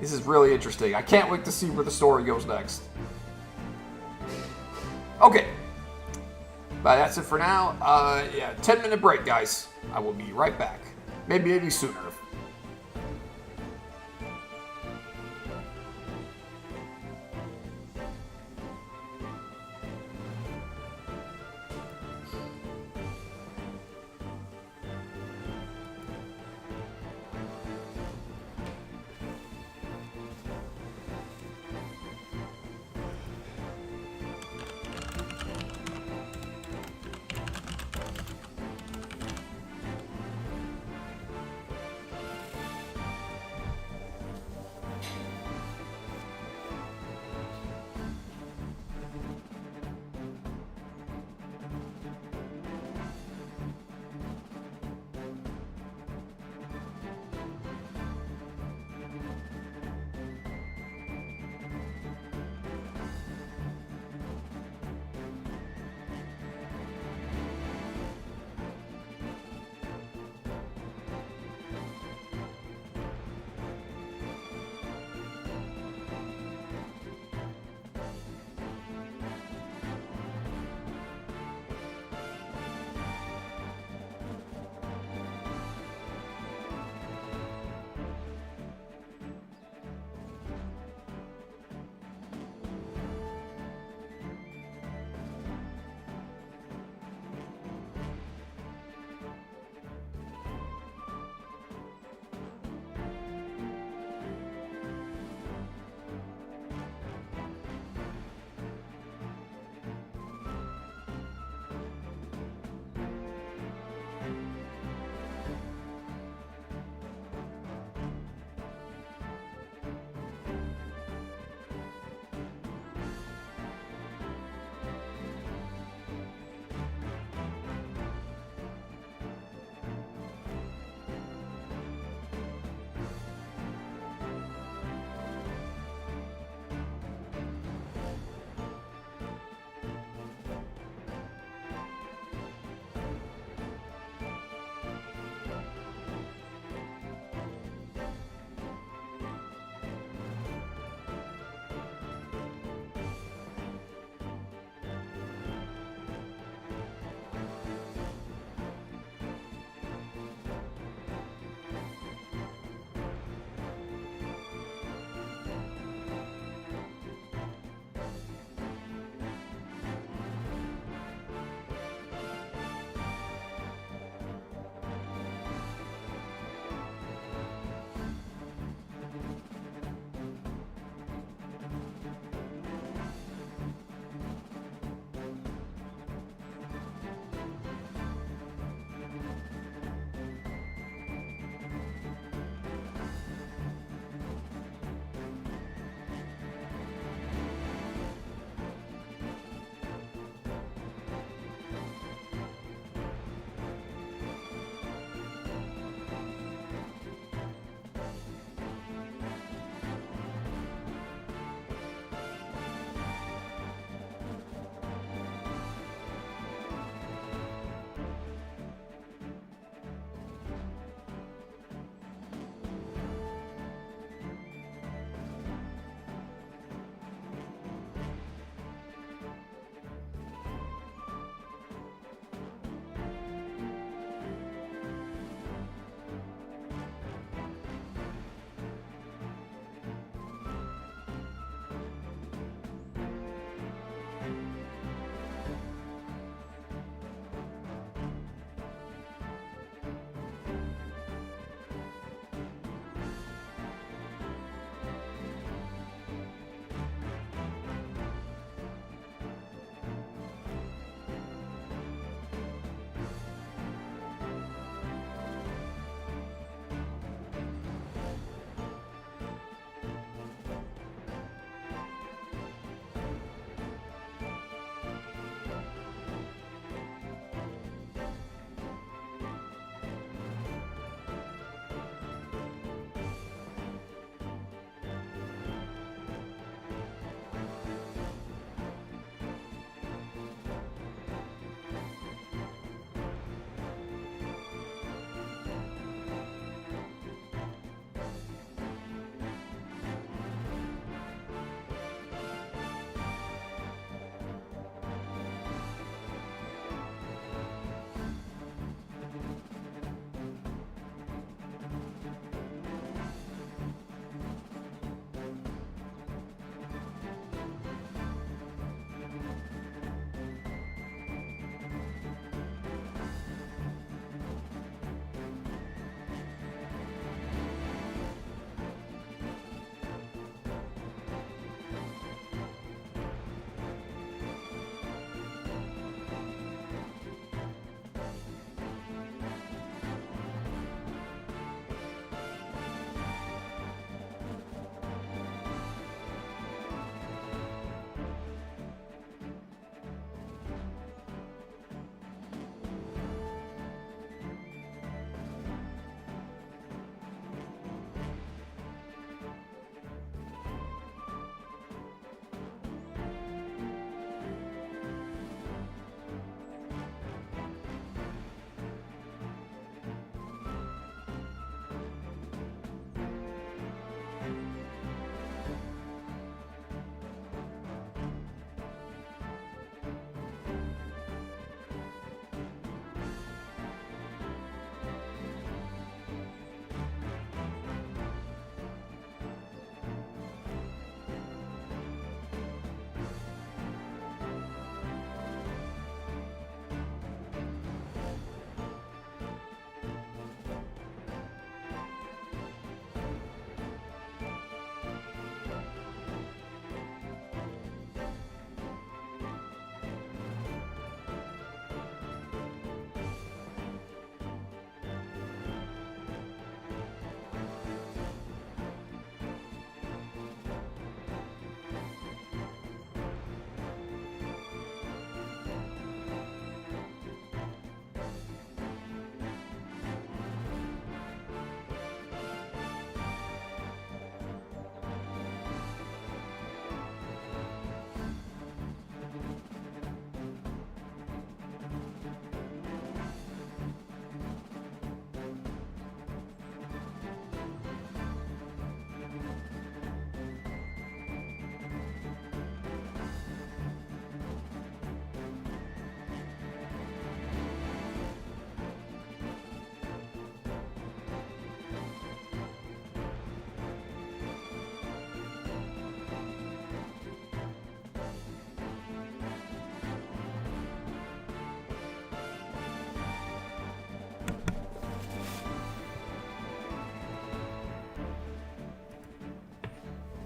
This is really interesting. I can't wait to see where the story goes next. Okay. But that's it for now. 10-minute break, guys. I will be right back. Maybe sooner.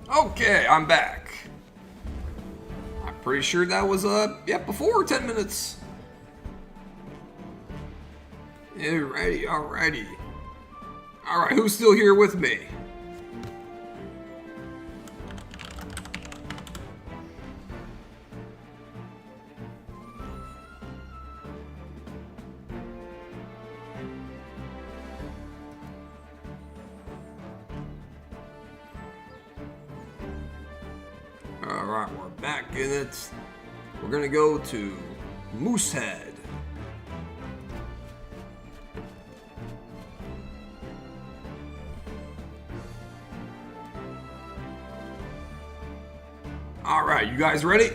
Okay, I'm back. I'm pretty sure that was, before 10 minutes. Alrighty. Alright, who's still here with me? Alright, we're back in it. We're gonna go to Moosehead. Alright, you guys ready?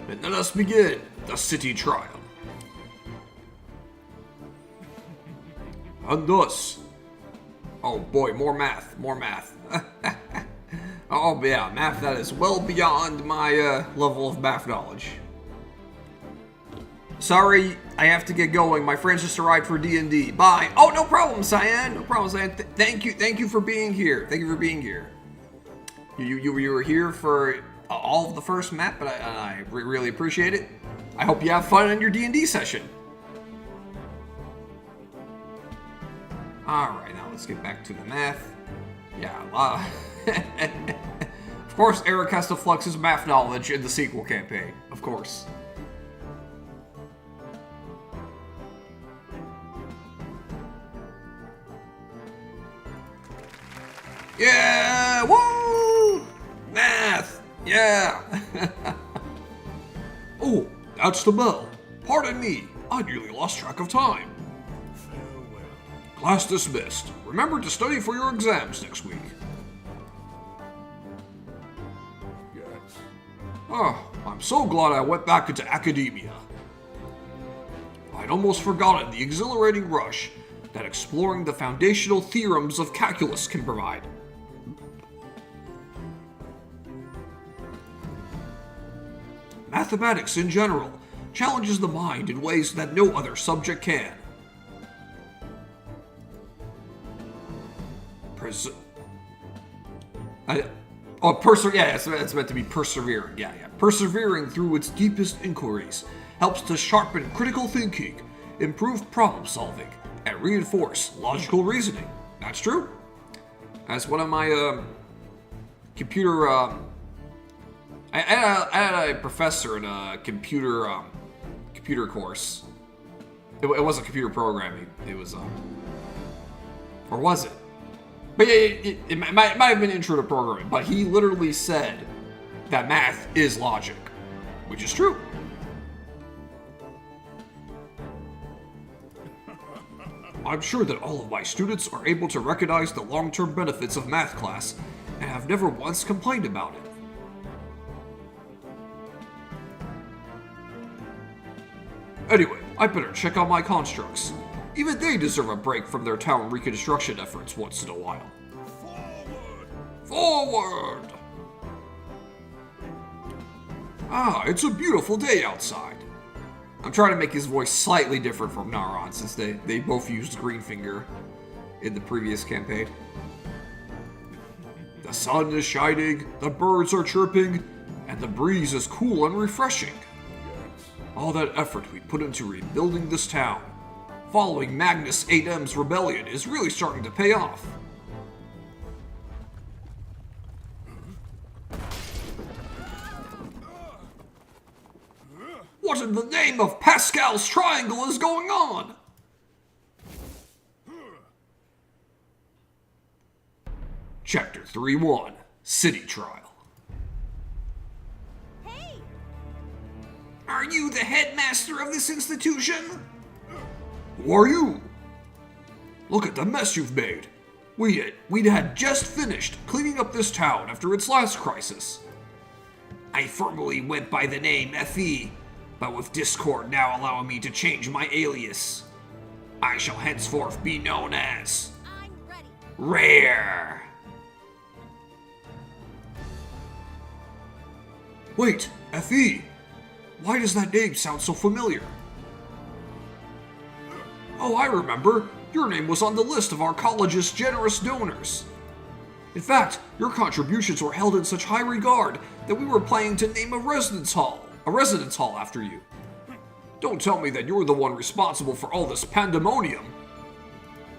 And let us begin the city trial. And thus, oh boy, more math. Oh yeah, math that is well beyond my level of math knowledge. Sorry, I have to get going. My friends just arrived for D&D. Bye. Oh, no problem, Cyan. No problem, Cyan. Thank you for being here. You were here for all of the first map, but I really appreciate it. I hope you have fun in your D&D session. Alright, now let's get back to the math. Yeah, of course Eric has to flex his math knowledge in the sequel campaign. Of course. Yeah! Woo! Math! Yeah! Oh, that's the bell. Pardon me, I nearly lost track of time. Farewell. Class dismissed. Remember to study for your exams next week. Yes. Oh, I'm so glad I went back into academia. I'd almost forgotten the exhilarating rush that exploring the foundational theorems of calculus can provide. Mathematics in general challenges the mind in ways that no other subject can. It's meant to be persevering. Yeah. Persevering through its deepest inquiries helps to sharpen critical thinking, improve problem solving, and reinforce logical reasoning. That's true. As one of my computer, I had a professor in a computer course. It wasn't computer programming. It was or was it? But yeah, it might have been intro to programming. But he literally said that math is logic, which is true. I'm sure that all of my students are able to recognize the long-term benefits of math class and have never once complained about it. Anyway, I better check out my constructs. Even they deserve a break from their town reconstruction efforts once in a while. Forward! Ah, it's a beautiful day outside. I'm trying to make his voice slightly different from Naron since they both used Greenfinger in the previous campaign. The sun is shining, the birds are chirping, and the breeze is cool and refreshing. All that effort we put into rebuilding this town, following Magnus 8M's rebellion, is really starting to pay off. What in the name of Pascal's triangle is going on? Chapter 3-1, City Trial. Hey! Are you the headmaster of this institution? Who are you? Look at the mess you've made. We'd had just finished cleaning up this town after its last crisis. I formerly went by the name FE, but with Discord now allowing me to change my alias, I shall henceforth be known as I'm ready. Rare. Wait, FE! Why does that name sound so familiar? Oh, I remember. Your name was on the list of our college's generous donors. In fact, your contributions were held in such high regard that we were planning to name a residence hall after you. Don't tell me that you're the one responsible for all this pandemonium.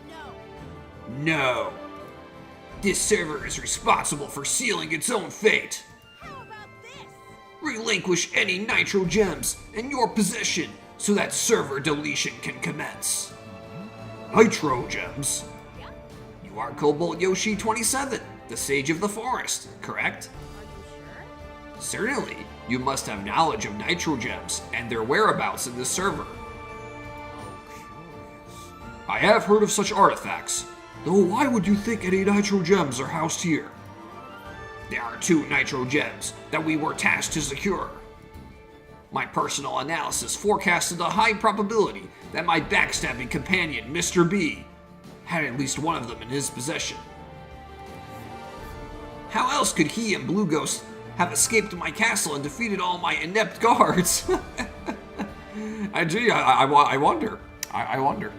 No. No. This server is responsible for sealing its own fate. How about this? Relinquish any nitro gems in your possession so that server deletion can commence. Nitro gems? Yeah? You are Cobalt Yoshi 27, the Sage of the Forest, correct? Are you sure? Certainly, you must have knowledge of nitro gems and their whereabouts in this server. I have heard of such artifacts, though why would you think any nitro gems are housed here? There are 2 nitro gems that we were tasked to secure. My personal analysis forecasted a high probability that my backstabbing companion, Mr. B, had at least one of them in his possession. How else could he and Blue Ghost have escaped my castle and defeated all my inept guards? I wonder. I wonder.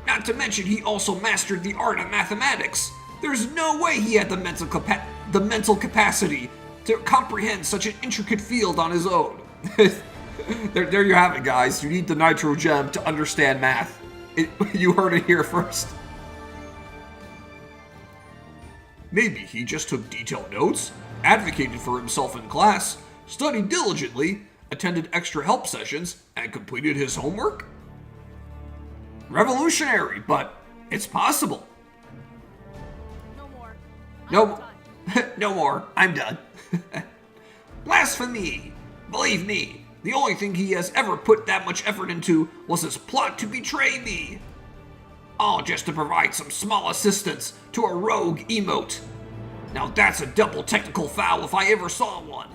Not to mention he also mastered the art of mathematics. There's no way he had the mental capacity to comprehend such an intricate field on his own. There you have it, guys. You need the nitro gem to understand math. You heard it here first. Maybe he just took detailed notes, advocated for himself in class, studied diligently, attended extra help sessions, and completed his homework? Revolutionary, but it's possible. No more. No, I'm done. no more. I'm done. Blasphemy! Believe me, the only thing he has ever put that much effort into was his plot to betray me. All just to provide some small assistance to a rogue emote. Now that's a double technical foul if I ever saw one.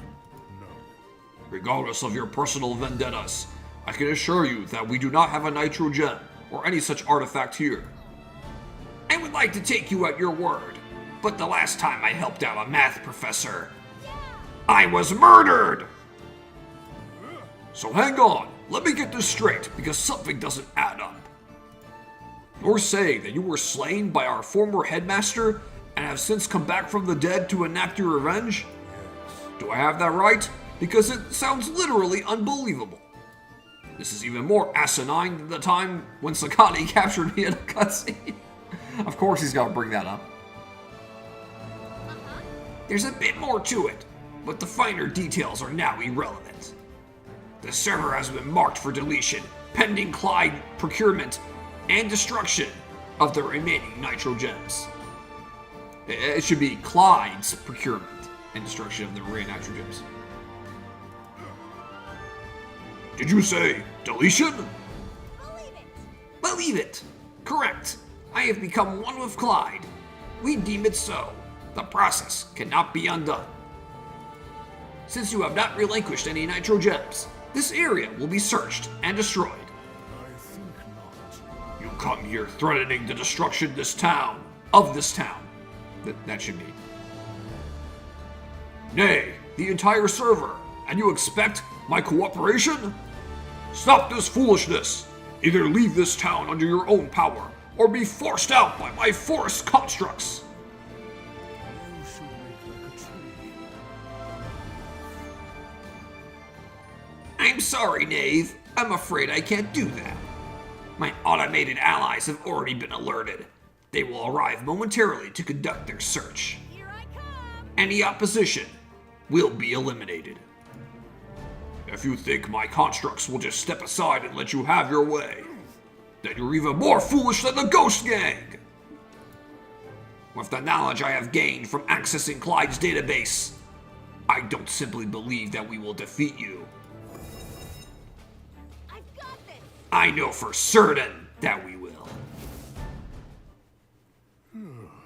Regardless of your personal vendettas, I can assure you that we do not have a nitro gem or any such artifact here. I would like to take you at your word, but the last time I helped out a math professor, I was murdered! So hang on, let me get this straight, because something doesn't add up. You're saying that you were slain by our former headmaster and have since come back from the dead to enact your revenge? Do I have that right? Because it sounds literally unbelievable. This is even more asinine than the time when Sakani captured me in a cutscene. Of course he's got to bring that up. There's a bit more to it, but the finer details are now irrelevant. The server has been marked for deletion, pending Clyde procurement and destruction of the remaining nitro gems. It should be Clyde's procurement and destruction of the remaining nitro gems. Did you say deletion? Believe it. Believe it! Correct. I have become one with Clyde. We deem it so. The process cannot be undone. Since you have not relinquished any nitro gems, this area will be searched and destroyed. I think not. You come here threatening the destruction Of this town. that should be. Nay, the entire server, and you expect my cooperation? Stop this foolishness! Either leave this town under your own power, or be forced out by my forest constructs! You should make like a tree. I'm sorry, knave. I'm afraid I can't do that. My automated allies have already been alerted. They will arrive momentarily to conduct their search. Here I come. Any opposition will be eliminated. If you think my constructs will just step aside and let you have your way, then you're even more foolish than the Ghost Gang! With the knowledge I have gained from accessing Clyde's database, I don't simply believe that we will defeat you. I've got this. I know for certain that we will.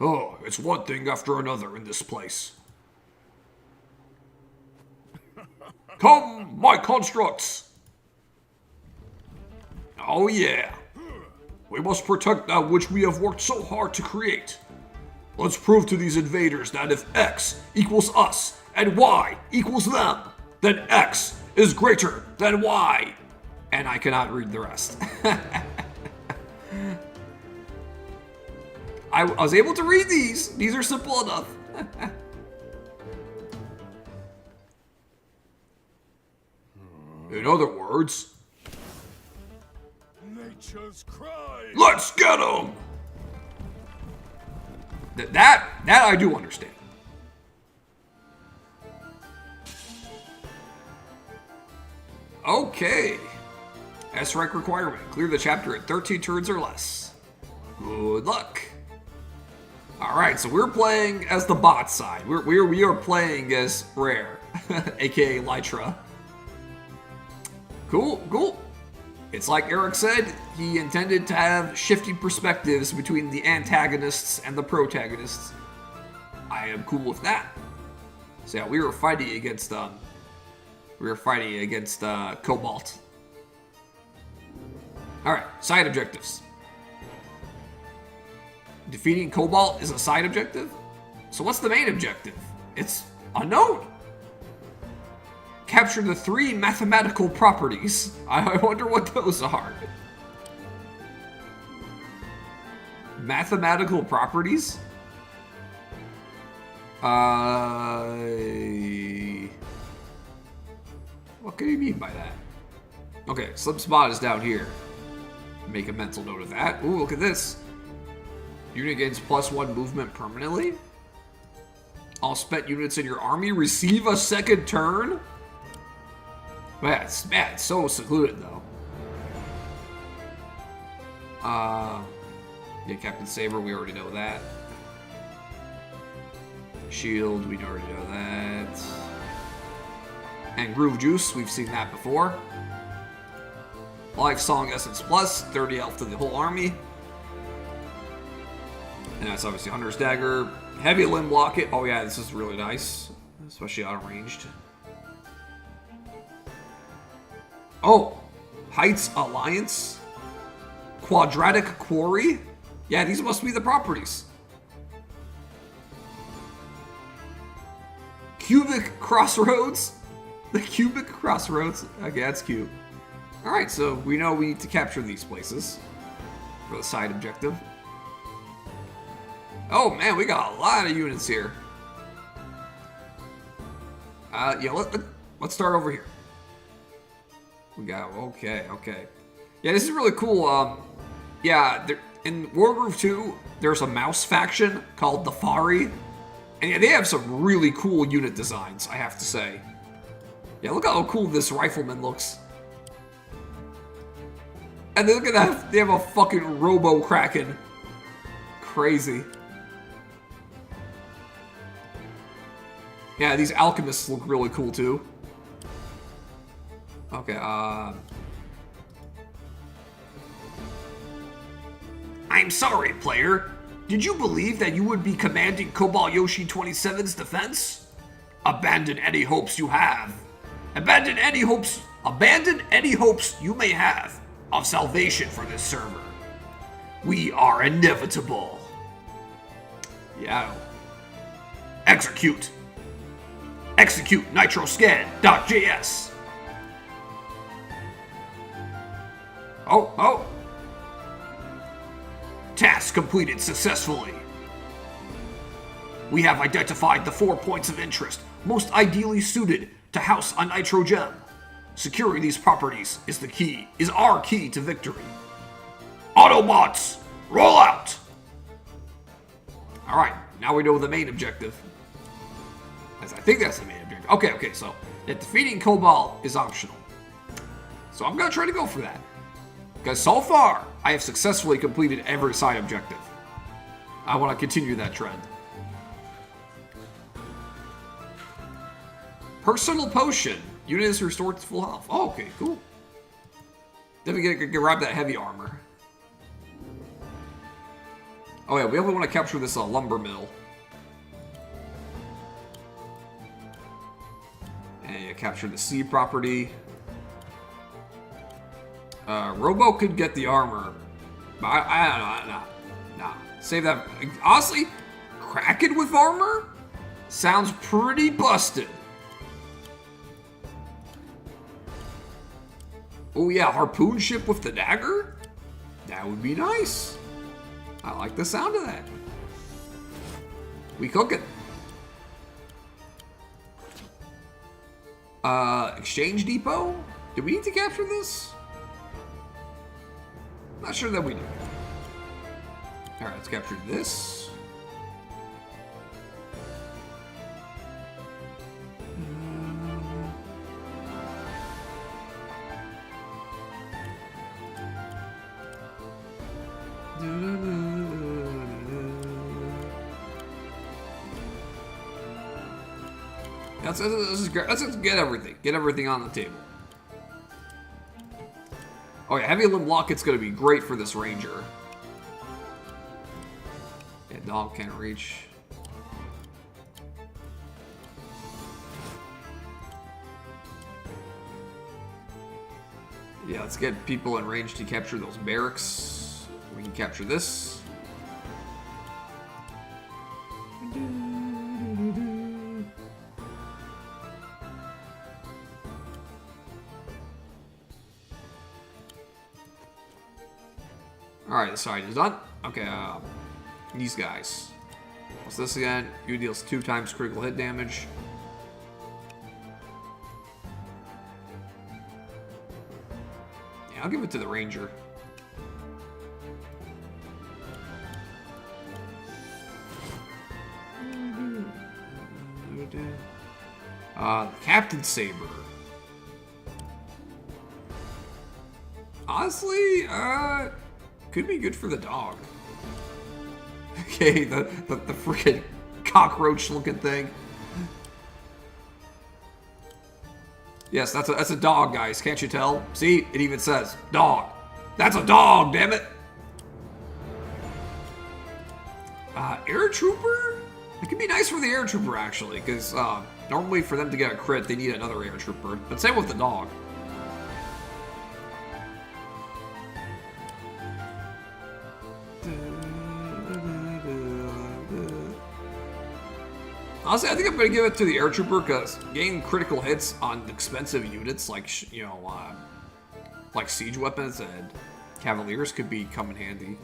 Oh, it's one thing after another in this place. Come, my constructs! Oh yeah. We must protect that which we have worked so hard to create. Let's prove to these invaders that if X equals us and Y equals them, then X is greater than Y. And I cannot read the rest. I was able to read these. These are simple enough. In other words, Nature's cry. let's get them! That I do understand. Okay. S-rank requirement. Clear the chapter at 13 turns or less. Good luck. Alright, so we're playing as the bot side. We are playing as Rare, aka Lytra. Cool. It's like Eric said, he intended to have shifting perspectives between the antagonists and the protagonists. I am cool with that. So yeah, we were fighting against Cobalt. Alright, side objectives. Defeating Cobalt is a side objective? So what's the main objective? It's unknown. Capture the 3 mathematical properties. I wonder what those are. Mathematical properties? What could he mean by that? Okay, slip spot is down here. Make a mental note of that. Ooh, look at this. Unit gains +1 movement permanently. All spent units in your army receive a second turn. Man, it's so secluded though. Yeah, Captain Saber, we already know that. Shield, we already know that. And Groove Juice, we've seen that before. Life Song Essence Plus, 30 health to the whole army. And that's obviously Hunter's Dagger. Heavy Limb Locket. Oh yeah, this is really nice. Especially out-of-ranged. Oh! Heights Alliance. Quadratic Quarry. Yeah, these must be the properties. Cubic Crossroads. The Cubic Crossroads. Okay, that's cute. Alright, so we know we need to capture these places for the side objective. Oh man, we got a lot of units here. Yeah, let's start over here. We got, okay. Yeah, this is really cool. Yeah, in Wargroove 2, there's a mouse faction called the Fari. And yeah, they have some really cool unit designs, I have to say. Yeah, look how cool this rifleman looks. And look at that, they have a fucking Robo-Kraken. Crazy. Yeah, these alchemists look really cool too. Okay, I'm sorry, player. Did you believe that you would be commanding Cobalt Yoshi 27's defense? Abandon any hopes you have. Abandon any hopes you may have of salvation for this server. We are inevitable. Yeah. Execute nitroscan.js. Oh. Task completed successfully. We have identified the 4 points of interest most ideally suited to house a nitro gem. Securing these properties is our key to victory. Autobots, roll out! Alright, now we know the main objective. I think that's the main objective. Okay, so defeating Cobalt is optional. So I'm gonna try to go for that. Because so far, I have successfully completed every side objective. I want to continue that trend. Personal Potion. Unit is restored to full health. Oh, okay, cool. Then we can grab that heavy armor. Oh yeah, we only want to capture this lumber mill. And yeah, capture the sea property. Robo could get the armor. But I don't know. Nah. Save that. Honestly, Kraken with armor sounds pretty busted. Oh yeah, harpoon ship with the dagger? That would be nice. I like the sound of that. We cooking. Exchange depot? Do we need to capture this? Not sure that we do. Alright, let's capture this. This is great. Let's just get everything. Get everything on the table. Oh yeah, heavy limb locket's gonna be great for this ranger. Yeah, dog can't reach. Yeah, let's get people in range to capture those barracks. We can capture this. Alright, this side is done. Okay, these guys. What's this again? You deals 2 times critical hit damage. Yeah, I'll give it to the ranger. The Captain Saber. Honestly, could be good for the dog. Okay, the freaking cockroach looking thing. Yes, that's a dog, guys. Can't you tell? See, it even says dog. That's a dog, damn it. Air Trooper? It could be nice for the Air Trooper actually, because normally for them to get a crit, they need another Air Trooper. But same with the dog. Honestly, I think I'm going to give it to the Air Trooper because getting critical hits on expensive units like, like siege weapons and cavaliers could come in handy.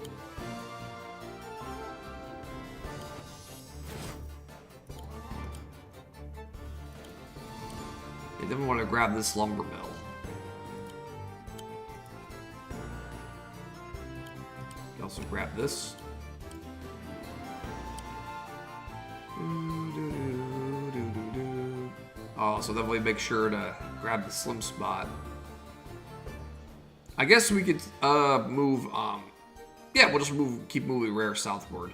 I then want to grab this lumber mill. You also grab this. Oh, so definitely make sure to grab the slim spot. I guess we could move. Yeah, we'll just keep moving rare southward.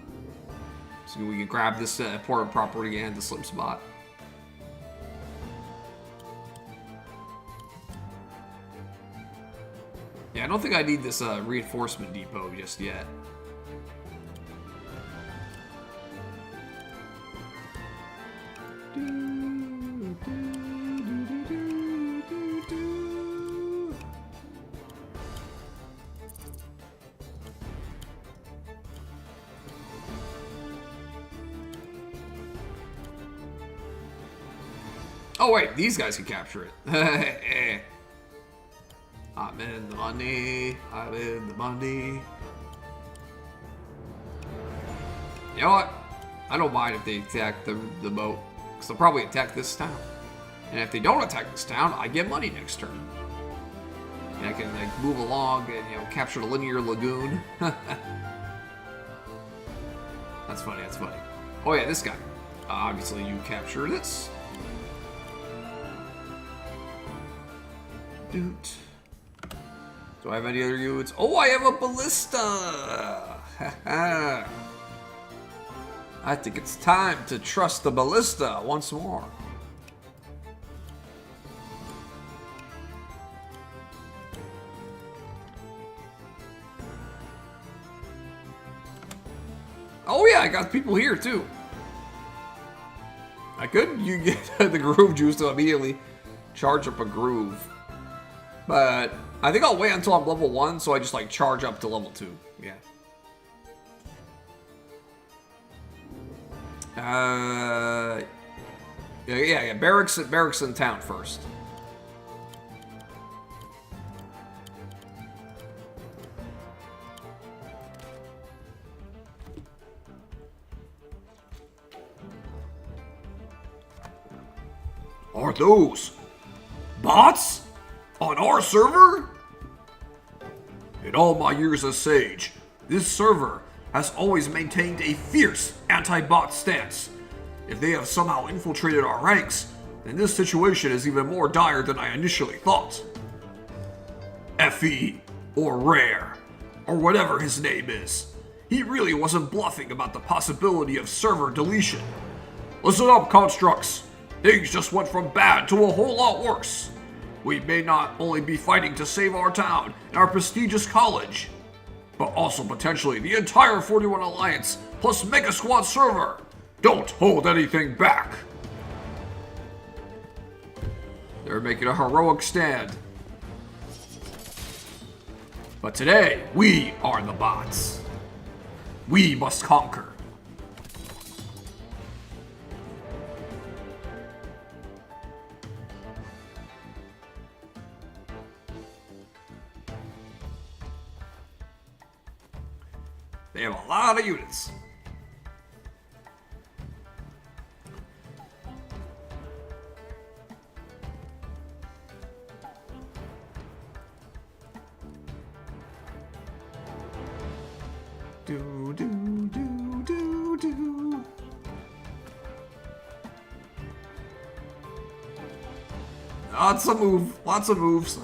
So we can grab this important property and the slim spot. Yeah, I don't think I need this reinforcement depot just yet. Oh wait, these guys can capture it. I'm in the money. I'm in the money. You know what? I don't mind if they attack the boat, because they'll probably attack this town. And if they don't attack this town, I get money next turn. And I can like move along and capture the linear lagoon. That's funny. That's funny. Oh yeah, this guy. Obviously, you capture this. Doot. Do I have any other units? Oh, I have a ballista! I think it's time to trust the ballista once more. Oh yeah, I got people here too. I could get the groove juice to immediately charge up a groove. But I think I'll wait until I'm level 1, so I just like charge up to level 2. Yeah. Yeah. Barracks in town first. Are those bots on our server? In all my years as Sage, this server has always maintained a fierce anti-bot stance. If they have somehow infiltrated our ranks, then this situation is even more dire than I initially thought. FE, or Rare, or whatever his name is, he really wasn't bluffing about the possibility of server deletion. Listen up, constructs. Things just went from bad to a whole lot worse. We may not only be fighting to save our town and our prestigious college, but also potentially the entire 41 Alliance plus Mega Squad server. Don't hold anything back. They're making a heroic stand. But today, we are the bots. We must conquer. They have a lot of units. Do, do, do, do, do. Lots of moves.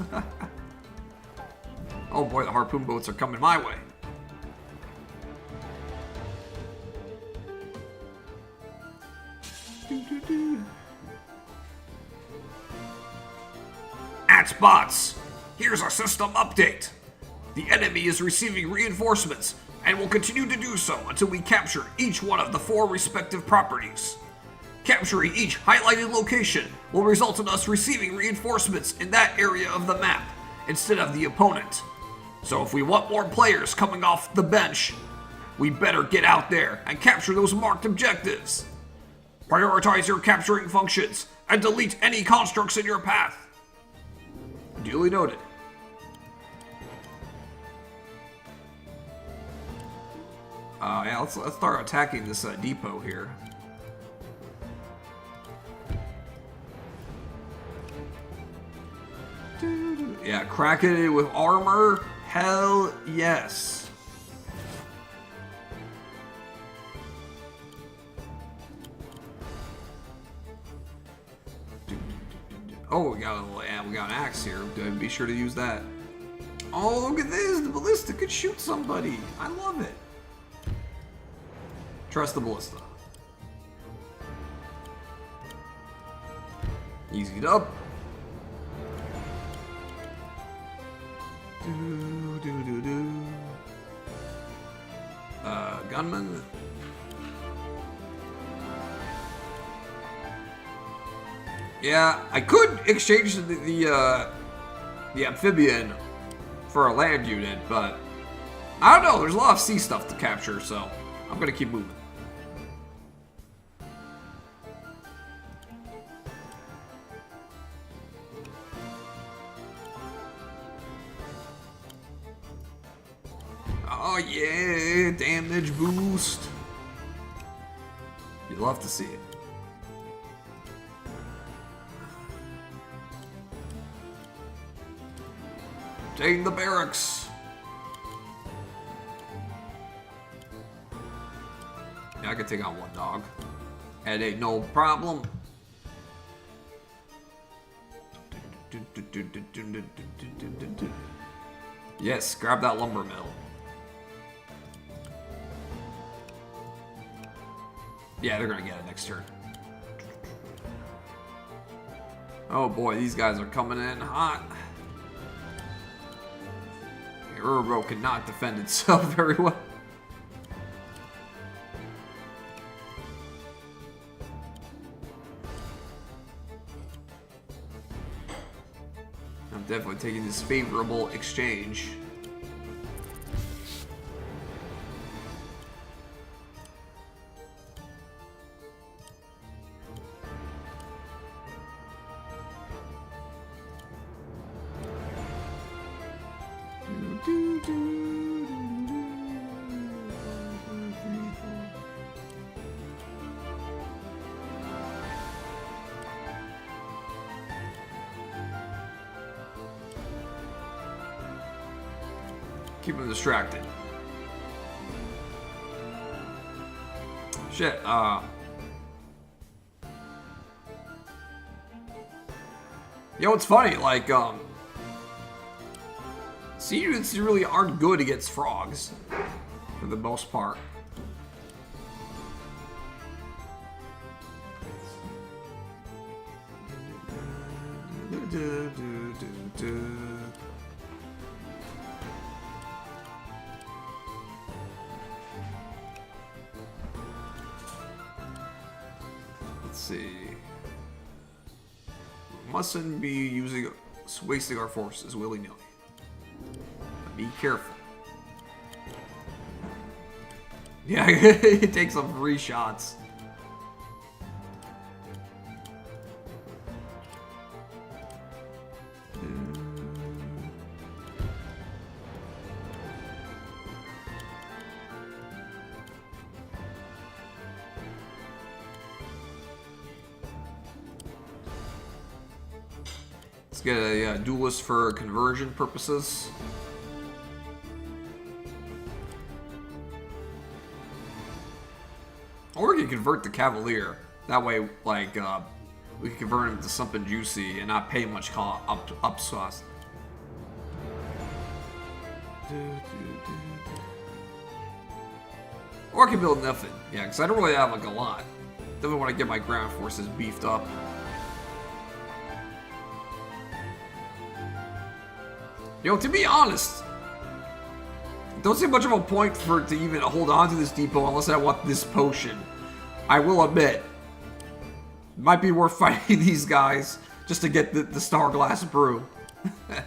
Oh boy, the harpoon boats are coming my way. At bots, here's our system update. The enemy is receiving reinforcements and will continue to do so until we capture each one of the 4 respective properties. Capturing each highlighted location will result in us receiving reinforcements in that area of the map instead of the opponent. So if we want more players coming off the bench, we better get out there and capture those marked objectives. Prioritize your capturing functions and delete any constructs in your path. Duly noted. Yeah, let's start attacking this depot here. Yeah, cracking it with armor? Hell yes. Oh, we got an axe here. Be sure to use that. Oh, look at this! The ballista could shoot somebody. I love it. Trust the ballista. Easy it up. Gunman. Yeah, I could exchange the amphibian for a land unit, but I don't know. There's a lot of sea stuff to capture, so I'm gonna keep moving. Oh yeah, damage boost. You'd love to see it. Take the barracks. Yeah, I can take on one dog. That ain't no problem. Yes, grab that lumber mill. Yeah, they're gonna get it next turn. Oh boy, these guys are coming in hot. Urbo cannot defend itself very well. I'm definitely taking this favorable exchange. Keep him distracted. Shit, Yo, it's funny, like, sea units really aren't good against frogs, for the most part. Let's see. Mustn't be wasting our forces willy-nilly. Be careful. Yeah, it takes some free shots. Let's get a duelist for conversion purposes. Or we can convert the Cavalier. That way, like, we can convert him to something juicy and not pay much cost. Or I can build nothing. Yeah, because I don't really have, like, a lot. Definitely want to get my ground forces beefed up. Yo, to be honest, don't see much of a point for it to even hold on to this depot unless I want this potion. I will admit, it might be worth fighting these guys just to get the Star Glass Brew. But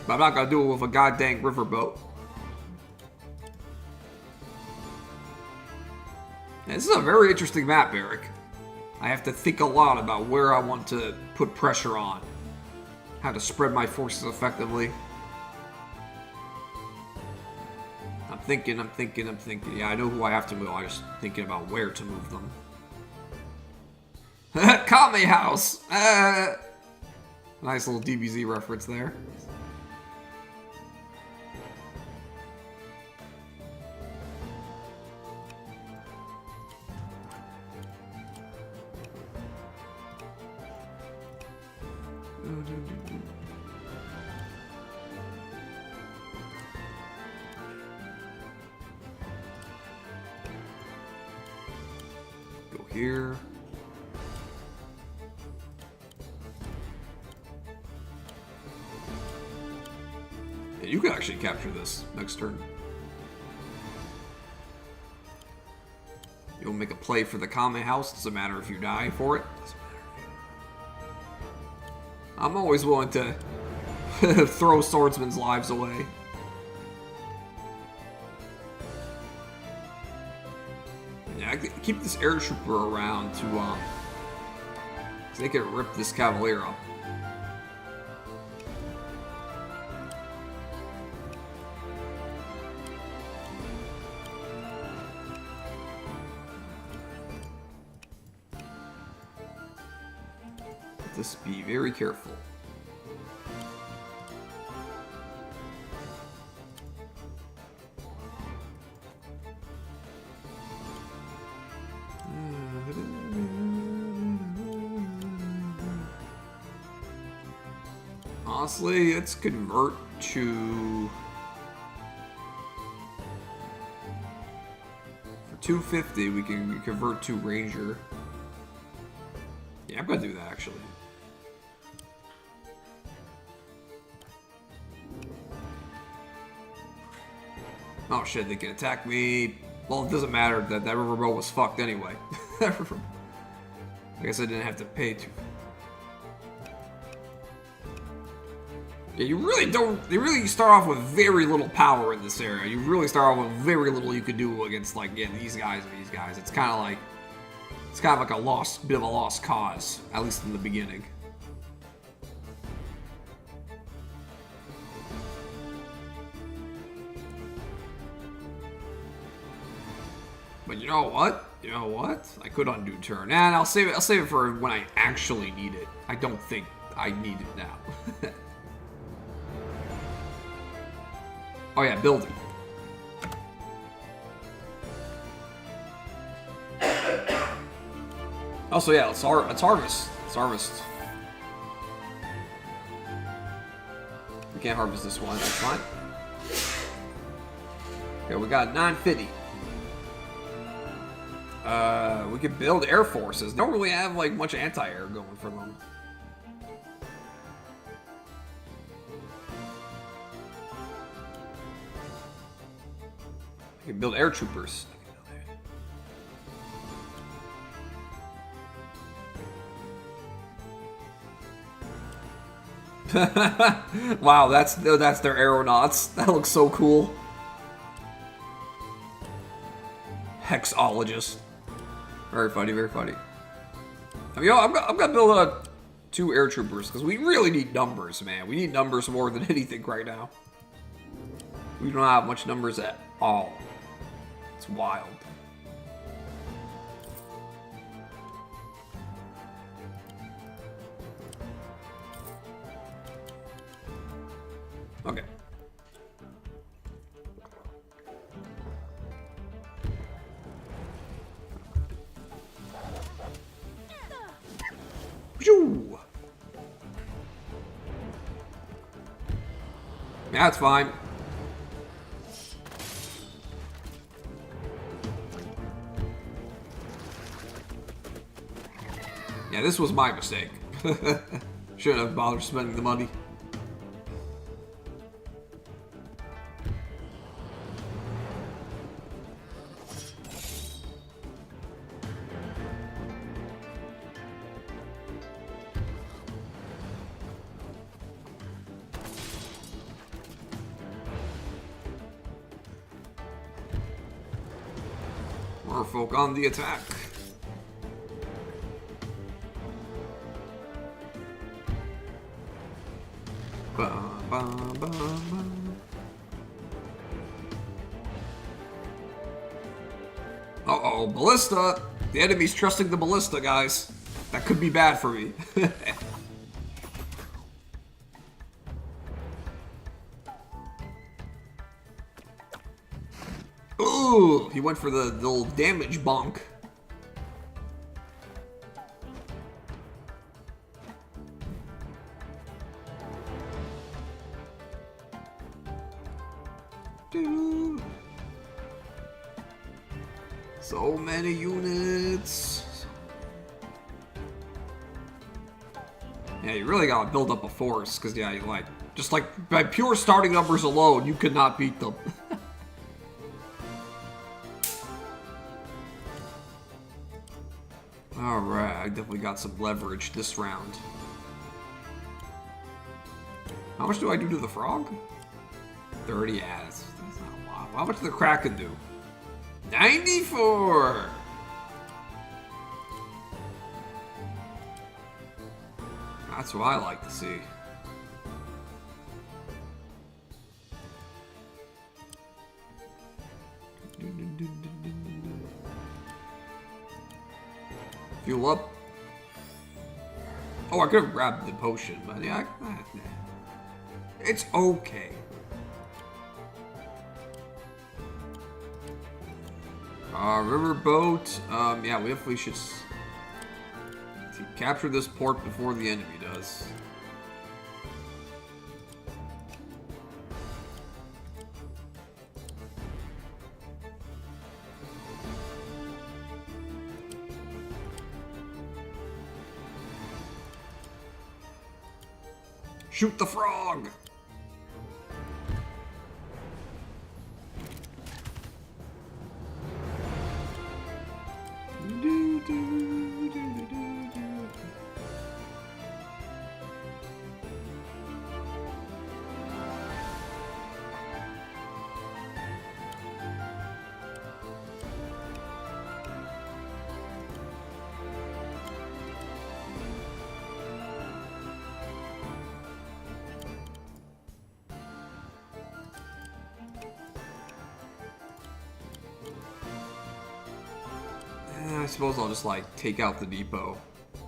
I'm not gonna do it with a goddamn riverboat. This is a very interesting map, Eric. I have to think a lot about where I want to put pressure on. How to spread my forces effectively. I'm thinking. Yeah, I know who I have to move. I'm just thinking about where to move them. Kame House! Nice little DBZ reference there. Go here. Yeah, you can actually capture this next turn. You'll make a play for the Kame House. Doesn't matter if you die for it. I'm always willing to throw swordsmen's lives away. Yeah, I keep this air trooper around to, so they can rip this Cavalier up. Just be very careful. Honestly, let's convert to... For 250, we can convert to Ranger. Yeah, I'm gonna do that, actually. Oh shit, they can attack me. Well, it doesn't matter, that riverboat was fucked anyway. I guess I didn't have to pay to... Yeah, you really don't. You really start off with very little power in this area. You really start off with very little you can do against like these guys and these guys. It's kind of like a bit of a lost cause, at least in the beginning. But you know what? You know what? I could undo turn, and I'll save it. I'll save it for when I actually need it. I don't think I need it now. Oh yeah, building. Also, yeah, let's harvest. Let's harvest. We can't harvest this one. That's fine. Okay, we got 950. We could build air forces. Don't really have like much anti-air going for them. We can build air troopers. Wow, that's their aeronauts. That looks so cool. Hexologist. Very funny, very funny. I mean, I'm gonna build 2 air troopers because we really need numbers, man. We need numbers more than anything right now. We don't have much numbers at all. It's wild. Okay. Phew. That's fine. Yeah, this was my mistake. Shouldn't have bothered spending the money. Merfolk on the attack. Uh-oh, ballista! The enemy's trusting the ballista, guys. That could be bad for me. Ooh, he went for the little damage bonk. Dude. So many units. Yeah, you really gotta build up a force, because yeah, you just like by pure starting numbers alone, you could not beat them. Alright, I definitely got some leverage this round. How much do I do to the frog? 30, yeah, that's not a lot. How much does the Kraken do? 94! That's what I like to see. Fuel up. Oh, I could have grabbed the potion, but yeah, it's okay. Riverboat. Yeah, we should capture this port before the enemy does. Shoot the frog! suppose I'll just, like, take out the depot.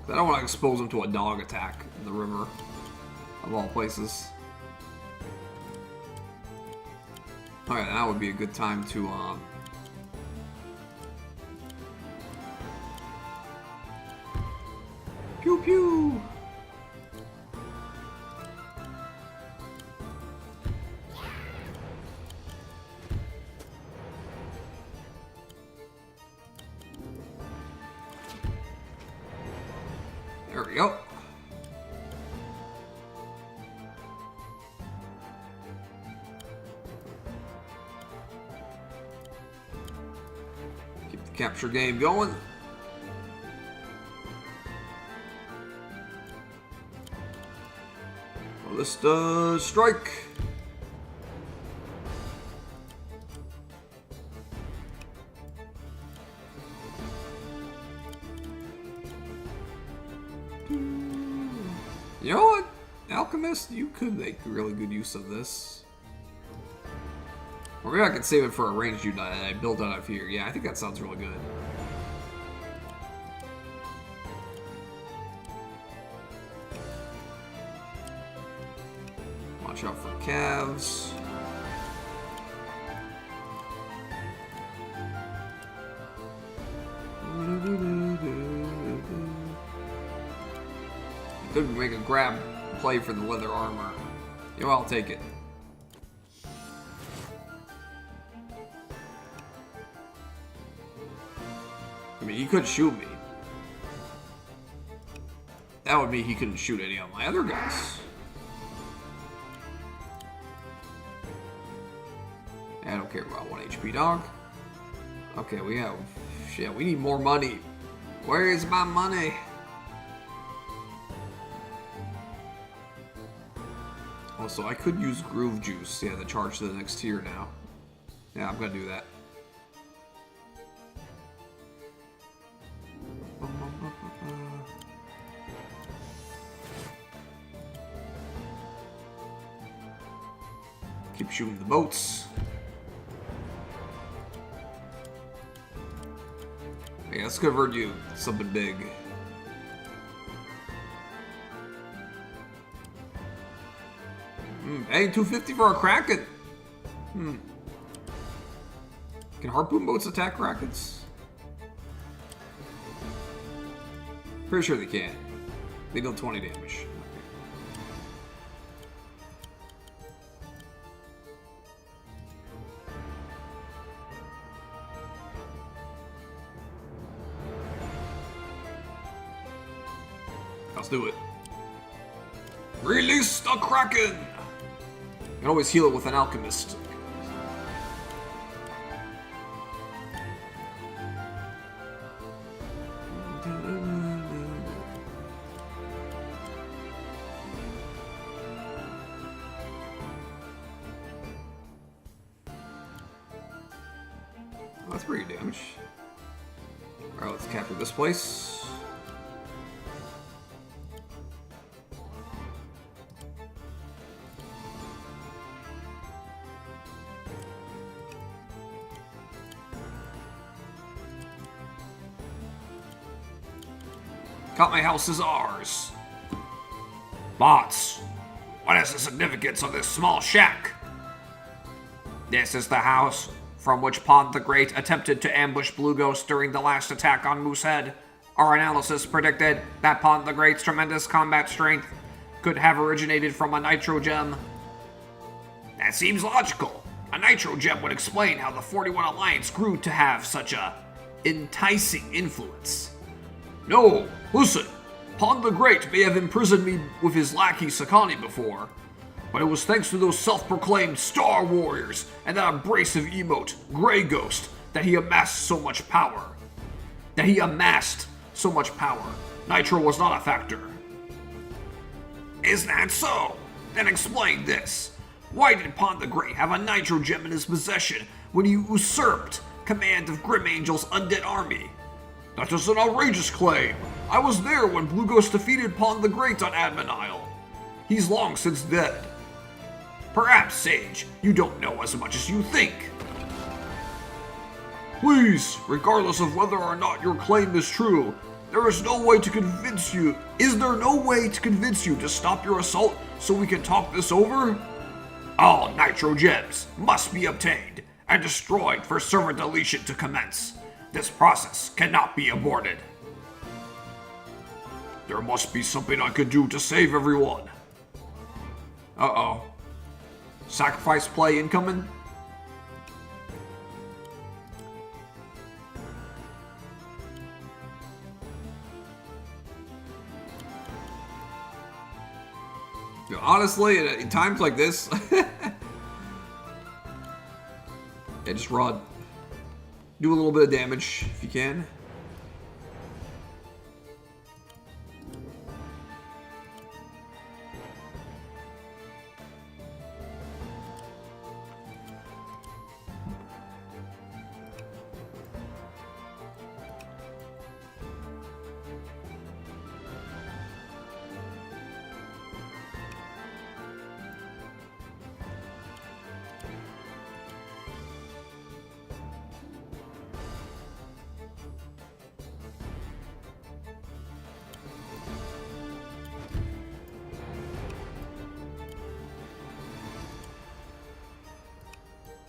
I don't want to expose him to a dog attack in the river, of all places. Alright, that would be a good time to, pew pew! There we go. Keep the capture game going. Ballista strike. You know what, Alchemist? You could make really good use of this. Or maybe I could save it for a ranged unit that I built out of here. Yeah, I think that sounds really good. Watch out for calves. Could make a grab play for the leather armor. You know, I'll take it. I mean, he could shoot me. That would mean he couldn't shoot any of my other guys. I don't care about 1 HP dog. Okay, we have... Shit, we need more money. Where is my money? Also, I could use Groove Juice, yeah, to charge to the next tier now. Yeah, I'm gonna do that. Keep shooting the boats. Yeah, let's convert you to something big. Hey, 250 for a Kraken. Can harpoon boats attack Krakens? Pretty sure they can. They deal 20 damage. Let's do it. Release the Kraken! You can always heal it with an alchemist. Oh, that's pretty good damage. Alright, let's capture this place. Got my house is ours. Bots, what is the significance of this small shack? This is the house from which Pond the Great attempted to ambush Blue Ghost during the last attack on Moosehead. Our analysis predicted that Pond the Great's tremendous combat strength could have originated from a nitro gem. That seems logical. A nitro gem would explain how the 41 Alliance grew to have such a enticing influence. No, listen. Pond the Great may have imprisoned me with his lackey Sakani before, but it was thanks to those self-proclaimed Star Warriors and that abrasive emote, Grey Ghost, that he amassed so much power. Nitro was not a factor. Is that so? Then explain this. Why did Pond the Great have a nitro gem in his possession when he usurped command of Grim Angel's undead army? That is an outrageous claim. I was there when Blue Ghost defeated Pond the Great on Admin Isle. He's long since dead. Perhaps, Sage, you don't know as much as you think. Please, regardless of whether or not your claim is true, there is no way to convince you. Is there no way to convince you to stop your assault so we can talk this over? All nitro gems must be obtained and destroyed for server deletion to commence. This process cannot be aborted. There must be something I could do to save everyone. Uh-oh. Sacrifice play incoming? You know, honestly, in times like this, yeah, just run. Do a little bit of damage if you can.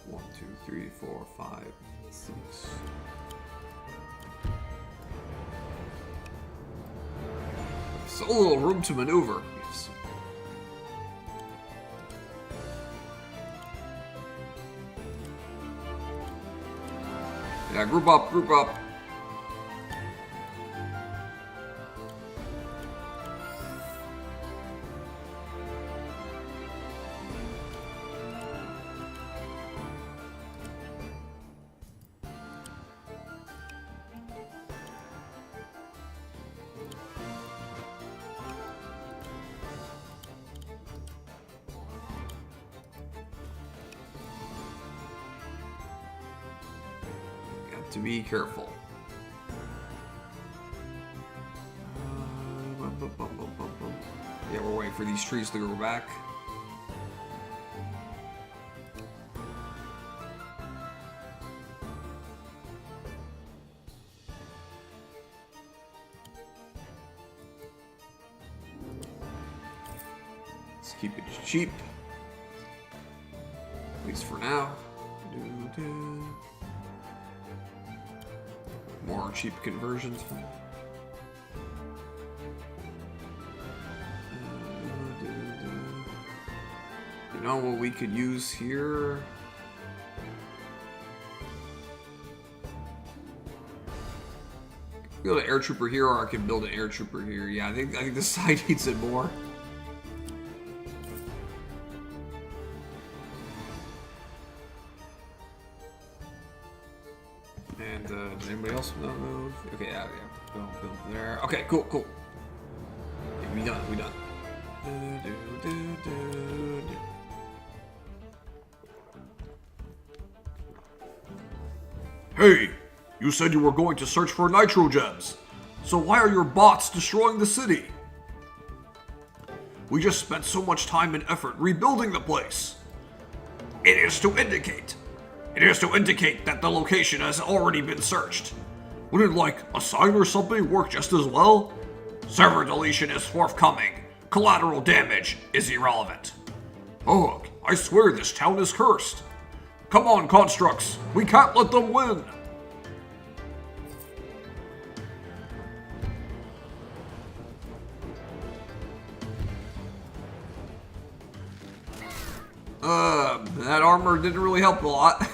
One, two, three, four, five, six. So little room to maneuver. Yes. Yeah, group up, group up. To be careful. Yeah, we're waiting for these trees to grow back. Let's keep it cheap. At least for now. More cheap conversions. You know what we could use here? Build an air trooper here, or I could build an air trooper here. Yeah, I think this side needs it more. And does anybody else not move? Okay, yeah. Build there. Okay, cool. Yeah, we done. Hey, you said you were going to search for nitro gems. So why are your bots destroying the city? We just spent so much time and effort rebuilding the place. It is to indicate that the location has already been searched. Wouldn't like a sign or something work just as well? Server deletion is forthcoming. Collateral damage is irrelevant. Ugh, I swear this town is cursed. Come on, constructs. We can't let them win. That armor didn't really help a lot.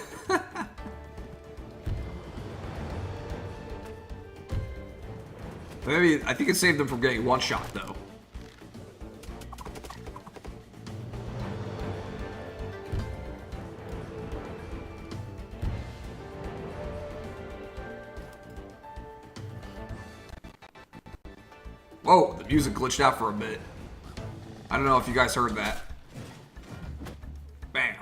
Maybe, I think it saved them from getting one shot though. Whoa, the music glitched out for a bit. I don't know if you guys heard that. Bam.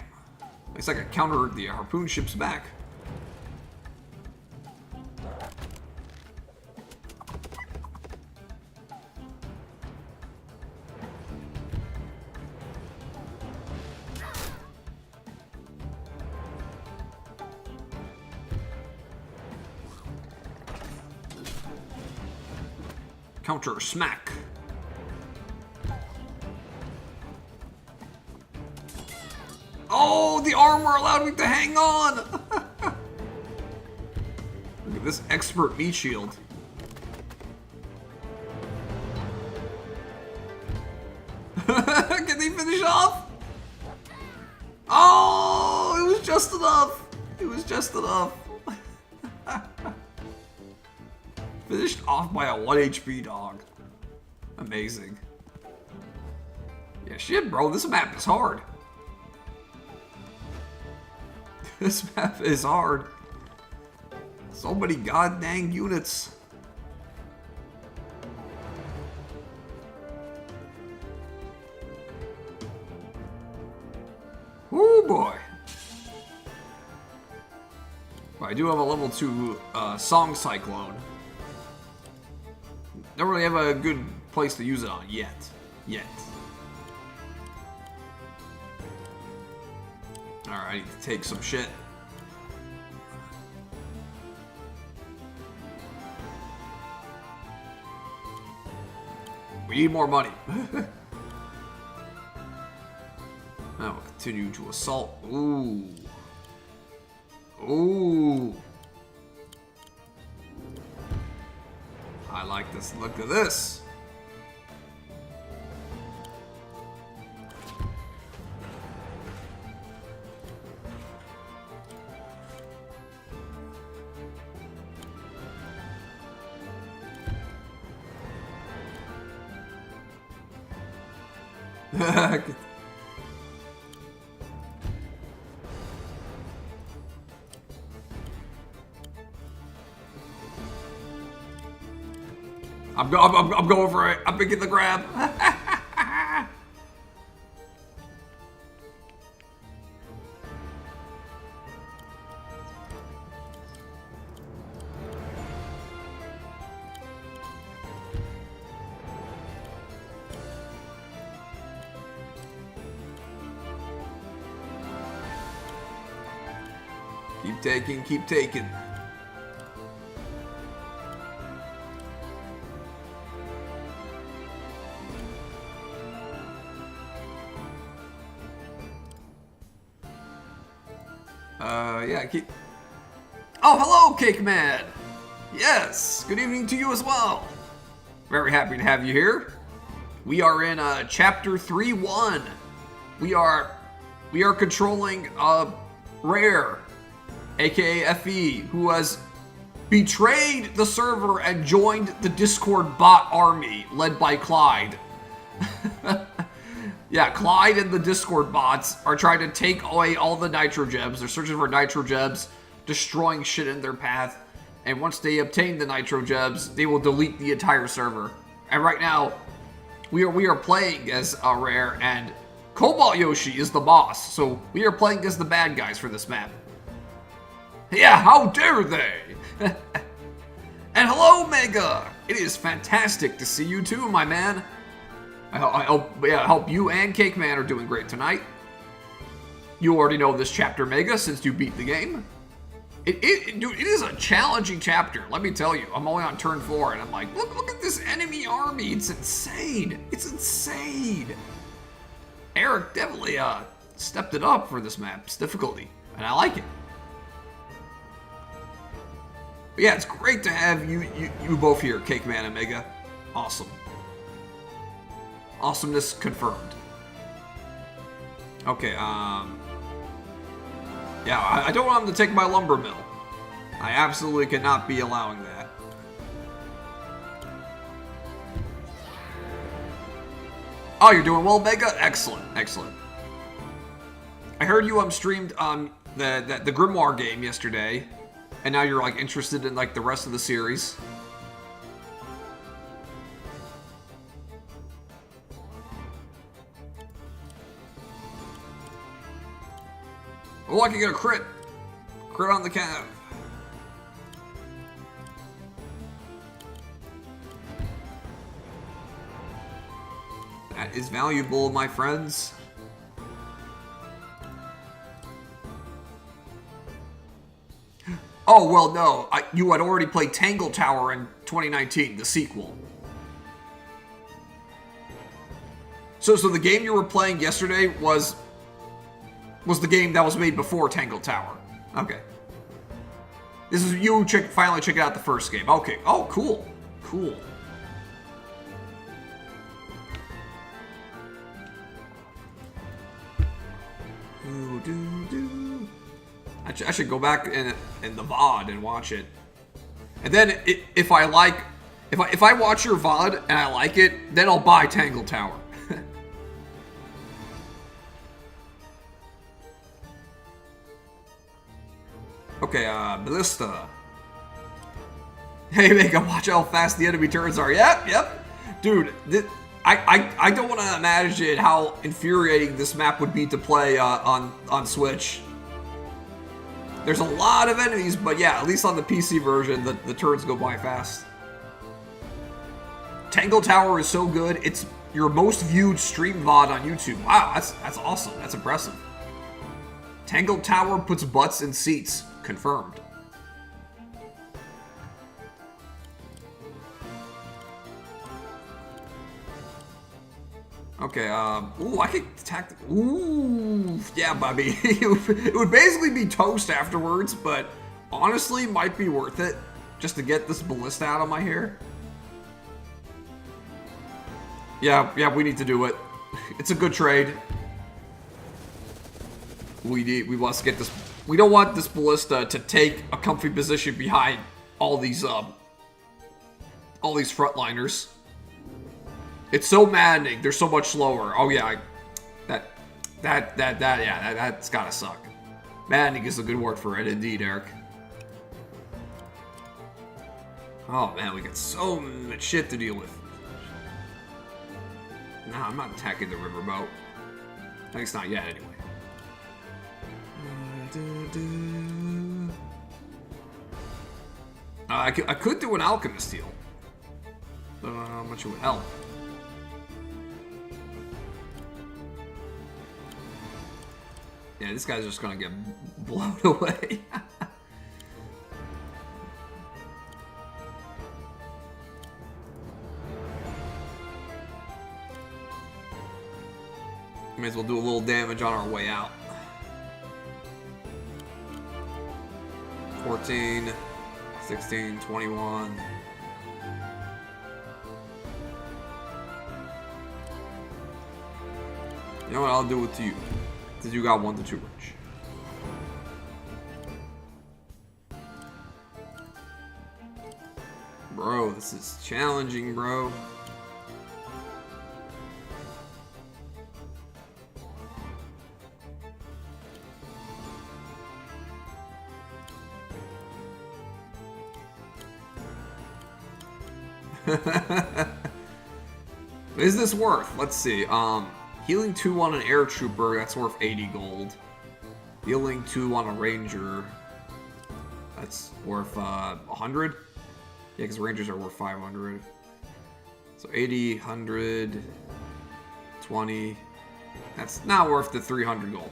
Looks like I countered the harpoon ships back. Counter smack. Oh, the armor allowed me to hang on! Look at this expert meat shield. Can they finish off? Oh, it was just enough. It was just enough. Finished off by a 1 HP dog. Amazing. Yeah, shit, bro. This map is hard. This map is hard. So many god dang units. Oh boy. Well, I do have a level 2 Song Cyclone. Don't really have a good place to use it on yet. Alright, I need to take some shit. We need more money. Now we'll continue to assault. Ooh. Ooh. I like this. Look at this. I'm going for it. I'm making the grab. Keep taking, keep taking. Yeah, keep... Oh, hello, Cake Man! Yes, good evening to you as well. Very happy to have you here. We are in Chapter 3-1. We are controlling Rare, aka FE, who has betrayed the server and joined the Discord bot army led by Clyde. Yeah, Clyde and the Discord bots are trying to take away all the Nitro Gems. They're searching for Nitro Gems, destroying shit in their path. And once they obtain the Nitro Gems, they will delete the entire server. And right now, we are playing as Rare, and Cobalt Yoshi is the boss. So we are playing as the bad guys for this map. Yeah, how dare they? And hello, Mega! It is fantastic to see you too, my man. I hope you and Cake Man are doing great tonight. You already know this chapter, Mega, since you beat the game. Dude, it is a challenging chapter, let me tell you. I'm only on turn 4, and I'm like, look at this enemy army. It's insane. It's insane. Eric definitely stepped it up for this map's difficulty, and I like it. But yeah, it's great to have you both here, Cake Man and Mega. Awesome. Awesomeness confirmed. Okay, yeah, I don't want him to take my lumber mill. I absolutely cannot be allowing that. Oh, you're doing well, Mega? Excellent, excellent. I heard you streamed the Grimoire game yesterday, and now you're like interested in like the rest of the series. Oh, I can get a crit. Crit on the Cav. That is valuable, my friends. Oh, well, no. You had already played Tangle Tower in 2019, the sequel. So the game you were playing yesterday was the game that was made before Tangle Tower. Okay. This is you finally checking out the first game. Okay. Oh, cool. Cool. I should go back in the VOD and watch it. And then if I watch your VOD and I like it, then I'll buy Tangle Tower. Okay, Ballista. Hey, Mega, watch how fast the enemy turns are. Yep. Dude, I don't want to imagine how infuriating this map would be to play on Switch. There's a lot of enemies, but yeah, at least on the PC version, the turns go by fast. Tangle Tower is so good, it's your most viewed stream VOD on YouTube. Wow, that's awesome. That's impressive. Tangle Tower puts butts in seats. Confirmed. Okay, ooh, I could attack. Ooh, yeah, Bobby. It would basically be toast afterwards, but honestly, might be worth it just to get this ballista out of my hair. Yeah, we need to do it. It's a good trade. We must get this. We don't want this ballista to take a comfy position behind all these frontliners. It's so maddening. They're so much slower. Oh yeah, that's gotta suck. Maddening is a good word for it, indeed, Eric. Oh man, we got so much shit to deal with. Nah, I'm not attacking the riverboat. At least not yet, anyway. I could do an alchemist heal. Don't know how much it would help. Yeah, this guy's just gonna get blown away. May as well do a little damage on our way out. 14, 16, 21. You know what, I'll do it to you. Because you got 1 to 2 range. Bro, this is challenging, bro. Is this worth? Let's see. Healing 2 on an air trooper, that's worth 80 gold. Healing 2 on a ranger, that's worth 100. Yeah, because rangers are worth 500. So 80, 100, 20. That's not worth the 300 gold.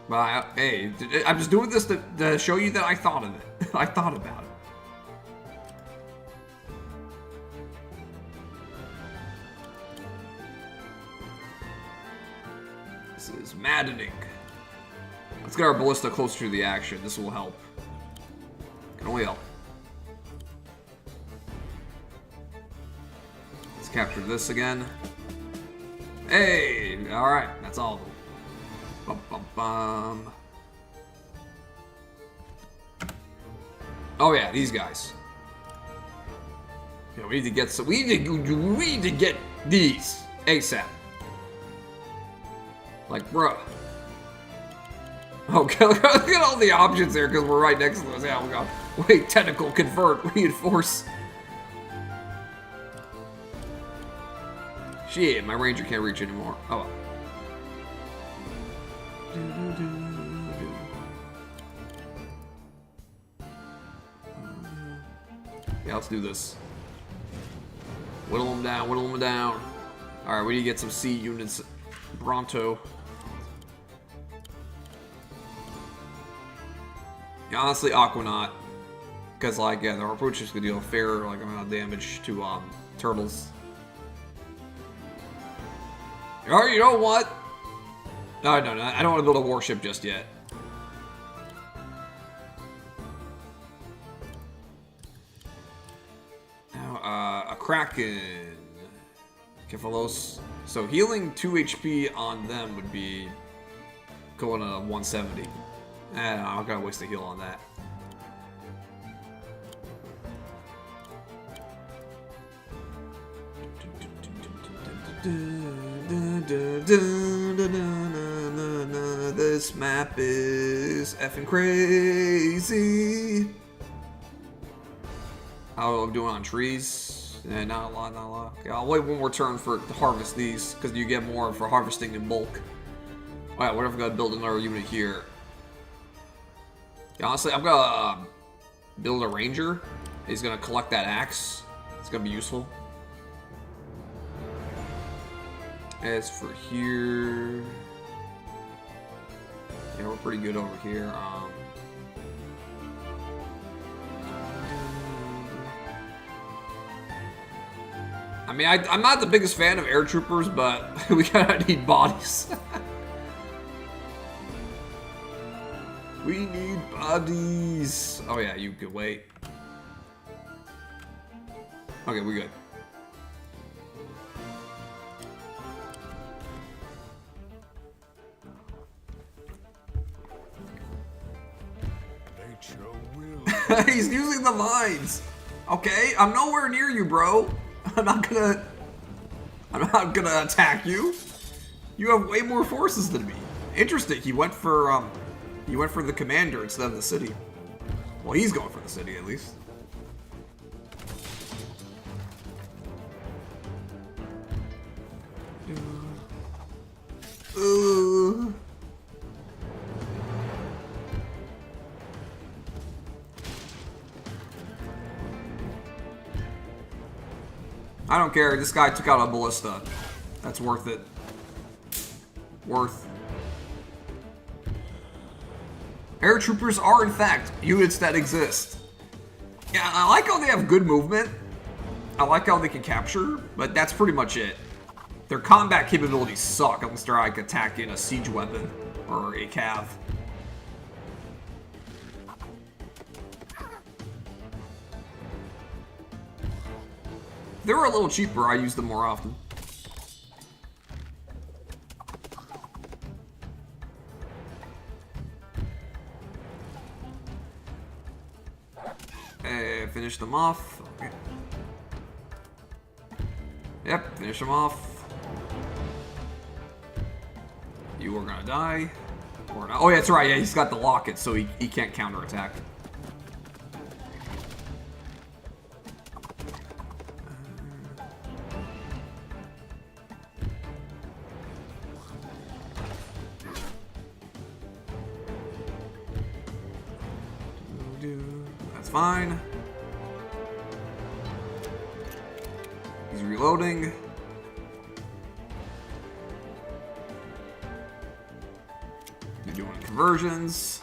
But hey, I'm just doing this to show you that I thought of it. I thought about it. This is maddening. Let's get our ballista closer to the action. This will help. Can only help. Let's capture this again. Hey! Alright, that's all of them. Bum, bum, bum. Oh yeah, these guys. Yeah, we need to get some. We need to get these ASAP. Like, bruh. Okay, look at all the options there because we're right next to us. Yeah, we got. Wait, tentacle, convert, reinforce. Shit, my ranger can't reach anymore. Oh well. Yeah, let's do this. Whittle them down, whittle them down. Alright, we need to get some C units pronto. Yeah, honestly, Aquanaut. Because, like, yeah, the approach is going to deal a fair, like, amount of damage to, turtles. Or you know what? No, I don't want to build a warship just yet. Now, a Kraken. Kefalos. So healing 2 HP on them would be going to 170. I'm not gonna waste a heal on that. This map is effing crazy. How am I doing on trees? Yeah, not a lot, not a lot. Okay, I'll wait one more turn to harvest these, because you get more for harvesting in bulk. Alright, what if I'm gonna build another unit here? Yeah, honestly, I'm gonna build a ranger. He's gonna collect that axe. It's gonna be useful. As for here, yeah, we're pretty good over here. I mean, I'm not the biggest fan of air troopers, but we gotta need bodies. We need bodies. Oh yeah, you could wait. Okay, we're good. Nature will. He's using the vines. Okay, I'm nowhere near you, bro. I'm not gonna attack you. You have way more forces than me. Interesting. He went for the commander instead of the city. Well, he's going for the city at least. I don't care. This guy took out a ballista. That's worth it. Worth. Air troopers are, in fact, units that exist. Yeah, I like how they have good movement. I like how they can capture, but that's pretty much it. Their combat capabilities suck unless they're like attacking a siege weapon or a cav. If they were a little cheaper, I use them more often. Finish them off. Okay. Yep, finish them off. You are gonna die. Or not. Oh, yeah, that's right. Yeah, he's got the locket, so he can't counterattack. That's fine. He's reloading. You're doing conversions.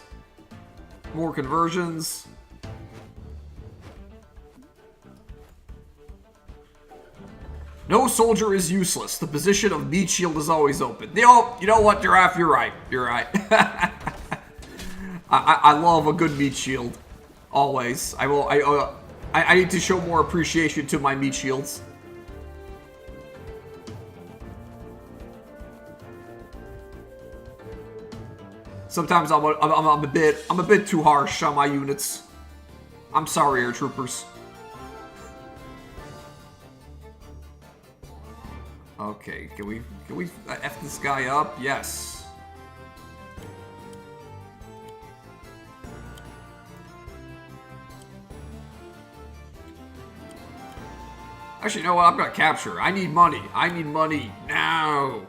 More conversions. No soldier is useless. The position of meat shield is always open. You know what, Giraffe? You're right. You're right. I love a good meat shield. Always. I need to show more appreciation to my meat shields. Sometimes I'm a bit too harsh on my units. I'm sorry, air troopers. Okay, can we F this guy up? Yes. Actually, you know what? I'm gonna capture. I need money. I need money now.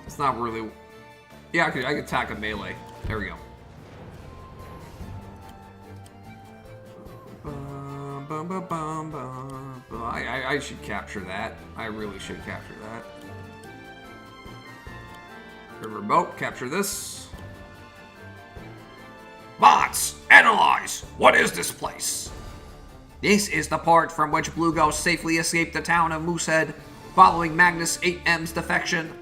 It's not really. Yeah, I could attack a melee. There we go. I should capture that. I really should capture that. Riverboat, capture this. Analyze! What is this place? This is the port from which Blue Ghost safely escaped the town of Moosehead following Magnus 8M's defection.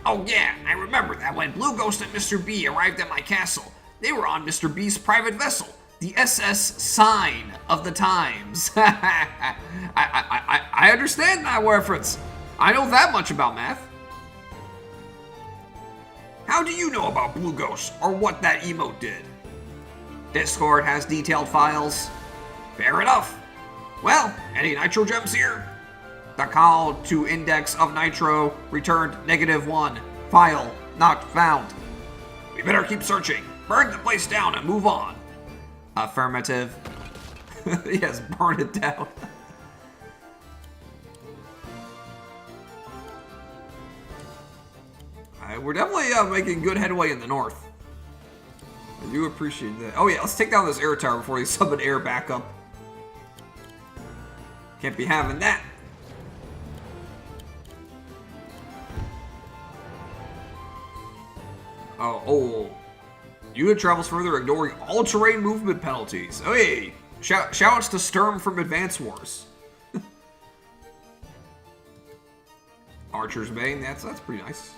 Oh yeah, I remember that when Blue Ghost and Mr. B arrived at my castle, they were on Mr. B's private vessel, the SS Sign of the Times. I understand that reference. I know that much about math. How do you know about Blue Ghost or what that emote did? Discord has detailed files. Fair enough. Well, any nitro gems here? The call to index of nitro returned -1. File not found. We better keep searching. Burn the place down and move on. Affirmative. Yes, burn it down. Alright, we're definitely making good headway in the north. I do appreciate that. Oh yeah, let's take down this air tower before they summon air backup. Can't be having that. Oh. Unit travels further, ignoring all terrain movement penalties. Oh, hey! Shoutouts to Sturm from Advance Wars. Archer's Bane, that's pretty nice.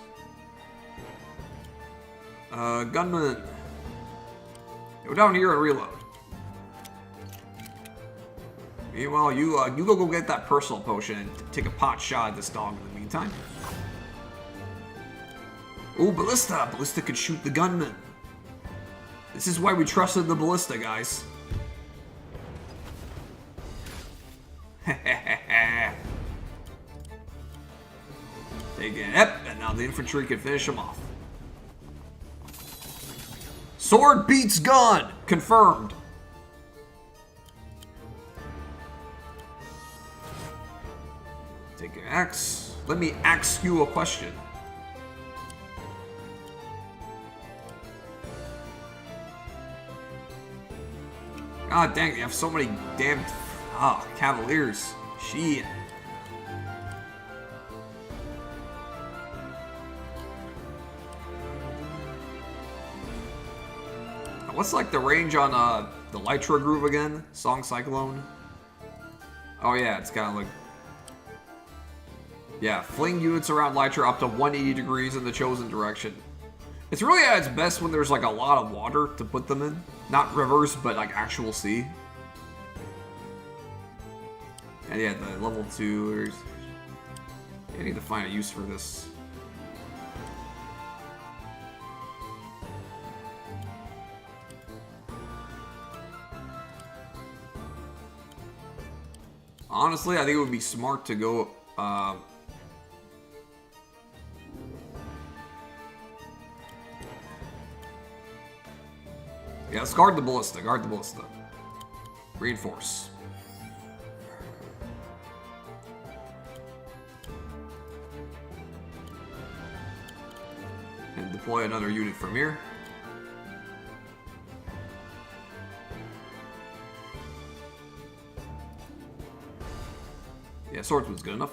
Gunman. Go down here and reload. Meanwhile, you go get that personal potion and take a pot shot at this dog in the meantime. Ooh, Ballista! Ballista could shoot the gunman. This is why we trusted the Ballista, guys. Take it, yep, and now the infantry can finish him off. Sword beats gun! Confirmed. Take an axe. Let me ask you a question. God dang, you have so many damn Cavaliers. Shit. What's like the range on the Lytra Groove again? Song Cyclone? Oh yeah, it's kind of like... Yeah, fling units around Lytra up to 180 degrees in the chosen direction. It's really at its best when there's like a lot of water to put them in. Not rivers, but like actual sea. And yeah, the level 2, I need to find a use for this. Honestly, I think it would be smart to go, yeah, let's guard the Ballista, Reinforce. And deploy another unit from here. Yeah, swordsman's good enough.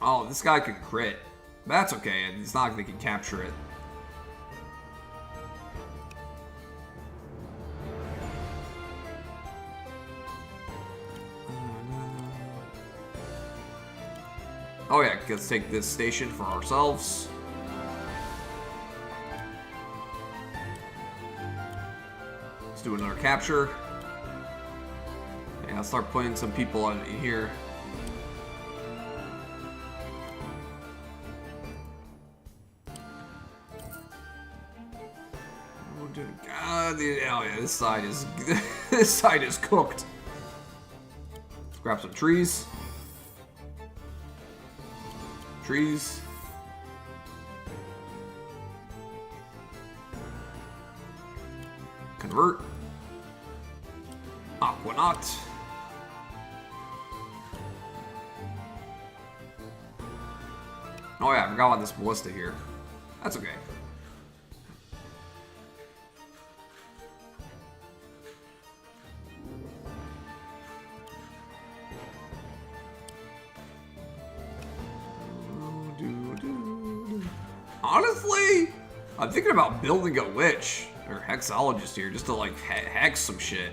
Oh, this guy can crit. That's okay, and it's not like they can capture it. Oh yeah, let's take this station for ourselves. Let's do another capture. Yeah, I'll start putting some people in here. God, oh yeah, this side is this side is cooked. Let's grab some trees. Trees. Convert. Aquanaut. Oh yeah, I forgot about this ballista here. That's okay. Honestly, I'm thinking about building a witch or hexologist here just to like hex some shit.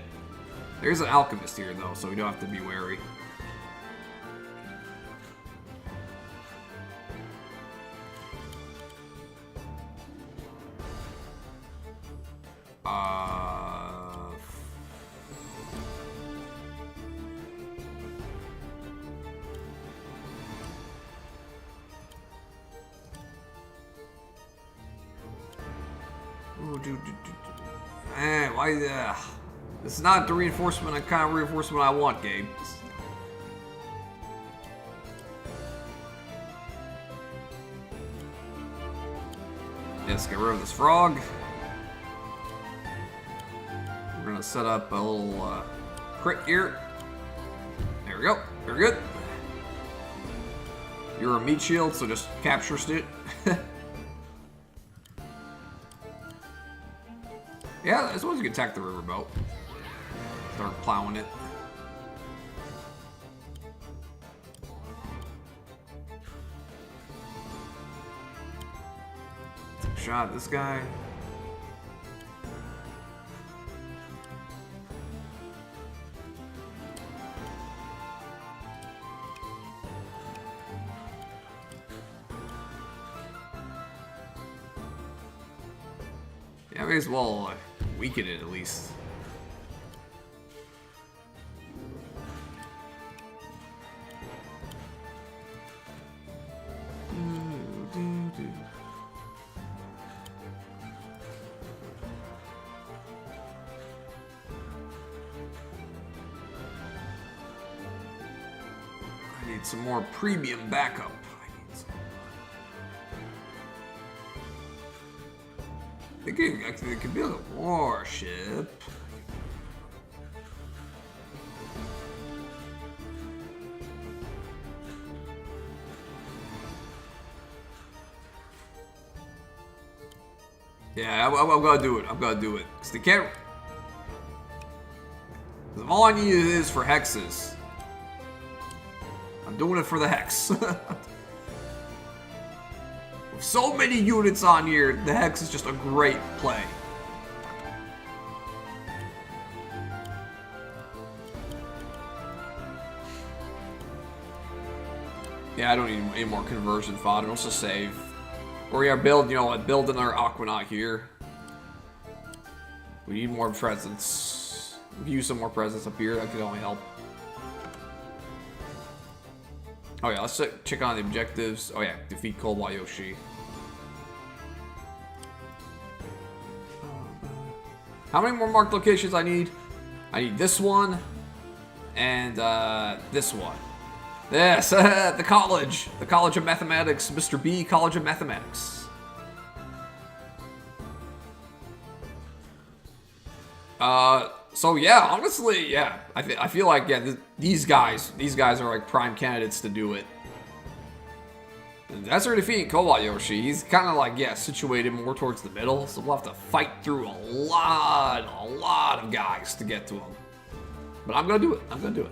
There's an alchemist here though, so we don't have to be wary. Why? This is not the reinforcement, kind of reinforcement I want, Gabe. Yes, get rid of this frog. We're gonna set up a little crit here. There we go. Very good. You're a meat shield, so just capture it. Yeah, I suppose you can attack the riverboat. Start plowing it. Shot this guy. Yeah, I may as well weaken it at least. I need some more premium backup. It could build a warship. Yeah, I'm gonna do it. I'm gonna do it. Cause they can't. Cause all I need is for hexes. I'm doing it for the hex. With so many units on here, the hex is just a great play. Yeah, I don't need any more conversion fodder. Let's just save. Or yeah, build, you know what, build another Aquanaut here. We need more presence. Use some more presence up here, that could only help. Oh yeah, let's check on the objectives. Oh yeah, defeat Cobalt Yoshi. How many more marked locations I need? I need this one and this one. Yes, the College of Mathematics, Mr. B, College of Mathematics. So yeah, honestly, yeah, I feel like yeah, these guys are like prime candidates to do it. And that's our defeating Cobalt Yoshi. He's kind of like situated more towards the middle, so we'll have to fight through a lot of guys to get to him. But I'm gonna do it. I'm gonna do it.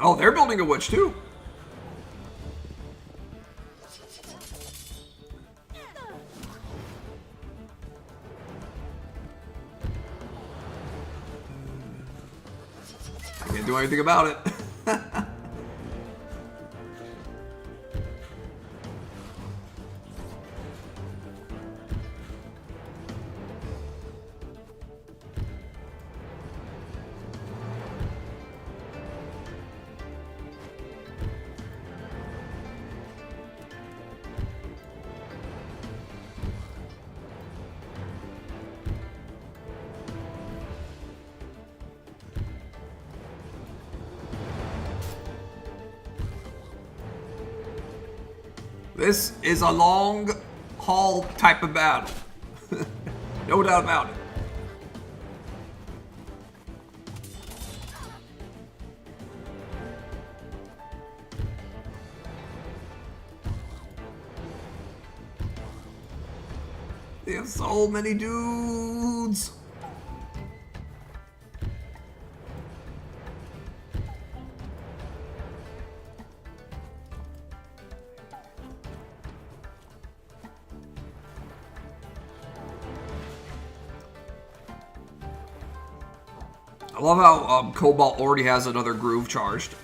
Oh, they're building a witch too. I can't do anything about it. This is a long haul type of battle. No doubt about it. They have so many dudes. I love how Cobalt already has another groove charged.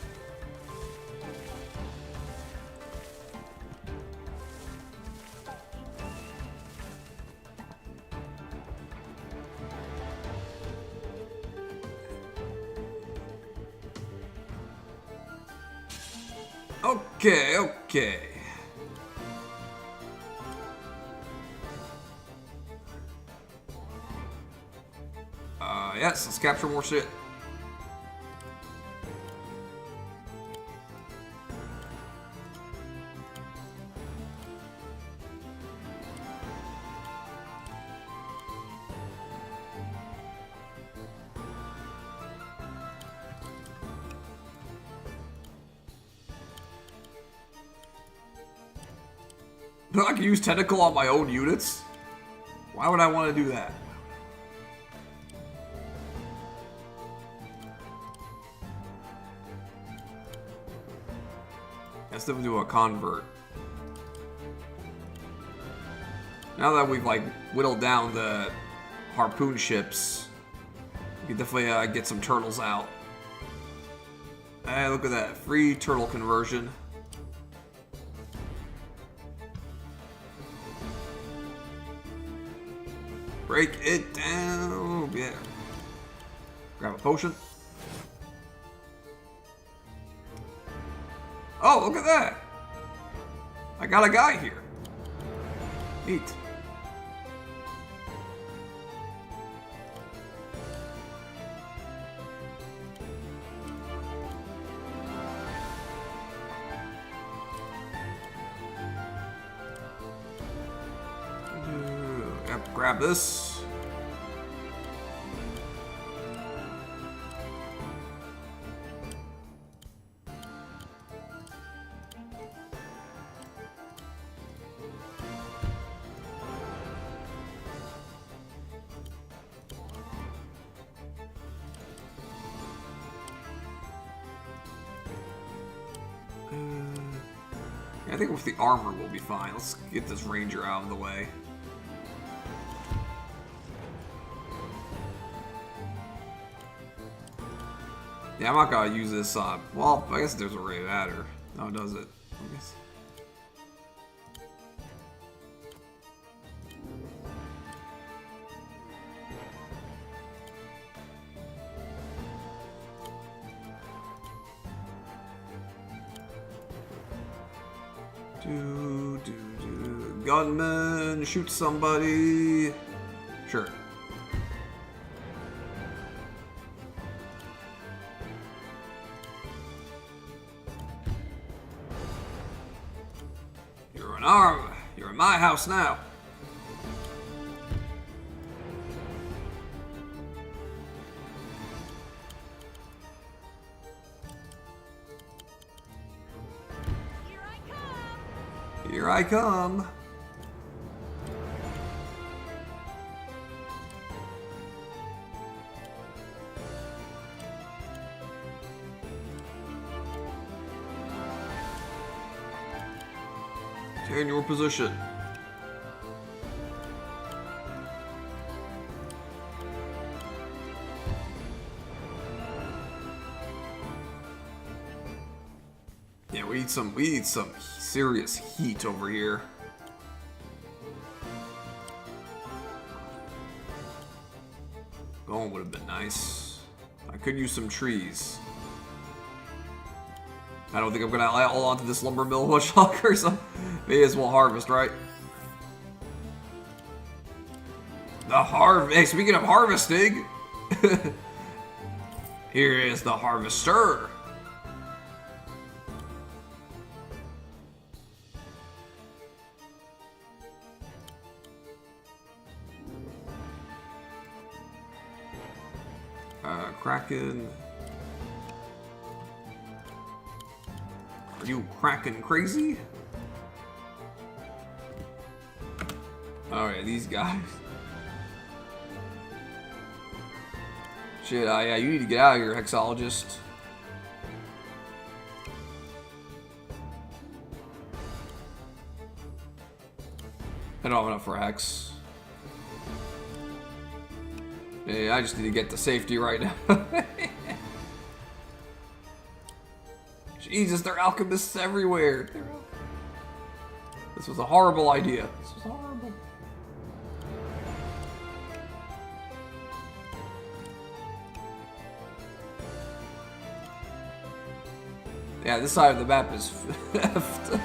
Okay, okay. Yes, let's capture more shit. I can use Tentacle on my own units? Why would I want to do that? Let's do a convert. Now that we've like whittled down the harpoon ships, we can definitely get some turtles out. Hey, look at that. Free turtle conversion. Break it down. Yeah. Grab a potion. Oh, look at that. I got a guy here. Neat. Yep, grab this. I think with the armor we'll be fine. Let's get this ranger out of the way. Yeah, I'm not gonna use this. Well, I guess there's a ray of adder. No, does it? I guess. Gunman, shoot somebody. Sure. You're an arm. You're in my house now. Here I come. Here I come. In your position. Yeah, we need some serious heat over here. Going would have been nice. I could use some trees. I don't think I'm gonna hold on to this lumber mill much longer, so may as well harvest, right? The Hey, speaking of harvesting, here is the harvester. Kraken. Are you cracking crazy? Alright, these guys. Shit, yeah, you need to get out of here, Hexologist. I don't have enough for Hex. Yeah, I just need to get to safety right now. Jesus, there are alchemists everywhere. This was a horrible idea. This was horrible. Yeah, this side of the map is effed.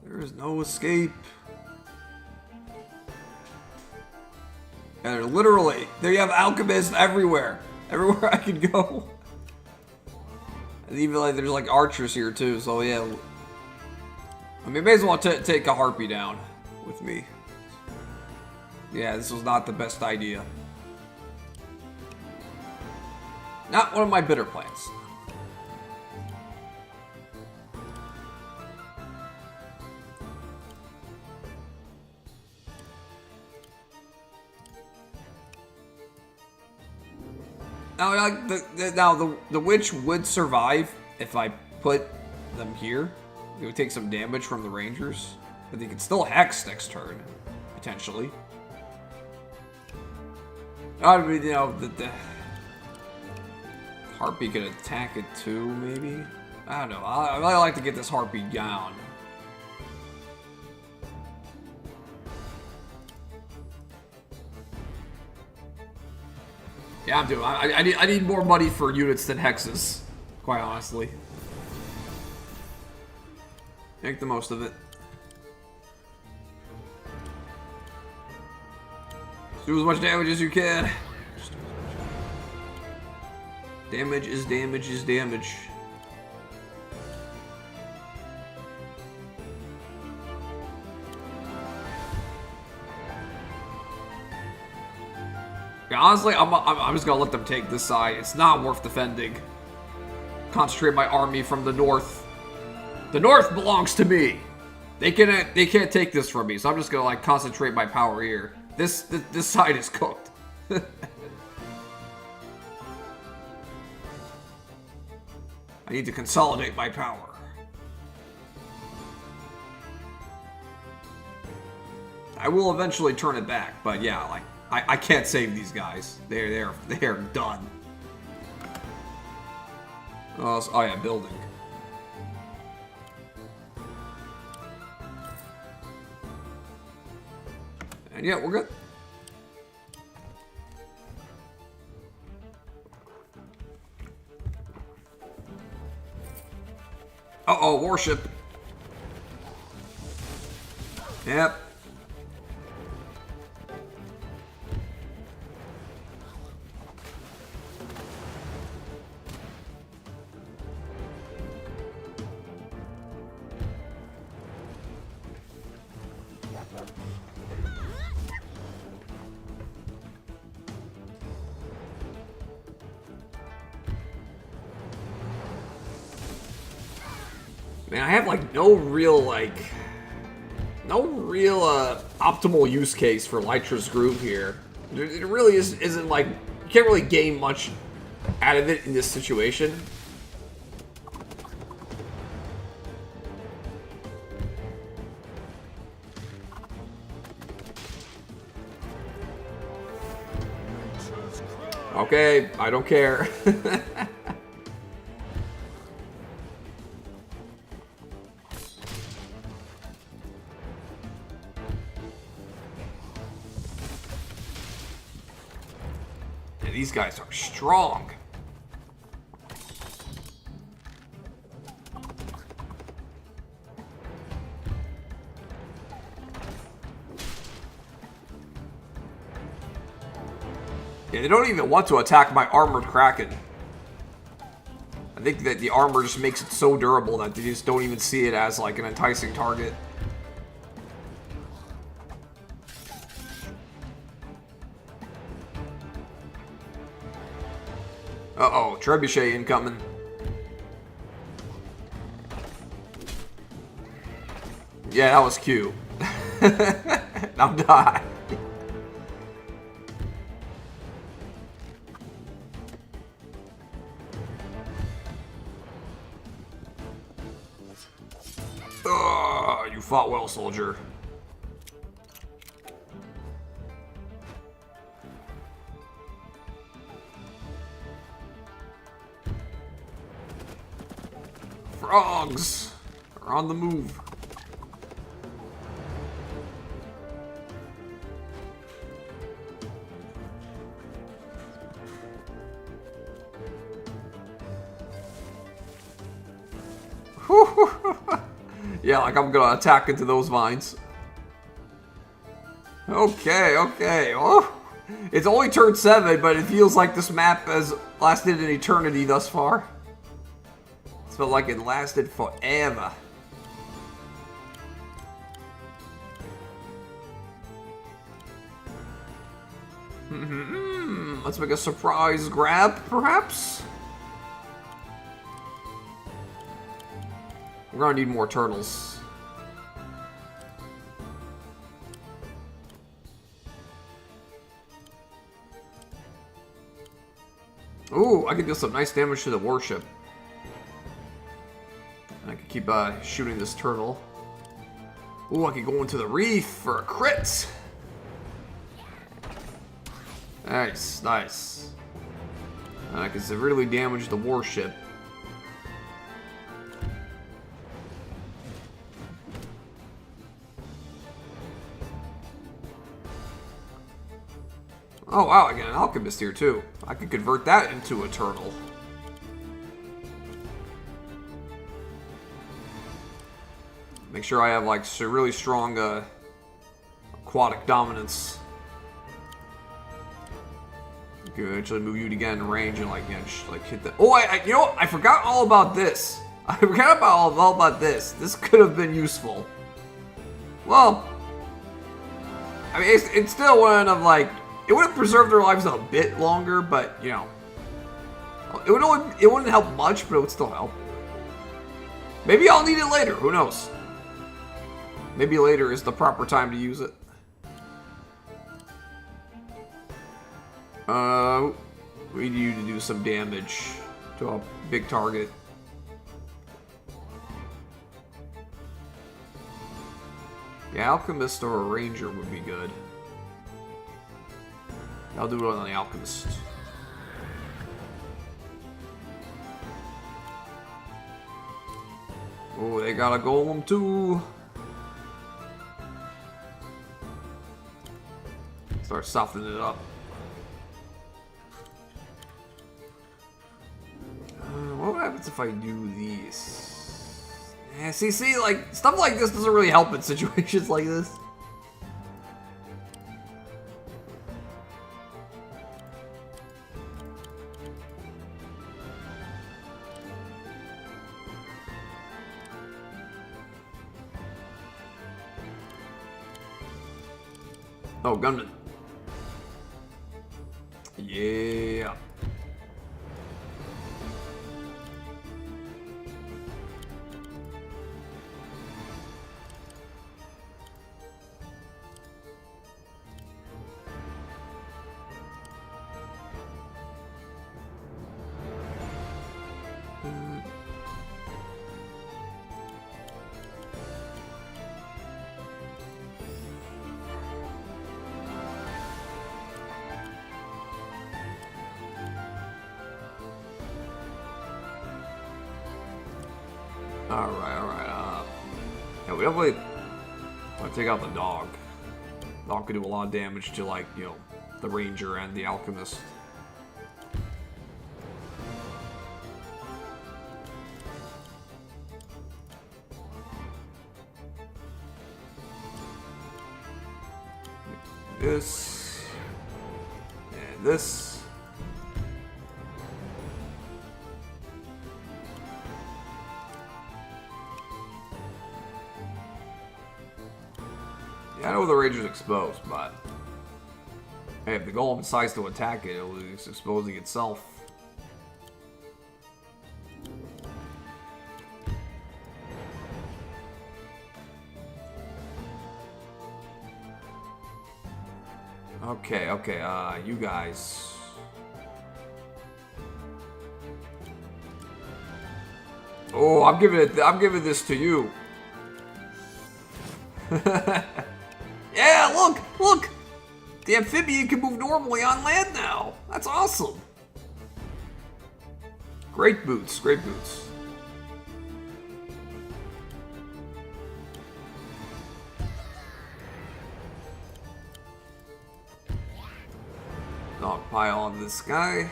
There is no escape. And literally, there you have alchemists everywhere. Everywhere I could go. And even like there's like archers here too, so yeah. I mean, may as well take a harpy down with me. Yeah, this was not the best idea. Not one of my bitter plans. Now, like the witch would survive if I put them here. It would take some damage from the rangers, but they could still hex next turn, potentially. I mean, you know, the harpy could attack it too, maybe. I don't know. I really like to get this harpy down. Yeah, I'm doing. I need more money for units than hexes, quite honestly. Make the most of it. Do as much damage as you can. Damage is damage is damage. Yeah, honestly, I'm just gonna let them take this side. It's not worth defending. Concentrate my army from the north. The north belongs to me. They can't take this from me, so I'm just gonna like concentrate my power here. This side is cooked. I need to consolidate my power. I will eventually turn it back, but yeah, like I can't save these guys. They're done. Oh yeah, building. And yeah, we're good. Uh-oh, warship. Yep. Man, I have like no real optimal use case for Lytra's Groove here. It really isn't like, you can't really gain much out of it in this situation. Okay, I don't care. These guys are strong. Yeah, they don't even want to attack my armored Kraken. I think that the armor just makes it so durable that they just don't even see it as like an enticing target. Uh-oh, trebuchet incoming. Yeah, that was cute. Now die. You fought well, soldier. Frogs are on the move. Yeah, like I'm gonna attack into those vines. Okay, okay. Oh, it's only turn 7, but it feels like this map has lasted an eternity thus far. It felt like it lasted forever. Let's make a surprise grab, perhaps? We're gonna need more turtles. Ooh, I can deal some nice damage to the warship. And I can keep shooting this turtle. Ooh, I can go into the reef for a crit. Nice, nice. And I can severely damage the warship. Oh wow, I get an alchemist here too. I could convert that into a turtle. Make sure I have like really strong aquatic dominance. You can eventually move you to get in range and like, just, like hit the. Oh, you know what? I forgot all about this. I forgot all about this. This could have been useful. Well, I mean, it's still one of like. It would have preserved their lives a bit longer, but you know, it wouldn't help much, but it would still help. Maybe I'll need it later. Who knows? Maybe later is the proper time to use it. We need you to do some damage to a big target. The alchemist or a ranger would be good. I'll do it on the alchemist. Oh, they got a golem too. Start softening it up. What happens if I do these? Yeah, see, like stuff like this doesn't really help in situations like this. Oh, gunman. Yeah. Alright. Yeah, we definitely want to take out the dog. Dog could do a lot of damage to, like, you know, the ranger and the alchemist. This. And this. I know the ranger's exposed, but hey, if the golem decides to attack it, it's exposing itself. Okay, you guys. Oh, I'm giving this to you. Yeah, look! The amphibian can move normally on land now. That's awesome. Great boots, great boots. Dog pile on this guy.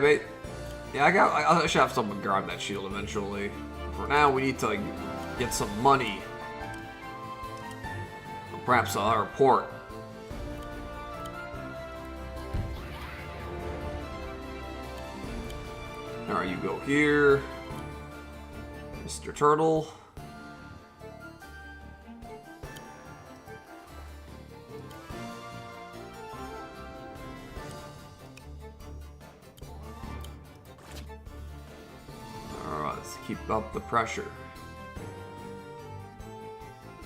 Wait. Yeah, I should have someone grab that shield eventually. For now, we need to like, get some money. Or perhaps another port. Alright, you go here. Mr. Turtle. Keep up the pressure.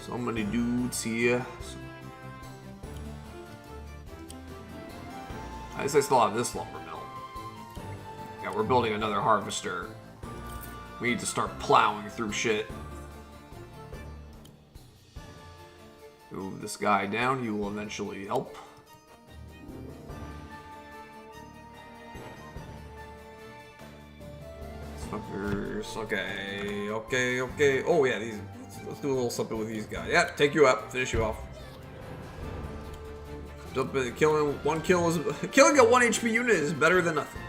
So many dudes here. I guess I still have this lumber mill. Yeah, we're building another harvester. We need to start plowing through shit. Move this guy down, he will eventually help. Okay. Oh yeah, these. Let's do a little something with these guys. Yeah, take you out, finish you off. Killing at 1 HP unit is better than nothing.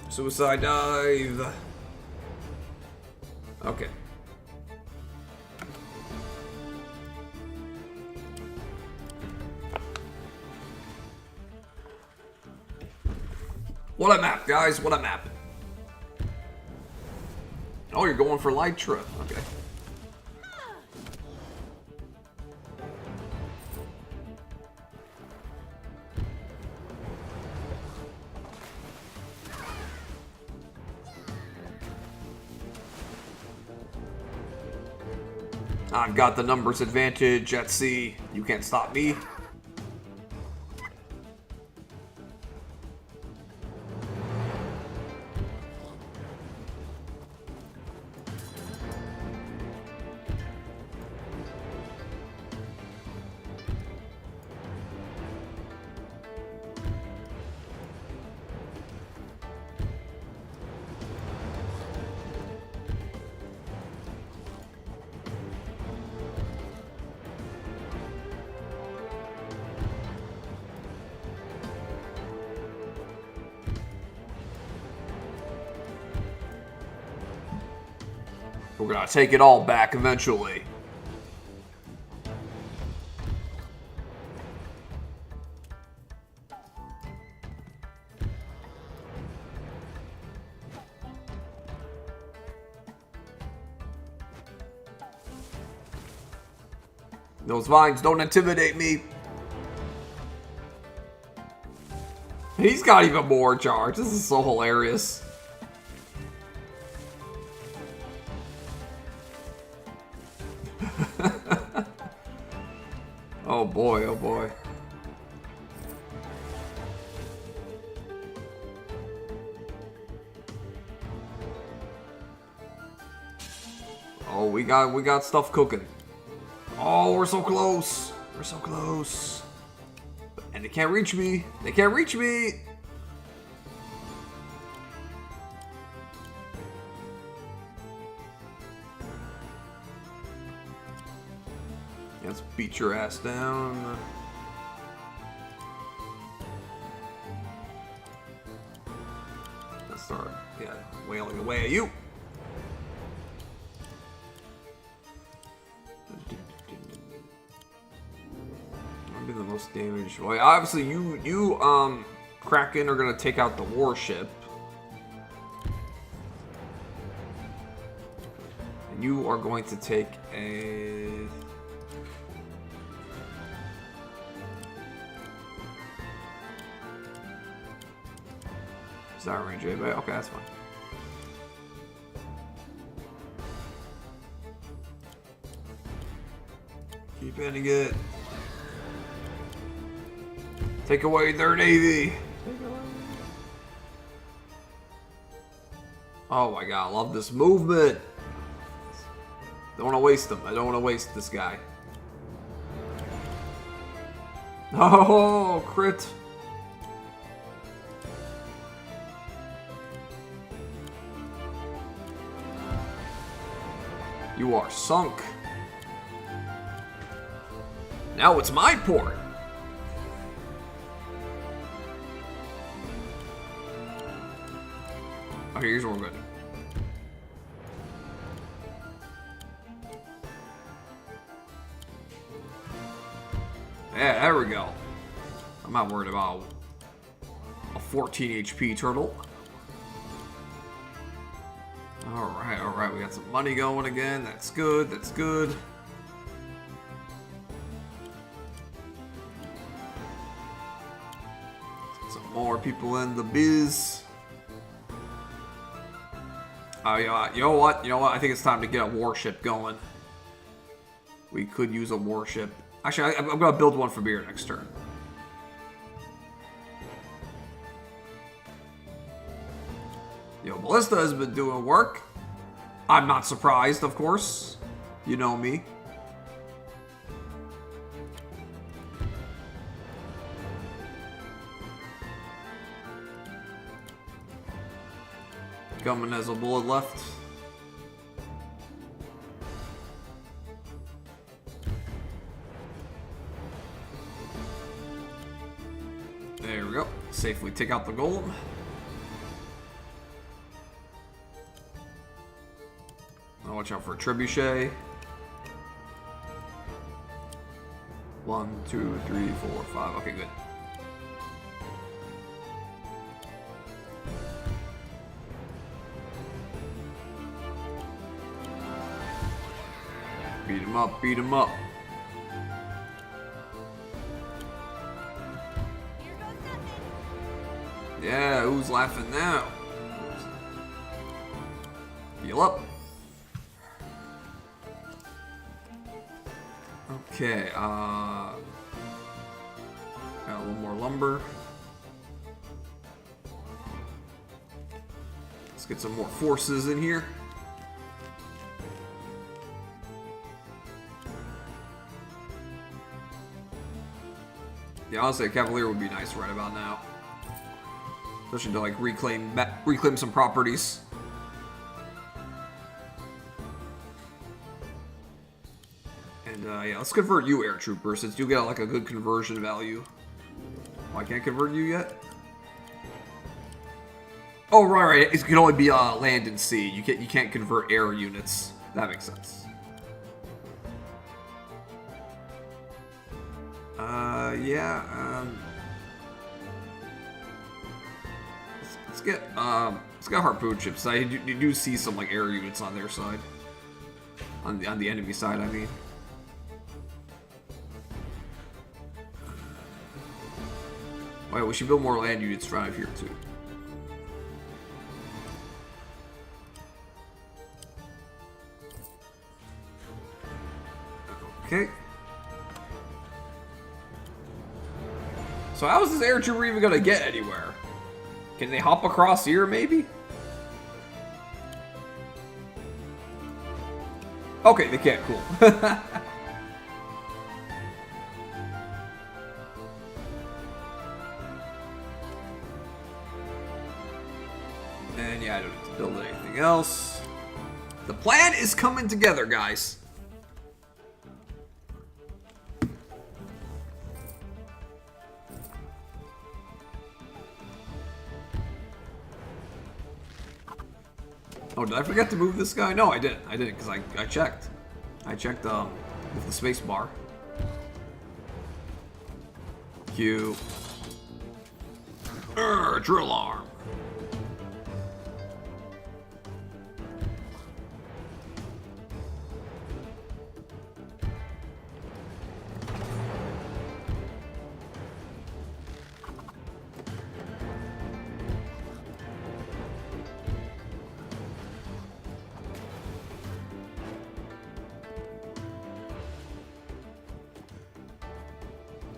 Suicide dive. Okay. What a map, guys. What a map. Oh, you're going for Lytra. Okay. I've got the numbers advantage at sea. You can't stop me. We're gonna take it all back eventually. Those vines don't intimidate me. He's got even more charge. This is so hilarious. Oh boy, oh boy. Oh, we got stuff cooking. Oh, we're so close. We're so close. And they can't reach me. They can't reach me. Let's beat your ass down. Let's start, wailing away at you. I'll be the most damaged. Well, obviously, you, Kraken, are gonna take out the warship. And you are going to take a. Is that range anybody? Okay, that's fine. Keep ending it. Take away their navy. Oh my god, I love this movement. Don't want to waste them. I don't want to waste this guy. Oh, crit. You are sunk. Now it's my port. Okay, here's what we're gonna do. Yeah, there we go. I'm not worried about a 14 HP turtle. Alright, we got some money going again. That's good, that's good. Some more people in the biz. You know what? I think it's time to get a warship going. We could use a warship. Actually, I'm gonna build one for beer next turn. Yo, Ballista has been doing work. I'm not surprised, of course. You know me. Coming has a bullet left. There we go. Safely take out the golem. Now watch out for a trebuchet. 1, 2, 3, 4, 5. Okay, good. Beat him up, beat him up. Here goes nothing. Yeah, who's laughing now? Heal up. Okay, got a little more lumber. Let's get some more forces in here. Yeah, honestly, a Cavalier would be nice right about now. Especially to like reclaim some properties. And yeah, let's convert you, Air Trooper, since you get like a good conversion value. Oh, I can't convert you yet? Oh, right. It can only be land and sea. You can't convert air units. That makes sense. Yeah. Let's get harpoon ships. You do see some like air units on their side, on the enemy side. I mean. Wait, we should build more land units around here too. Okay. So how is this air trooper even gonna get anywhere? Can they hop across here, maybe? Okay, they can't. Cool. And yeah, I don't need to build anything else. The plan is coming together, guys. Oh, did I forget to move this guy? No, I didn't. I didn't, because I checked. I checked with the space bar. Q. Drill arm.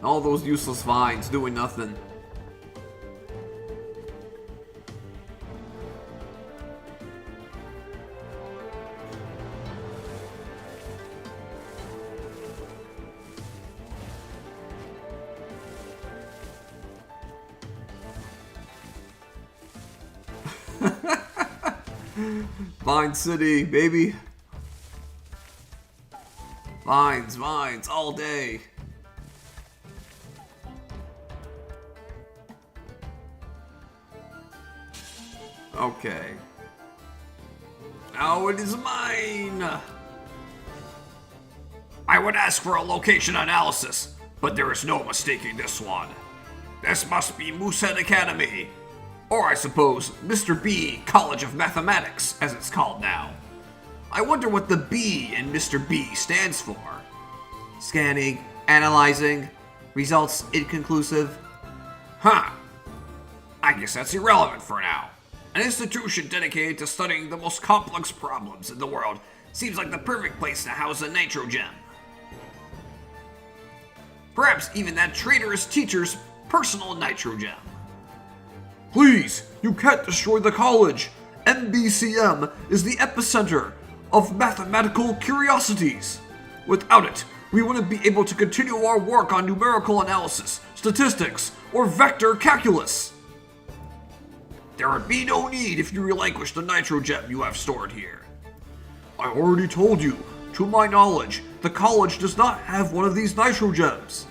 All those useless vines doing nothing. Vine City, baby. Vines, vines, all day. Okay. Now it is mine! I would ask for a location analysis, but there is no mistaking this one. This must be Moosehead Academy. Or I suppose Mr. B College of Mathematics, as it's called now. I wonder what the B in Mr. B stands for. Scanning, analyzing, results inconclusive. Huh. I guess that's irrelevant for now. An institution dedicated to studying the most complex problems in the world seems like the perfect place to house a nitro gem. Perhaps even that traitorous teacher's personal nitro gem. Please, you can't destroy the college. MBCM is the epicenter of mathematical curiosities. Without it, we wouldn't be able to continue our work on numerical analysis, statistics, or vector calculus. There would be no need if you relinquish the nitro gem you have stored here. I already told you, to my knowledge, the college does not have one of these nitro gems.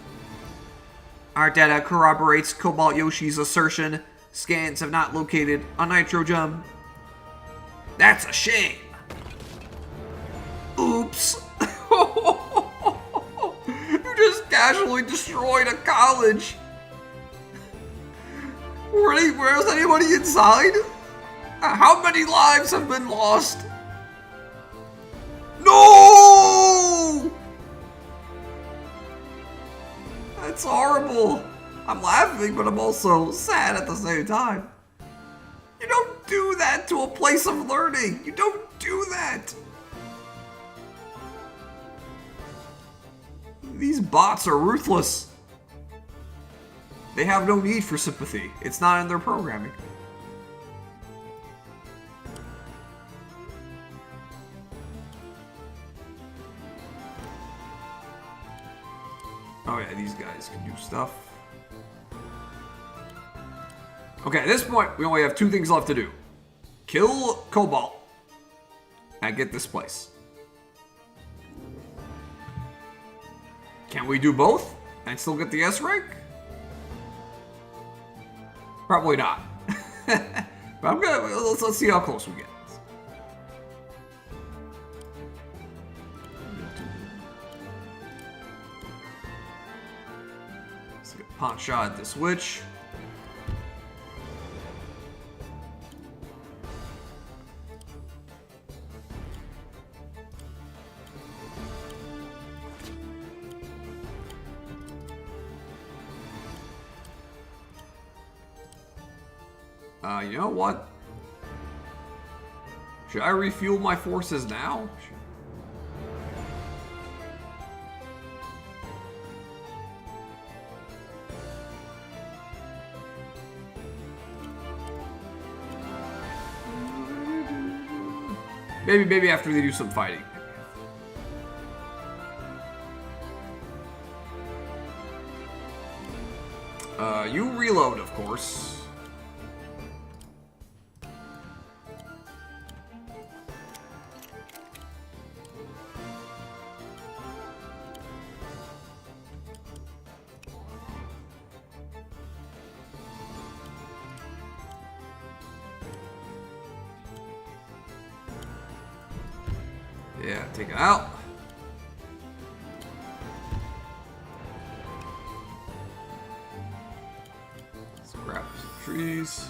Our data corroborates Cobalt Yoshi's assertion. Scans have not located a nitro gem. That's a shame. Oops. You just casually destroyed a college. Where's anybody inside? How many lives have been lost? No! That's horrible. I'm laughing, but I'm also sad at the same time. You don't do that to a place of learning. You don't do that. These bots are ruthless. They have no need for sympathy. It's not in their programming. Oh yeah, these guys can do stuff. Okay, at this point, we only have two things left to do. Kill Cobalt and get this place. Can we do both and still get the S rank? Probably not. But I'm gonna let's see how close we get. Let's get a pot shot at this witch. You know what? Should I refuel my forces now? Maybe after they do some fighting. You reload, of course. Yeah, take it out. Let's grab some trees.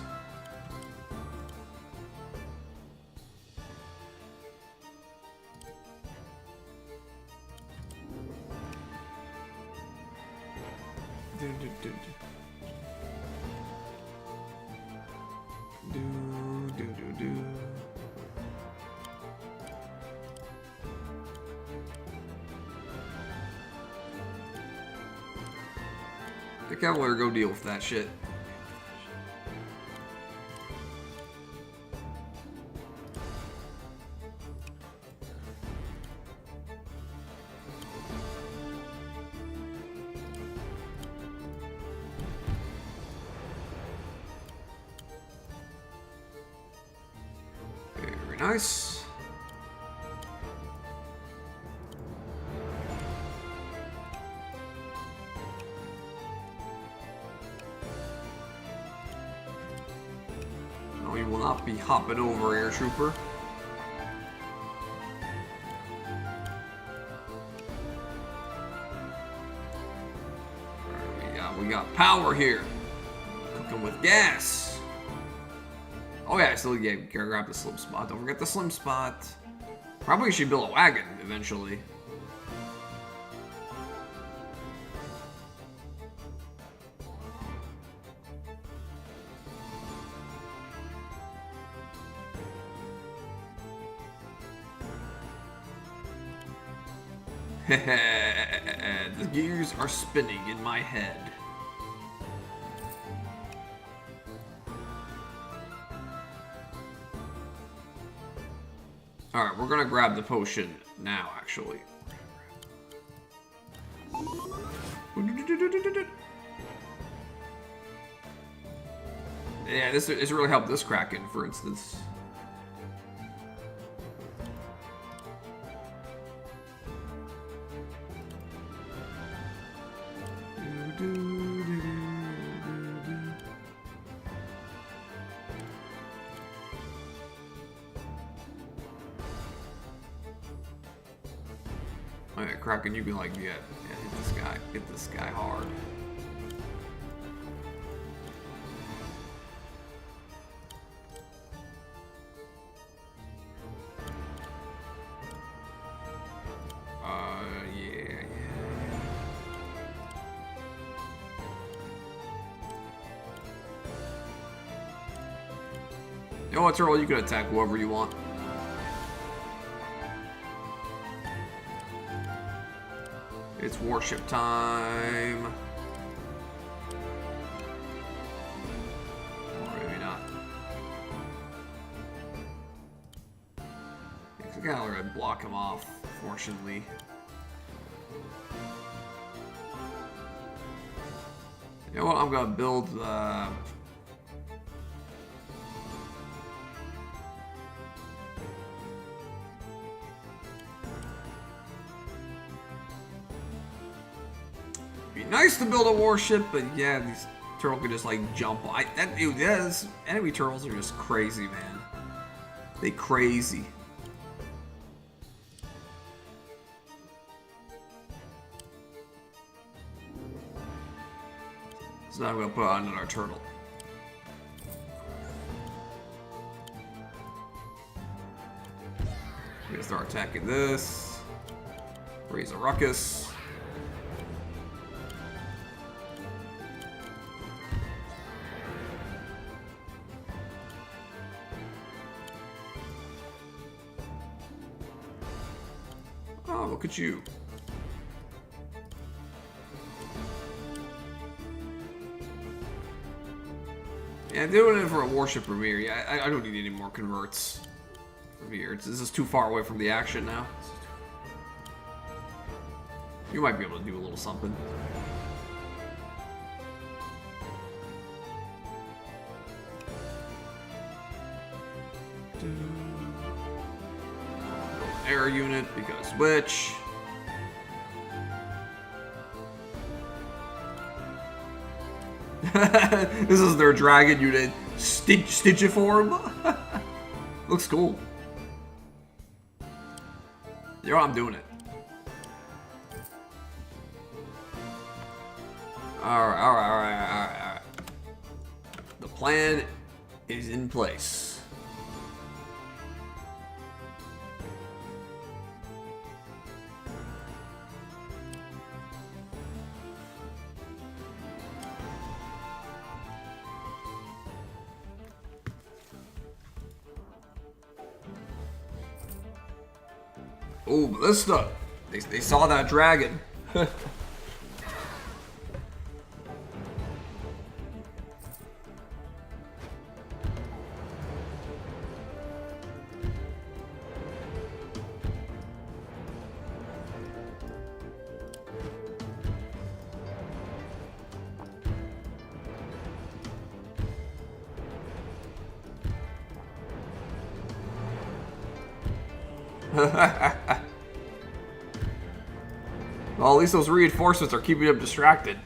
The Cavalier go deal with that shit. Very nice. No, you will not be hopping over, Air Trooper. We got power here. Cooking with gas. Oh yeah, I still gotta grab the slim spot. Don't forget the slim spot. Probably should build a wagon eventually. The gears are spinning in my head. Alright, we're gonna grab the potion now, actually. Yeah, this really helped this Kraken, for instance. Alright, Kraken, you can like hit this guy hard. Yeah. You know what, Turtle? You can attack whoever you want. It's warship time. Or maybe not. I gotta block him off, fortunately. You know what? I'm gonna build be nice to build a warship, but yeah, these turtles can just like jump. Enemy turtles are just crazy, man. They crazy. So now I'm gonna put on another turtle. We're gonna start attacking this. Raise a ruckus. Oh, look at you. Yeah, doing it for a warship from here. Yeah, I don't need any more converts from here. This is too far away from the action now. You might be able to do a little something. Air unit, because which? This is their dragon unit. Stitchiform? Looks cool. You know, I'm doing it. Alright. The plan is in place. Oh, Ballista! They saw that dragon. Well, at least those reinforcements are keeping him distracted.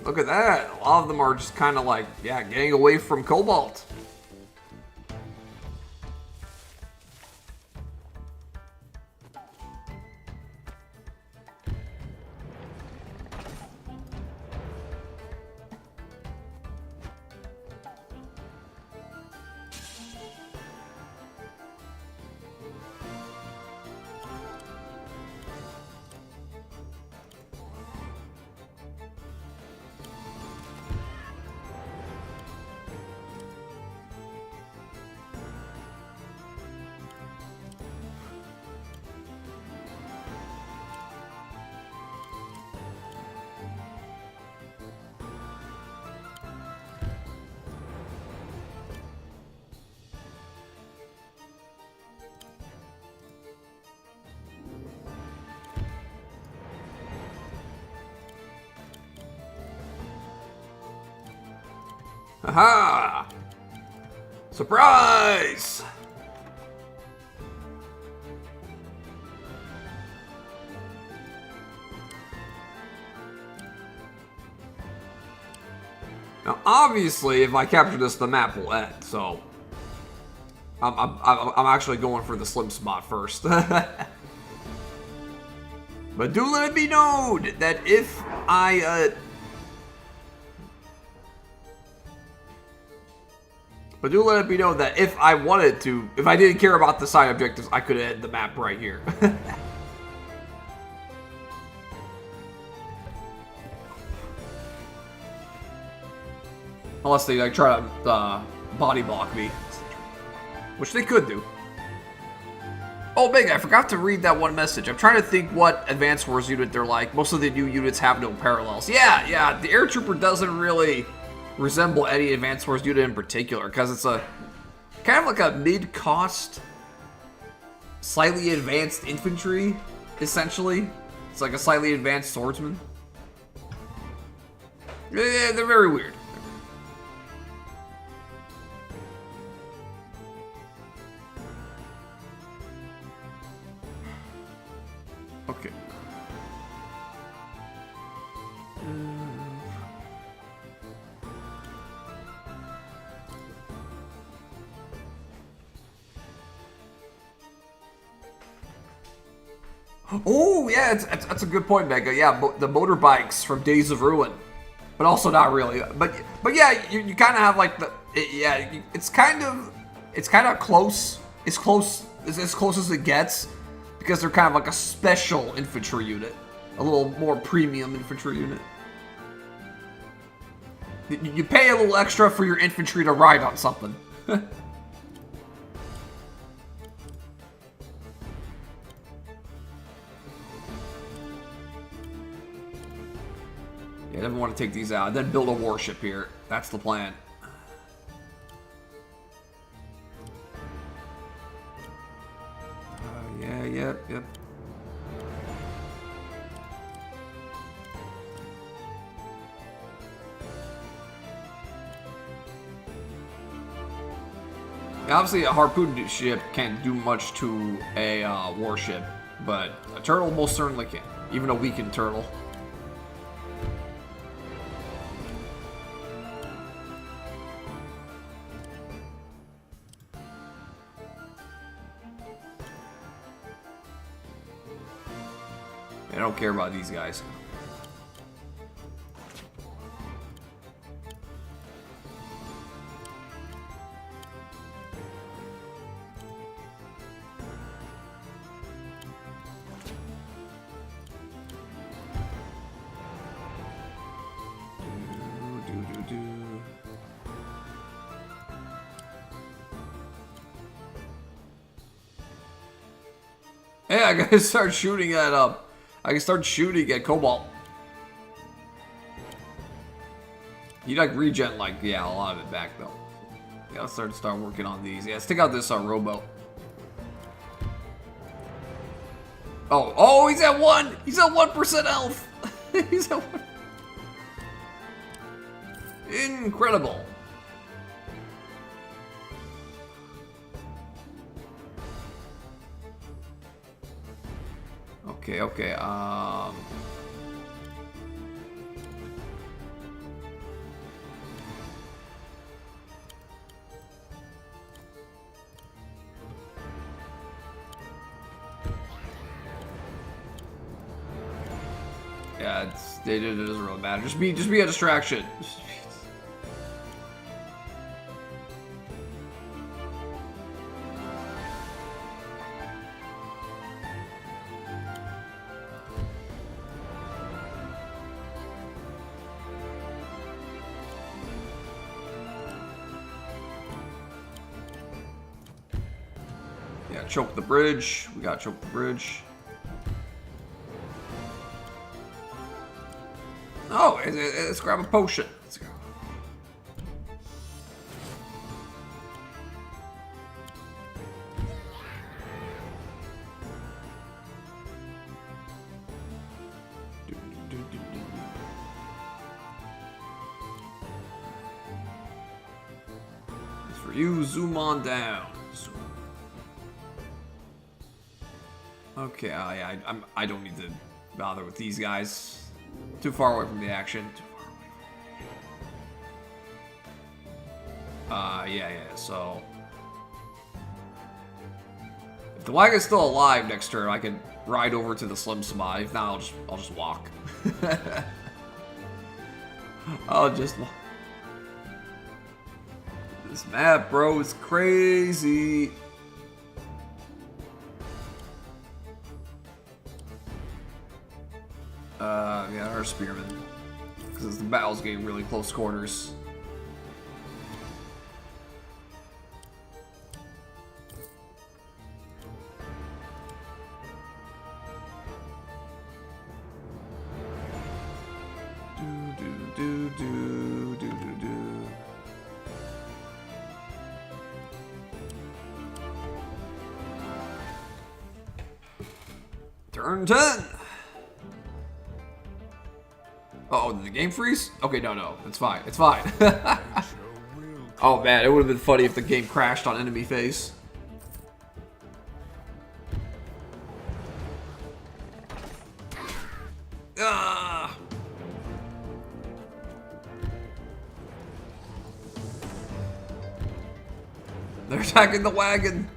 Look at that. A lot of them are just kind of like, yeah, getting away from Cobalt. Aha! Surprise! Now, obviously, if I capture this, the map will end. So, I'm actually going for the slim spot first. But do let it be known that if But do let it be known that if I wanted to, if I didn't care about the side objectives, I could end the map right here. Unless they like try to body block me, which they could do. Oh, Big, I forgot to read that one message. I'm trying to think what Advanced Wars unit they're like. Most of the new units have no parallels. Yeah, the Air Trooper doesn't really resemble any Advanced Wars unit in particular, because it's a kind of like a mid-cost, slightly advanced infantry, essentially. It's like a slightly advanced swordsman. Yeah, they're very weird. Okay. Oh, yeah, that's a good point, Mega. Yeah, the motorbikes from Days of Ruin. But also not really. But yeah, you kind of have like it's kind of close. It's close, as close as it gets, because they're kind of like a special infantry unit. A little more premium infantry unit. You pay a little extra for your infantry to ride on something. Yeah, I definitely want to take these out, then build a warship here. That's the plan. Yep. Yeah, obviously, a harpoon ship can't do much to a warship, but a turtle most certainly can, even a weakened turtle. I don't care about these guys. Hey, I gotta start shooting at I can start shooting at Cobalt. He'd like regen like, yeah, a lot of it back though. Yeah, let's start working on these. Yeah, let's take out this rowboat. Oh, he's at 1! He's at 1% health! He's at 1. Incredible. Okay, yeah, it doesn't really matter. Just be a distraction. Yeah, choke the bridge. We gotta choke the bridge. Oh, let's grab a potion. Let's go. As for you, zoom on down. Okay, I don't need to bother with these guys. Too far away from the action. Too far away. Yeah. So if the wagon's still alive next turn, I can ride over to the slim spot. If not, I'll just walk. I'll just walk. This map, bro, is crazy. Yeah, our spearmen. Because the battle's getting really close quarters. Do. Turn 10! Uh-oh, did the game freeze? Okay, no, it's fine, it's fine. Oh man, it would have been funny if the game crashed on enemy face. Ah! They're attacking the wagon.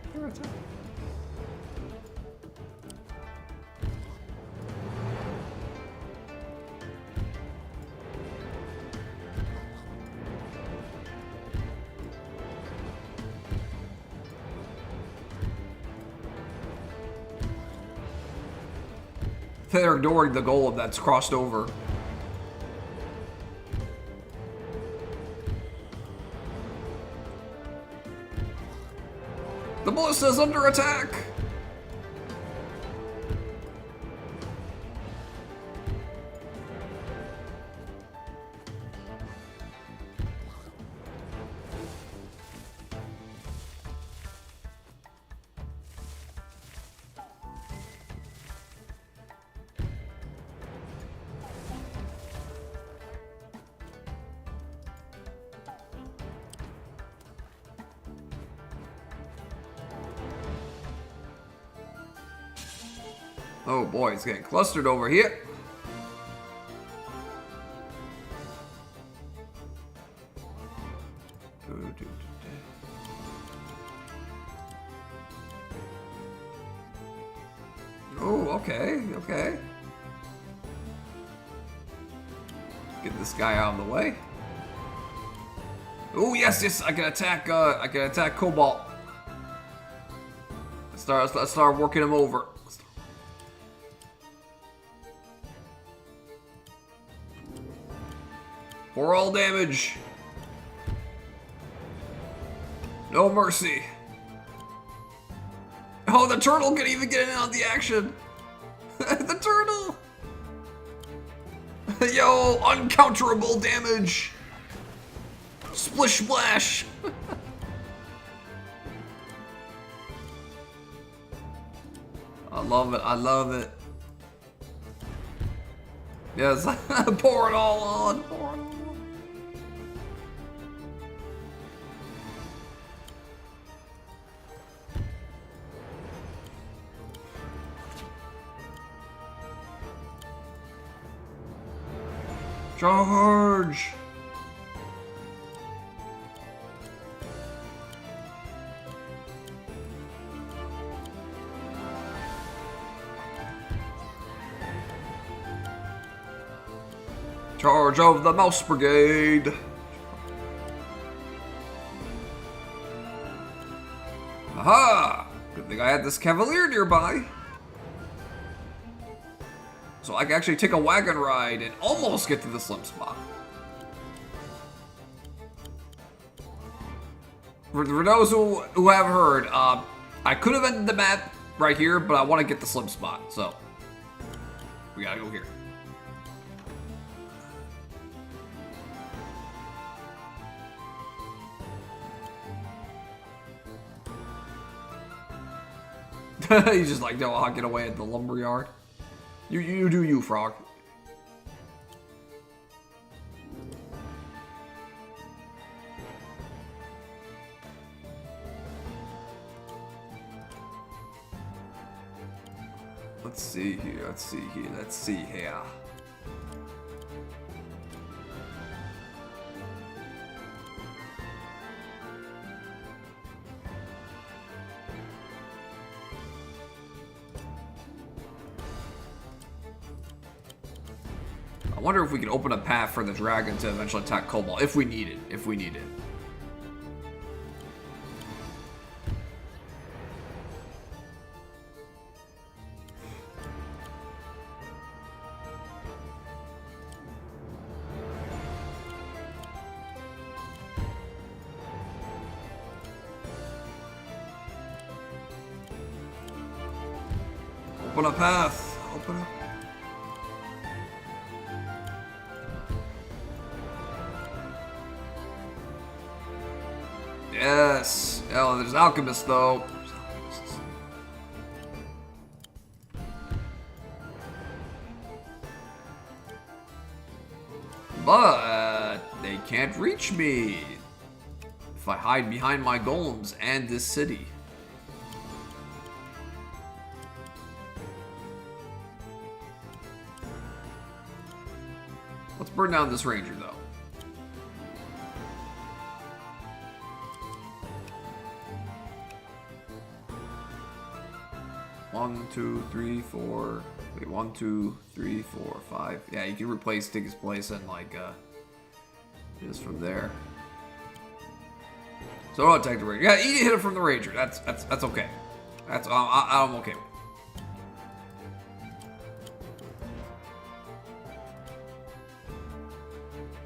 They're ignoring the golem that's crossed over. The ballista's under attack! Oh boy, it's getting clustered over here. Oh, okay. Get this guy out of the way. Oh yes, I can attack Cobalt. Let's start working him over. For all damage. No mercy. Oh, the turtle can even get in on the action. The turtle. Yo, uncounterable damage. Splish splash! I love it, I love it. Yes, pour it all on, pour it all on. Charge! Charge of the Mouse Brigade! Aha! Good thing I had this Cavalier nearby. So I can actually take a wagon ride and almost get to the slim spot. For those who have heard, I could have ended the map right here, but I want to get the slim spot, so we gotta go here. He's just like, no, I'll get away at the lumberyard. You do you, Frog. Let's see here, let's see here, let's see here. I wonder if we can open a path for the dragon to eventually attack Cobalt, if we need it, if we need it. Open a path, open up. Yes. Oh, there's alchemists though. But they can't reach me if I hide behind my golems and this city. Let's burn down this ranger though. One, two, three, four. Wait, 1, 2, 3, 4, 5. Yeah, you can replace Tig's place and like just from there. So don't attack the ranger. Yeah, you hit it from the ranger. That's okay. That's I'm okay with.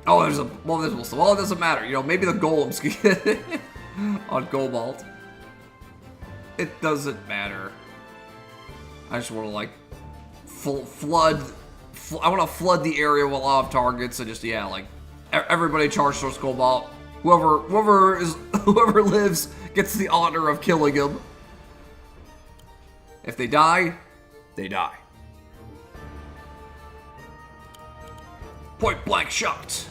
Oh, there's a well visible stuff. Well, it doesn't matter. You know, maybe the golems can get it on Cobalt. It doesn't matter. I just want to like flood. I want to flood the area with a lot of targets and just like everybody charge towards Cobalt. Whoever lives gets the honor of killing him. If they die, they die. Point blank shot.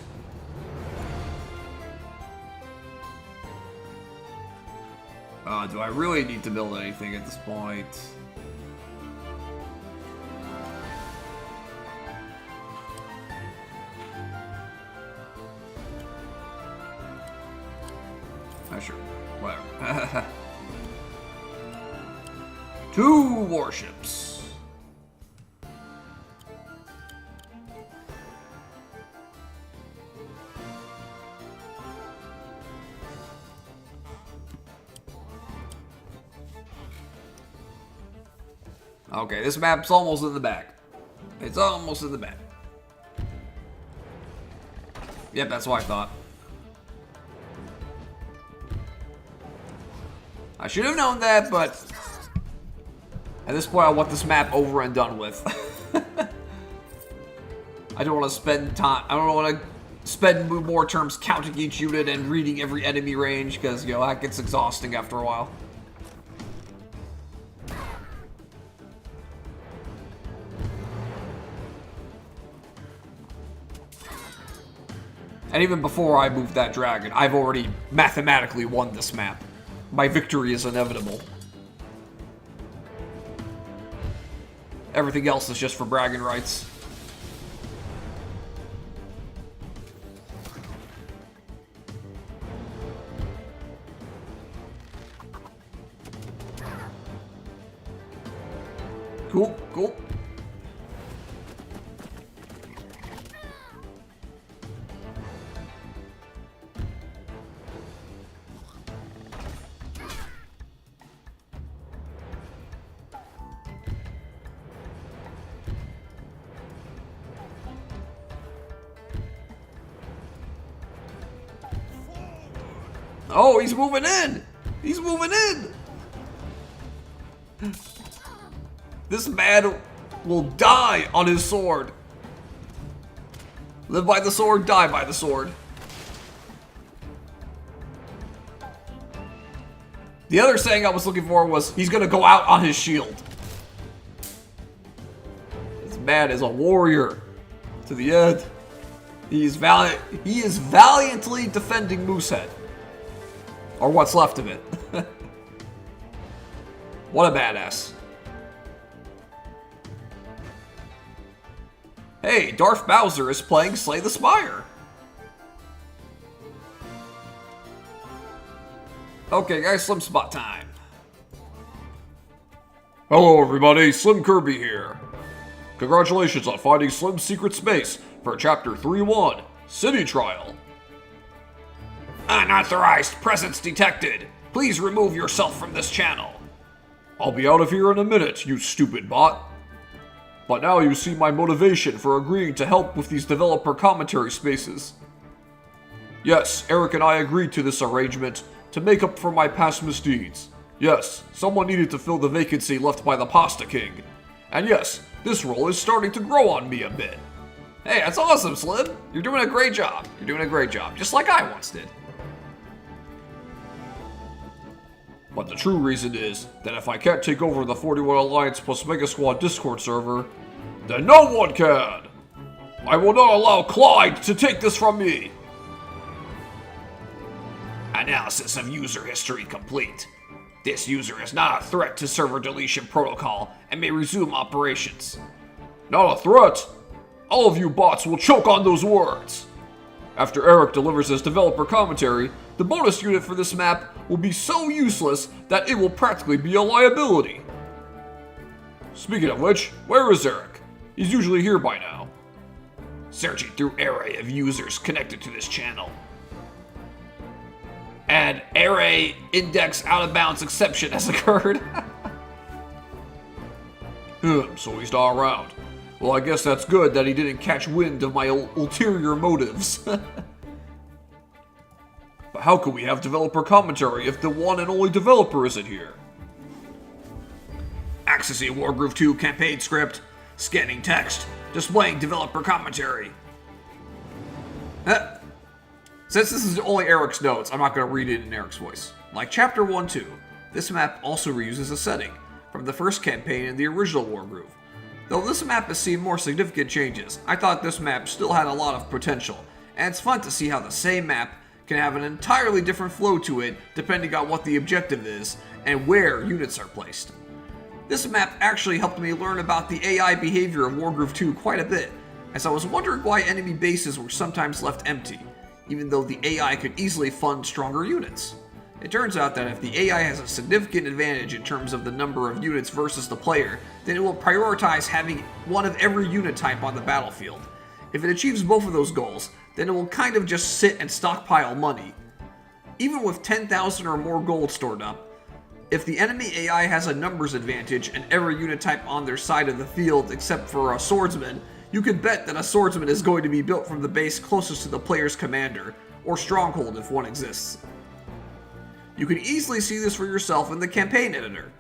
Do I really need to build anything at this point? Sure, whatever. 2 warships. Okay, this map's almost in the back. It's almost in the back. Yep, that's what I thought. I should have known that, but at this point I want this map over and done with. I don't want to spend time. I don't want to spend more terms counting each unit and reading every enemy range, because, you know, that gets exhausting after a while. And even before I moved that dragon, I've already mathematically won this map. My victory is inevitable. Everything else is just for bragging rights. Cool, cool. Oh, he's moving in! He's moving in! This man will die on his sword. Live by the sword, die by the sword. The other saying I was looking for was, he's gonna go out on his shield. This man is a warrior to the end. He is valiantly defending Moosehead. Or what's left of it. What a badass. Hey, Darth Bowser is playing Slay the Spire. Okay, guys, Slim Spot time. Hello everybody, Slim Kirby here. Congratulations on finding Slim's secret space for Chapter 3-1, City Trial. Unauthorized presence detected. Please remove yourself from this channel. I'll be out of here in a minute, you stupid bot. But now you see my motivation for agreeing to help with these developer commentary spaces. Yes, Eric and I agreed to this arrangement to make up for my past misdeeds. Yes, someone needed to fill the vacancy left by the Pasta King. And yes, this role is starting to grow on me a bit. Hey, that's awesome, Slim. You're doing a great job. You're doing a great job, just like I once did. But the true reason is that if I can't take over the 41 Alliance plus Mega Squad Discord server, then no one can! I will not allow Clyde to take this from me! Analysis of user history complete. This user is not a threat to server deletion protocol and may resume operations. Not a threat? All of you bots will choke on those words! After Eric delivers his developer commentary, the bonus unit for this map will be so useless that it will practically be a liability. Speaking of which, where is Eric? He's usually here by now. Searching through array of users connected to this channel. An array index out of bounds exception has occurred. So he's not around. Well, I guess that's good that he didn't catch wind of my ulterior motives. But how can we have developer commentary if the one and only developer isn't here? Accessing Wargroove 2 campaign script. Scanning text. Displaying developer commentary. Since this is only Eric's notes, I'm not going to read it in Eric's voice. Like Chapter 1-2, this map also reuses a setting from the first campaign in the original Wargroove. Though this map has seen more significant changes, I thought this map still had a lot of potential, and it's fun to see how the same map can have an entirely different flow to it depending on what the objective is and where units are placed. This map actually helped me learn about the AI behavior of Wargroove 2 quite a bit, as I was wondering why enemy bases were sometimes left empty, even though the AI could easily fund stronger units. It turns out that if the AI has a significant advantage in terms of the number of units versus the player, then it will prioritize having one of every unit type on the battlefield. If it achieves both of those goals, then it will kind of just sit and stockpile money. Even with 10,000 or more gold stored up, if the enemy AI has a numbers advantage and every unit type on their side of the field except for a swordsman, you can bet that a swordsman is going to be built from the base closest to the player's commander, or stronghold if one exists. You can easily see this for yourself in the campaign editor.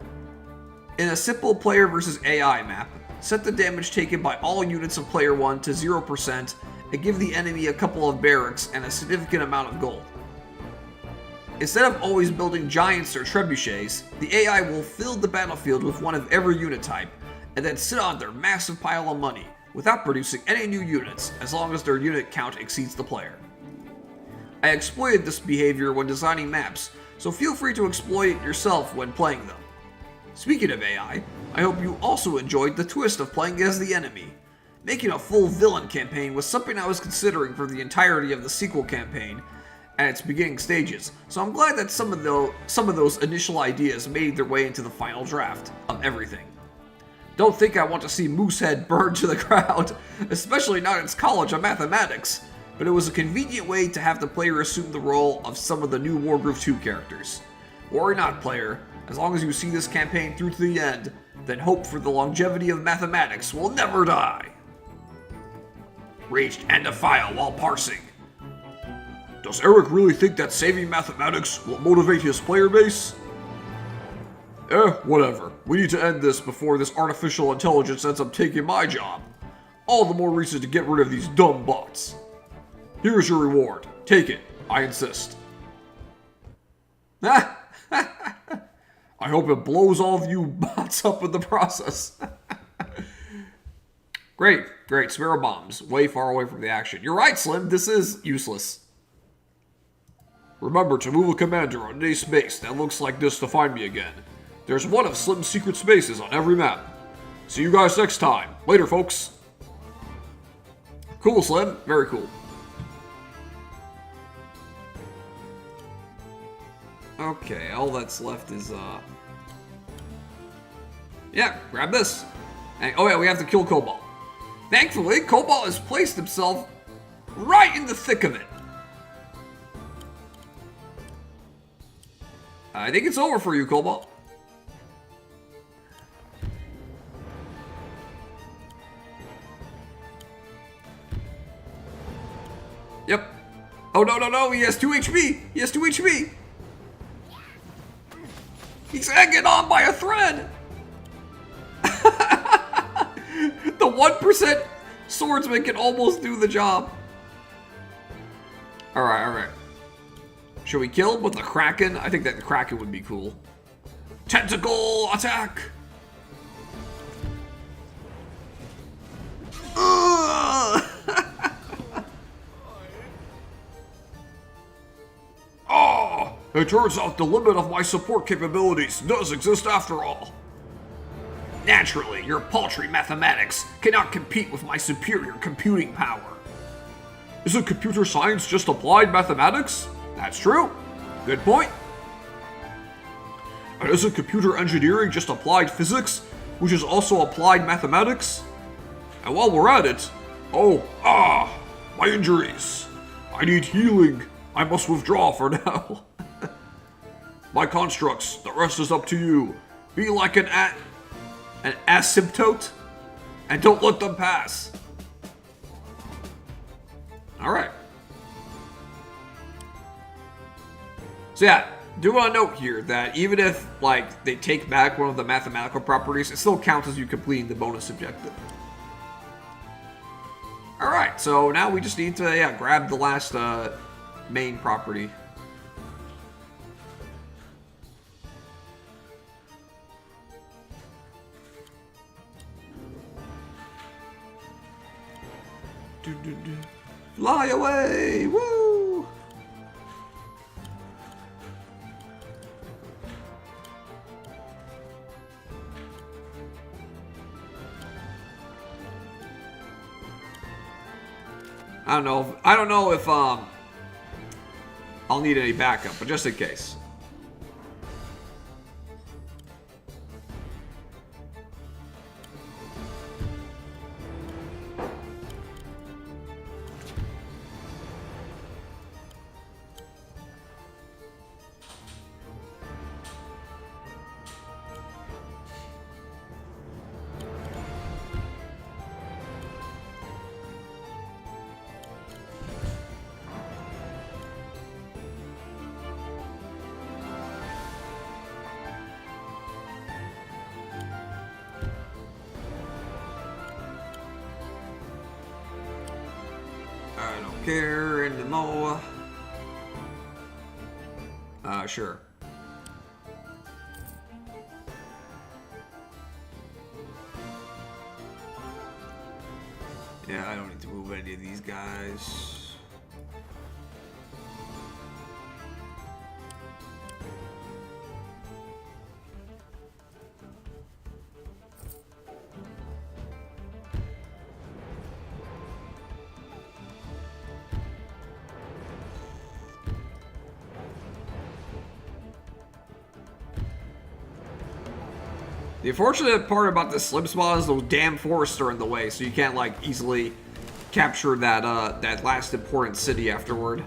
In a simple player versus AI map, set the damage taken by all units of player 1 to 0% and give the enemy a couple of barracks and a significant amount of gold. Instead of always building giants or trebuchets, the AI will fill the battlefield with one of every unit type, and then sit on their massive pile of money without producing any new units as long as their unit count exceeds the player. I exploited this behavior when designing maps, so feel free to exploit it yourself when playing them. Speaking of AI, I hope you also enjoyed the twist of playing as the enemy. Making a full villain campaign was something I was considering for the entirety of the sequel campaign at its beginning stages, so I'm glad that some of those initial ideas made their way into the final draft of everything. Don't think I want to see Moosehead burned to the ground, especially not in its College of Mathematics, but it was a convenient way to have the player assume the role of some of the new Wargroove 2 characters. Worry not, player, as long as you see this campaign through to the end, then hope for the longevity of mathematics will never die. Reached end of file while parsing. Does Eric really think that saving mathematics will motivate his player base? Whatever. We need to end this before this artificial intelligence ends up taking my job. All the more reason to get rid of these dumb bots. Here's your reward. Take it. I insist. I hope it blows all of you bots up in the process. Great. Sparrow bombs. Way far away from the action. You're right, Slim. This is useless. Remember to move a commander on any space that looks like this to find me again. There's one of Slim's secret spaces on every map. See you guys next time. Later, folks. Cool, Slim. Very cool. Okay, all that's left is, yeah, grab this. And, oh yeah, we have to kill Cobalt. Thankfully, Cobalt has placed himself right in the thick of it. I think it's over for you, Cobalt. Yep. Oh, no, he has 2 HP. He's hanging on by a thread. The 1% swordsman can almost do the job. Alright. Should we kill him with the Kraken? I think that the Kraken would be cool. Tentacle attack! It turns out the limit of my support capabilities does exist after all. Naturally, your paltry mathematics cannot compete with my superior computing power. Isn't computer science just applied mathematics? That's true. Good point. And isn't computer engineering just applied physics, which is also applied mathematics? And while we're at it, my injuries. I need healing. I must withdraw for now. My constructs, the rest is up to you. Be like an asymptote, and don't let them pass. Alright. So yeah, do want to note here that even if, like, they take back one of the mathematical properties, it still counts as you completing the bonus objective. Alright, so now we just need to, grab the last, main property. Fly away! Woo! I don't know if I'll need any backup, but just in case. Care and Moa. Sure. Yeah, I don't need to move any of these guys. The unfortunate part about this slim spot is those damn forests are in the way, so you can't like easily capture that that last important city afterward.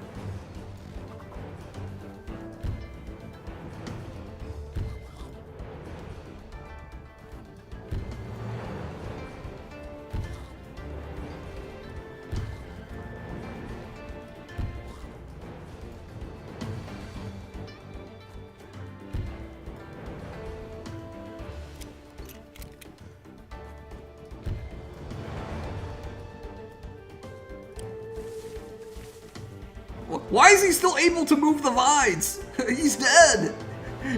Why is he still able to move the vines? He's dead.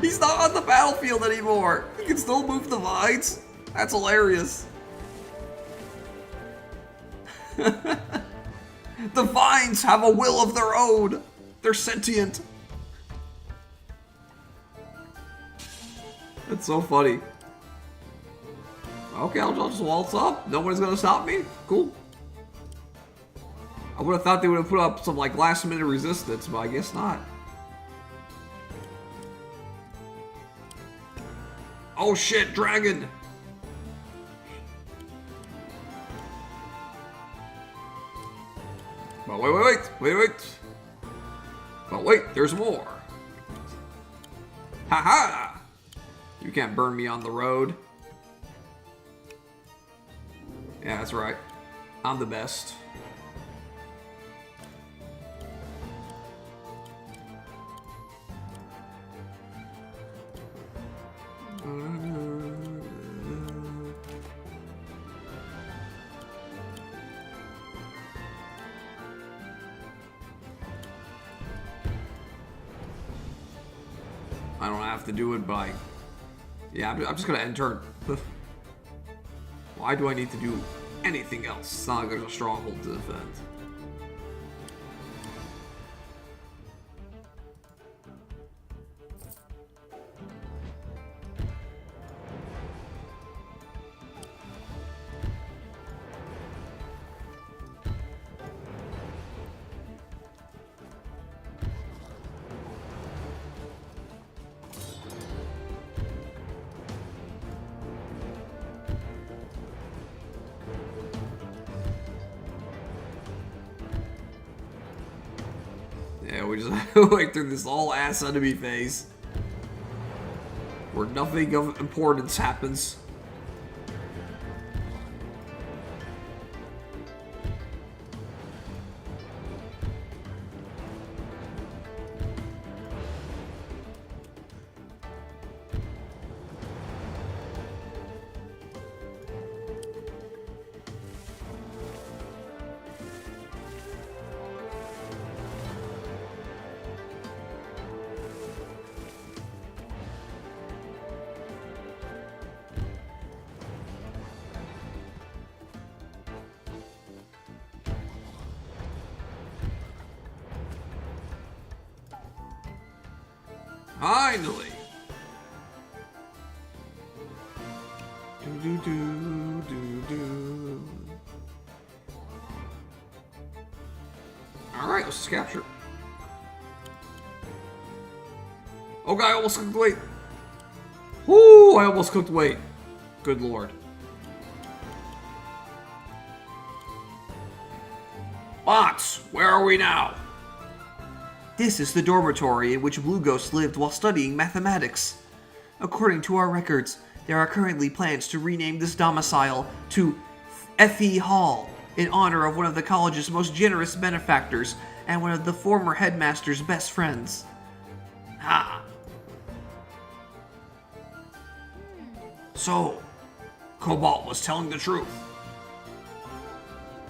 He's not on the battlefield anymore. He can still move the vines. That's hilarious. The vines have a will of their own. They're sentient. That's so funny. Okay, I'll just waltz up. Nobody's gonna stop me. Cool. I would have thought they would have put up some like last minute resistance, but I guess not. Oh shit, dragon! But wait. But wait, there's more. Haha! You can't burn me on the road. Yeah, that's right. I'm the best. I don't have to do it by... Yeah, I'm just gonna end turn. Why do I need to do anything else? It's not like there's a stronghold to defend. Yeah, we just went through this all ass enemy phase where nothing of importance happens. Finally! Alright, let's just capture. Oh god, I almost cooked weight. Woo, I almost cooked weight. Good lord. Bots, where are we now? This is the dormitory in which Blue Ghost lived while studying mathematics. According to our records, there are currently plans to rename this domicile to F.E. Hall in honor of one of the college's most generous benefactors and one of the former headmaster's best friends. Ha! So, Cobalt was telling the truth.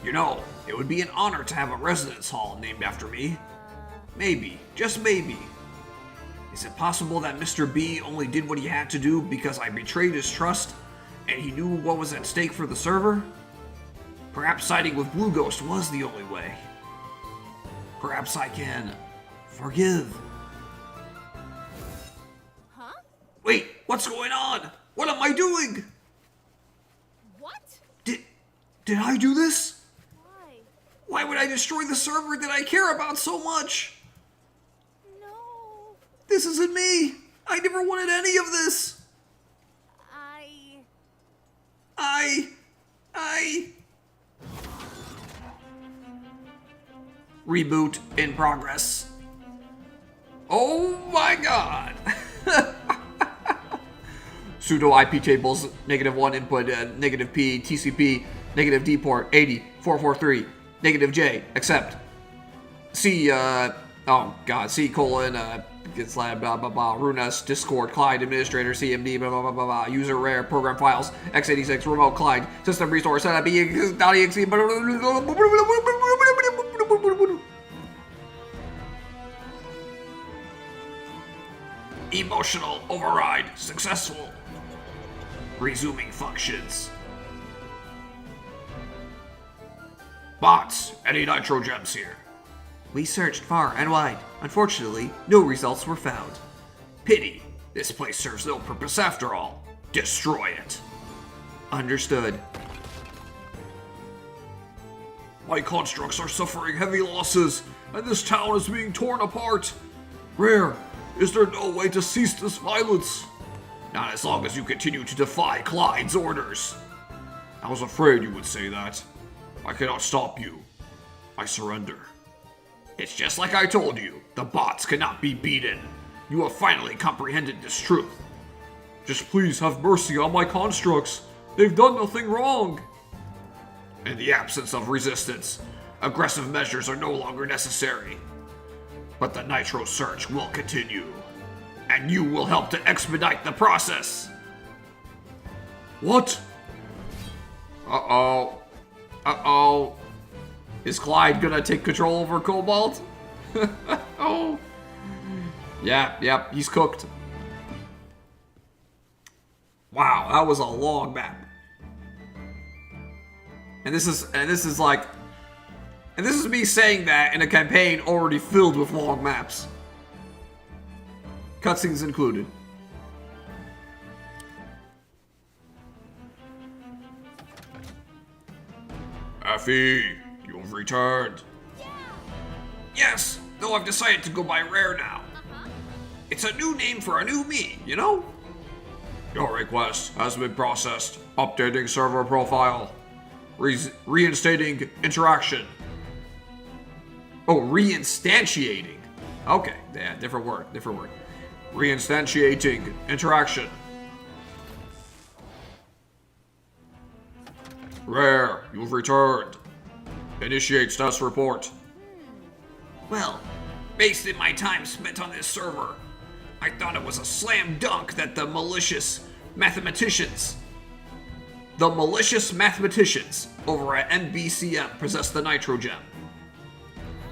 You know, it would be an honor to have a residence hall named after me. Maybe, just maybe. Is it possible that Mr. B only did what he had to do because I betrayed his trust and he knew what was at stake for the server? Perhaps siding with Blue Ghost was the only way. Perhaps I can forgive. Huh? Wait, what's going on? What am I doing? What? Did I do this? Why? Why would I destroy the server that I care about so much? No. This isn't me. I never wanted any of this. I... Reboot in progress. Oh my god. Sudo IP tables, -1 input, -P, TCP, -D port, 80, 443, -J, accept. C, oh god, C colon, blah blah blah, Runas, Discord, Clyde, administrator, CMD, blah blah blah blah, blah, user rare, program files, x86, remote, Clyde, system restore, setup, exe, emotional override successful. Resuming functions. Bots, any nitro gems here? We searched far and wide. Unfortunately, no results were found. Pity. This place serves no purpose after all. Destroy it. Understood. My constructs are suffering heavy losses, and this town is being torn apart. Rare, is there no way to cease this violence? Not as long as you continue to defy Clyde's orders. I was afraid you would say that. I cannot stop you. I surrender. It's just like I told you. The bots cannot be beaten. You have finally comprehended this truth. Just please have mercy on my constructs. They've done nothing wrong. In the absence of resistance, aggressive measures are no longer necessary. But the Nitro search will continue. And you will help to expedite the process. What? Uh-oh. Uh-oh. Is Clyde gonna take control over Cobalt? Oh. Yep, he's cooked. Wow, that was a long map. And this is me saying that in a campaign already filled with long maps. Cutscenes included. Effie, you've returned. Yes, though I've decided to go by Rare now. It's a new name for a new me, you know? Your request has been processed. Updating server profile. Reinstating interaction. Oh, reinstantiating. Okay, yeah, different word. Reinstantiating interaction. Rare, you've returned. Initiate status report. Well, based in my time spent on this server, I thought it was a slam dunk that the malicious mathematicians over at NBCM possessed the Nitro Gem.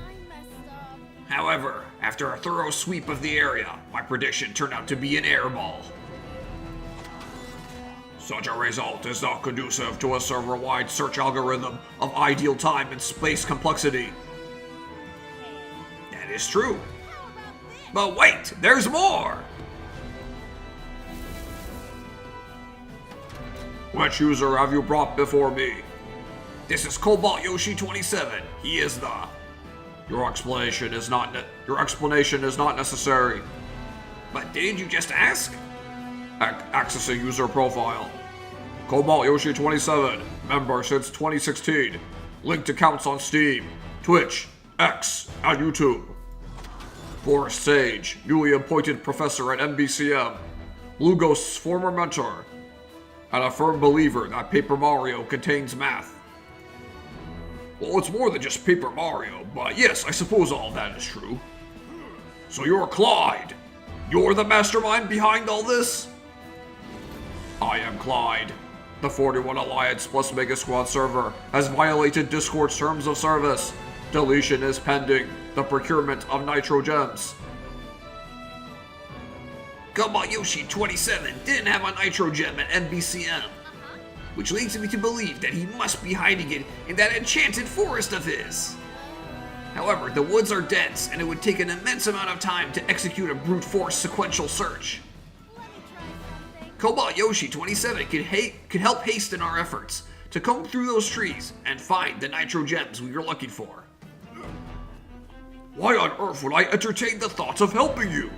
I messed up. However, after a thorough sweep of the area, my prediction turned out to be an airball. Such a result is not conducive to a server-wide search algorithm of ideal time and space complexity. That is true. How about this? But wait, there's more! Which user have you brought before me? This is Cobalt Yoshi 27. He is the... Your explanation is not necessary. But didn't you just ask? Accessing user profile. Cobalt Yoshi 27, member since 2016. Linked accounts on Steam, Twitch, X, and YouTube. Forest Sage, newly appointed professor at NBCM. Blue Ghost's former mentor. And a firm believer that Paper Mario contains math. Well, it's more than just Paper Mario, but yes, I suppose all that is true. So you're Clyde. You're the mastermind behind all this? I am Clyde, The 41 Alliance plus Mega Squad server has violated Discord's terms of service. Deletion is pending. The procurement of Nitro Gems. Kobayashi 27 didn't have a Nitro Gem at MBCM, which leads me to believe that he must be hiding it in that enchanted forest of his. However, the woods are dense, and it would take an immense amount of time to execute a brute force sequential search. Let me try something. Kobayashi 27 could help hasten our efforts to comb through those trees and find the Nitro Gems we are looking for. Why on earth would I entertain the thoughts of helping you?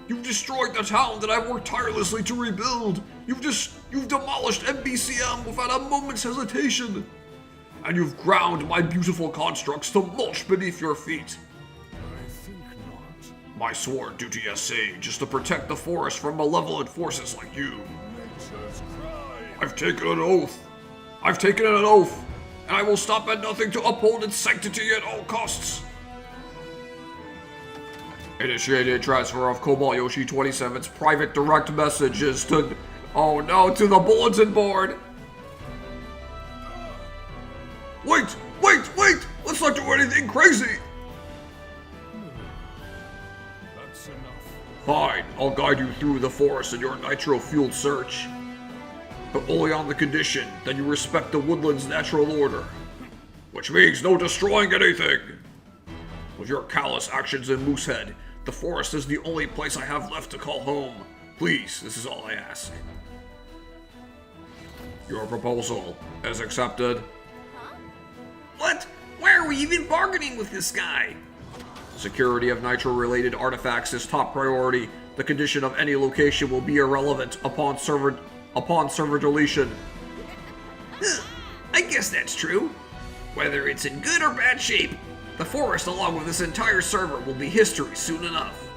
You've destroyed the town that I've worked tirelessly to rebuild. You've demolished MBCM without a moment's hesitation. And you've ground my beautiful constructs to mulch beneath your feet. I think not. My sworn duty as sage is to protect the forest from malevolent forces like you. Nature's cry. I've taken an oath. I've taken an oath, and I will stop at nothing to uphold its sanctity at all costs. Initiated transfer of Kobayashi 27's private direct messages to... Oh no, to the bulletin board! Wait! Let's not do anything crazy! That's enough. Fine, I'll guide you through the forest in your nitro-fueled search. But only on the condition that you respect the woodland's natural order. Which means no destroying anything! With your callous actions in Moosehead, the forest is the only place I have left to call home. Please, this is all I ask. Your proposal is accepted. What? Why are we even bargaining with this guy? Security of Nitro-related artifacts is top priority. The condition of any location will be irrelevant upon server deletion. I guess that's true. Whether it's in good or bad shape, the forest along with this entire server will be history soon enough.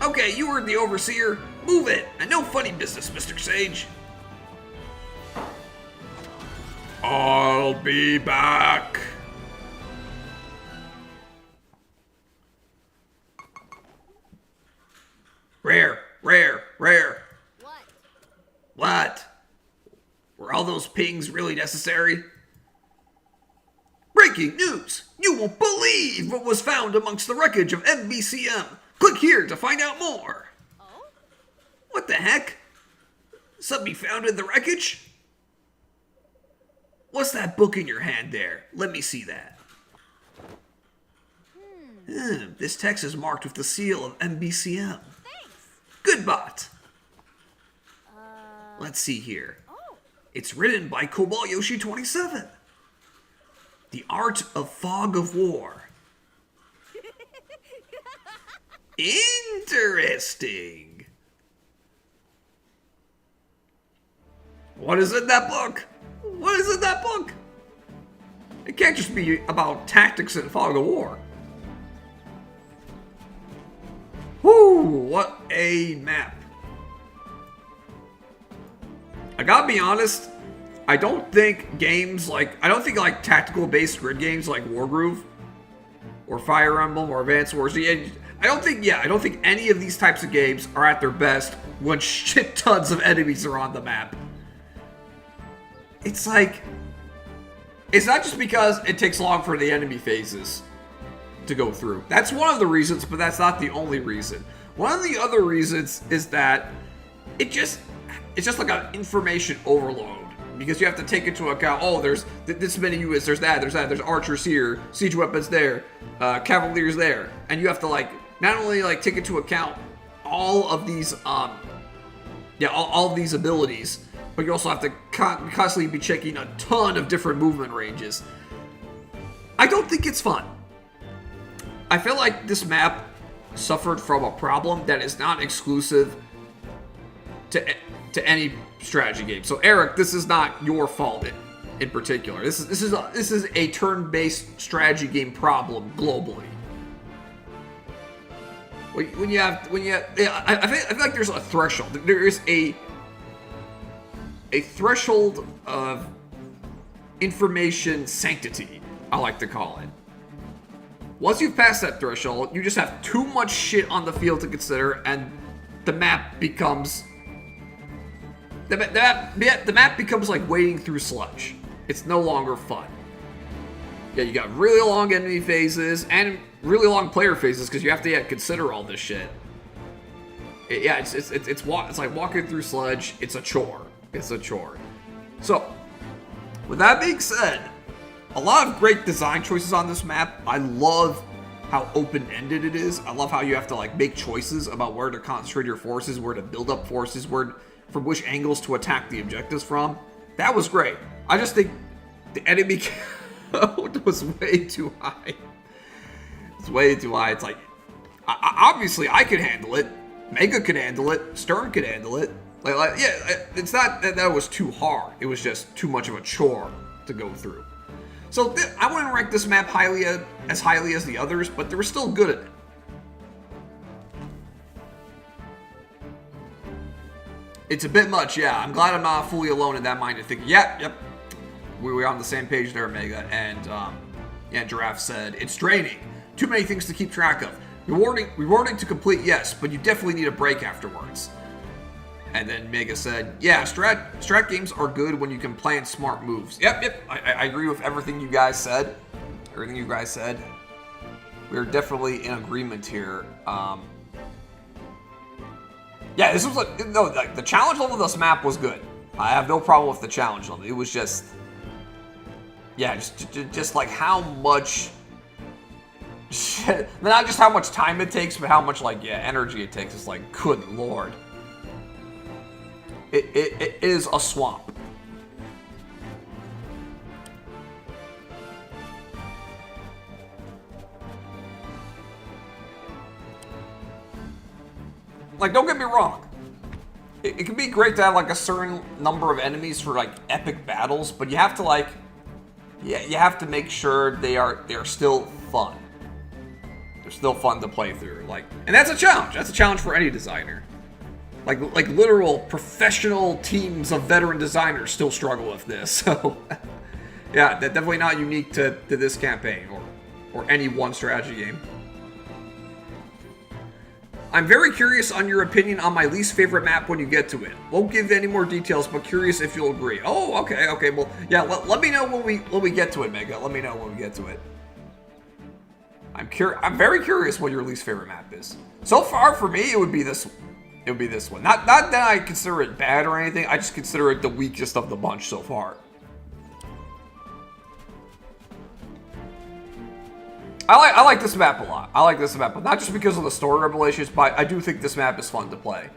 Okay, you heard the overseer. Move it, and no funny business, Mr. Sage. I'll be back. Rare. What? What? Were all those pings really necessary? Breaking news! You won't believe what was found amongst the wreckage of MBCM. Click here to find out more. Oh? What the heck? Something found in the wreckage? What's that book in your hand there? Let me see that. This text is marked with the seal of MBCM. Thanks. Good bot. Let's see here. Oh. It's written by Kobayashi 27. The Art of Fog of War. Interesting. What is in that book? What is in that book? It can't just be about tactics in Fog of War. Whoo, what a map. I gotta be honest, I don't think like tactical based grid games like Wargroove or Fire Emblem or Advance Wars. I don't think any of these types of games are at their best when shit tons of enemies are on the map. It's like, it's not just because it takes long for the enemy phases to go through. That's one of the reasons, but that's not the only reason. One of the other reasons is that it's just like an information overload. Because you have to take into account, oh, there's this many units, there's there's archers here, siege weapons there, cavaliers there. And you have to not only take into account all of these all of these abilities, but you also have to constantly be checking a ton of different movement ranges. I don't think it's fun. I feel like this map suffered from a problem that is not exclusive to any strategy game. So Eric, this is not your fault in particular. This is a turn-based strategy game problem globally. I feel like there's a threshold. There is a threshold of information sanctity, I like to call it. Once you've passed that threshold, you just have too much shit on the field to consider, and the map becomes the map becomes like wading through sludge. It's no longer fun. Yeah, you got really long enemy phases and really long player phases because you have to consider all this shit. It's like walking through sludge. It's a chore. It's a chore. So, with that being said, a lot of great design choices on this map. I love how open-ended it is. I love how you have to like make choices about where to concentrate your forces, where to build up forces, from which angles to attack the objectives from. That was great. I just think the enemy count was way too high. It's way too high. It's like, obviously I could handle it. Mega could handle it. Stern could handle it. It's not that it was too hard. It was just too much of a chore to go through. So I wouldn't rank this map as highly as the others, but they were still good at it. It's a bit much, yeah. I'm glad I'm not fully alone in that mind to think, yep. We were on the same page there, Mega. And Giraffe said, it's draining. Too many things to keep track of. Rewarding to complete, yes, but you definitely need a break afterwards. And then Mega said, yeah, strat games are good when you can plan smart moves. Yep. I agree with everything you guys said. We're definitely in agreement here. This was the challenge level of this map was good. I have no problem with the challenge level. It was just like how much shit, not just how much time it takes, but how much energy it takes. It's like, good lord. It is a swamp. Like, don't get me wrong. It can be great to have like a certain number of enemies for like epic battles, but you have to you have to make sure they're still fun. They're still fun to play through. And that's a challenge. That's a challenge for any designer. Like literal professional teams of veteran designers still struggle with this. So, yeah, that's definitely not unique to this campaign or any one strategy game. I'm very curious on your opinion on my least favorite map when you get to it. Won't give any more details, but curious if you'll agree. Oh, okay. Well, yeah, let me know when we get to it, Mega. Let me know when we get to it. I'm very curious what your least favorite map is. So far, for me, it would be this one. It would be this one. Not that I consider it bad or anything. I just consider it the weakest of the bunch so far. I like this map a lot. I like this map, but not just because of the story revelations, but I do think this map is fun to play.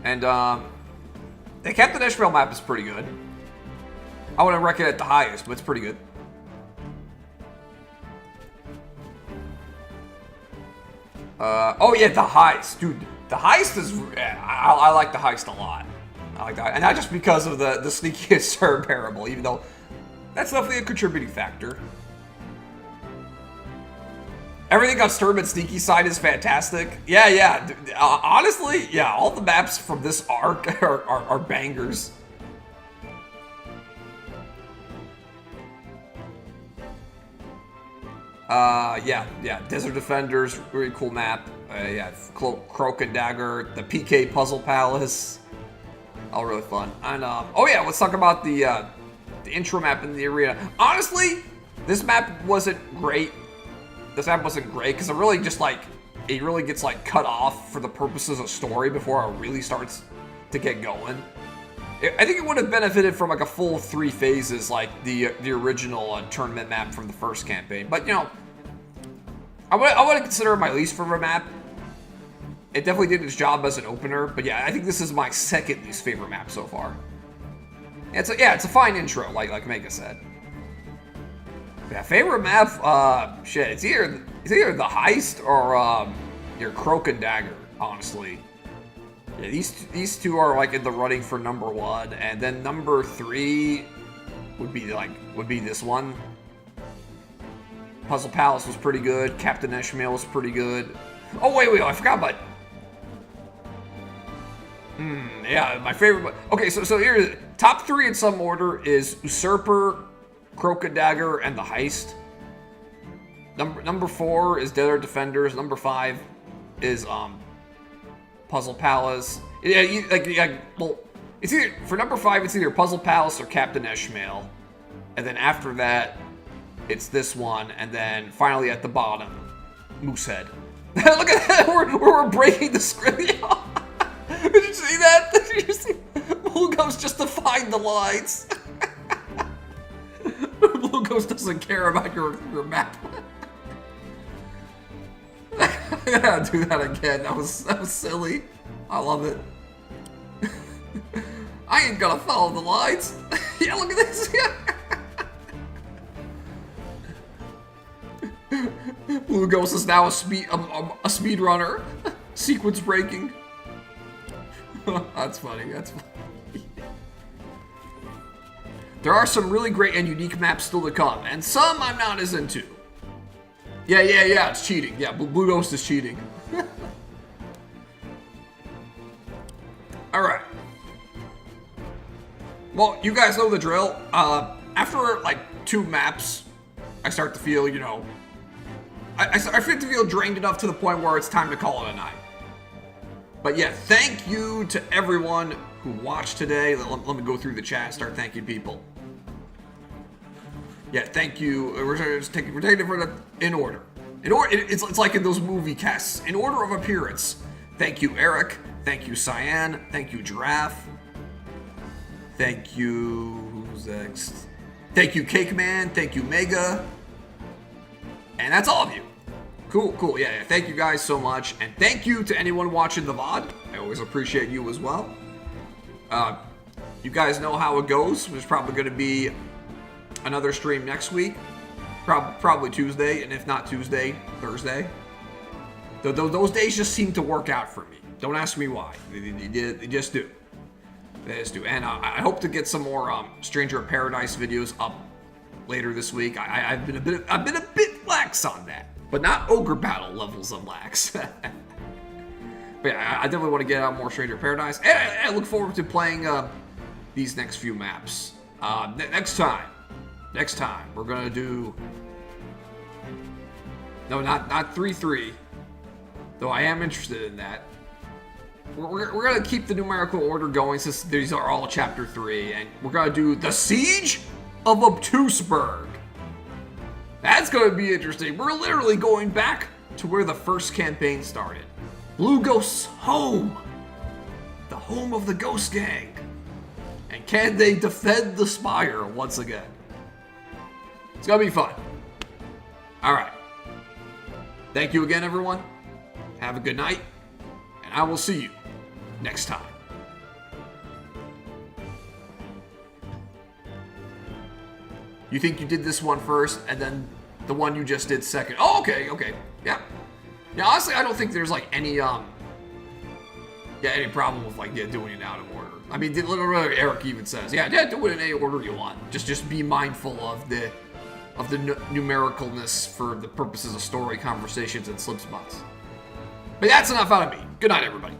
And the Captain Ishmael map is pretty good. I wouldn't rank it at the highest, but it's pretty good. Oh yeah, the heist, dude. The heist is, I like the heist a lot. I like that, and not just because of the sneakiest Sir Parable, even though that's definitely a contributing factor. Everything on Sturm and Sneaky side is fantastic. Yeah. Honestly, yeah, all the maps from this arc are bangers. Yeah. Desert Defenders, really cool map. Croak and Dagger, the PK Puzzle Palace, all really fun. And let's talk about the intro map in the arena. Honestly, this map wasn't great. Because it really just it really gets cut off for the purposes of story before it really starts to get going. I think it would have benefited from a full 3 phases like the original tournament map from the first campaign. But I would consider it my least favorite map. It definitely did its job as an opener, but yeah, I think this is my second least favorite map so far. It's a fine intro, like Mega said. Yeah, favorite map, it's either the heist or your Croak and Dagger, honestly. Yeah, these two are in the running for number 1, and then number 3 would be this one. Puzzle Palace was pretty good. Captain Ishmael was pretty good. Oh wait, I forgot about. Yeah, my favorite. Okay, so here, top 3 in some order is Usurper, Croak and Dagger, and the heist. Number 4 is Desert Defenders. Number 5 is Puzzle Palace. It's either, for number 5, it's either Puzzle Palace or Captain Ishmael. And then after that, it's this one. And then finally at the bottom, Moosehead. Look at that! We're breaking the script. Did you see that? Did you see? Blue Ghost just defined the lines. Blue Ghost doesn't care about your map. I gotta do that again. That was silly. I love it. I ain't gonna follow the lines. Yeah, look at this. Blue Ghost is now a speed runner. Sequence breaking. That's funny. That's funny. There are some really great and unique maps still to come, and some I'm not as into. Yeah, it's cheating. Yeah, Blue Ghost is cheating. Alright. Well, you guys know the drill. After, like, 2 maps, I start to feel, you know... I start to feel drained enough to the point where it's time to call it a night. But yeah, thank you to everyone who watched today. Let me go through the chat and start thanking people. Yeah, thank you. We're taking it in order. It's like in those movie casts. In order of appearance. Thank you, Eric. Thank you, Cyan. Thank you, Giraffe. Thank you... Who's next? Thank you, Cake Man. Thank you, Mega. And that's all of you. Cool. Yeah, thank you guys so much. And thank you to anyone watching the VOD. I always appreciate you as well. You guys know how it goes. There's probably going to be another stream next week. Probably Tuesday, and if not Tuesday, Thursday. Those days just seem to work out for me. Don't ask me why. They just do. They just do. And I hope to get some more Stranger of Paradise videos up later this week. I've been a bit lax on that, but not Ogre Battle levels of lax. But yeah, I definitely want to get out more Stranger of Paradise, and I look forward to playing these next few maps. Next time, we're gonna do. No, not 3-3. Though I am interested in that. We're gonna keep the numerical order going since these are all Chapter 3, and we're gonna do the Siege of Obtuseburg. That's gonna be interesting. We're literally going back to where the first campaign started. Blue Ghost's home. The home of the Ghost Gang. And can they defend the Spire once again? It's gonna be fun. Alright. Thank you again, everyone. Have a good night. And I will see you next time. You think you did this one first, and then the one you just did second. Oh, okay. Yeah. Yeah, honestly, I don't think there's, like, any problem with, like, doing it out of order. I mean, literally, Eric even says, do it in any order you want. Just be mindful of the numericalness for the purposes of story, conversations, and slip spots. But that's enough out of me. Good night, everybody.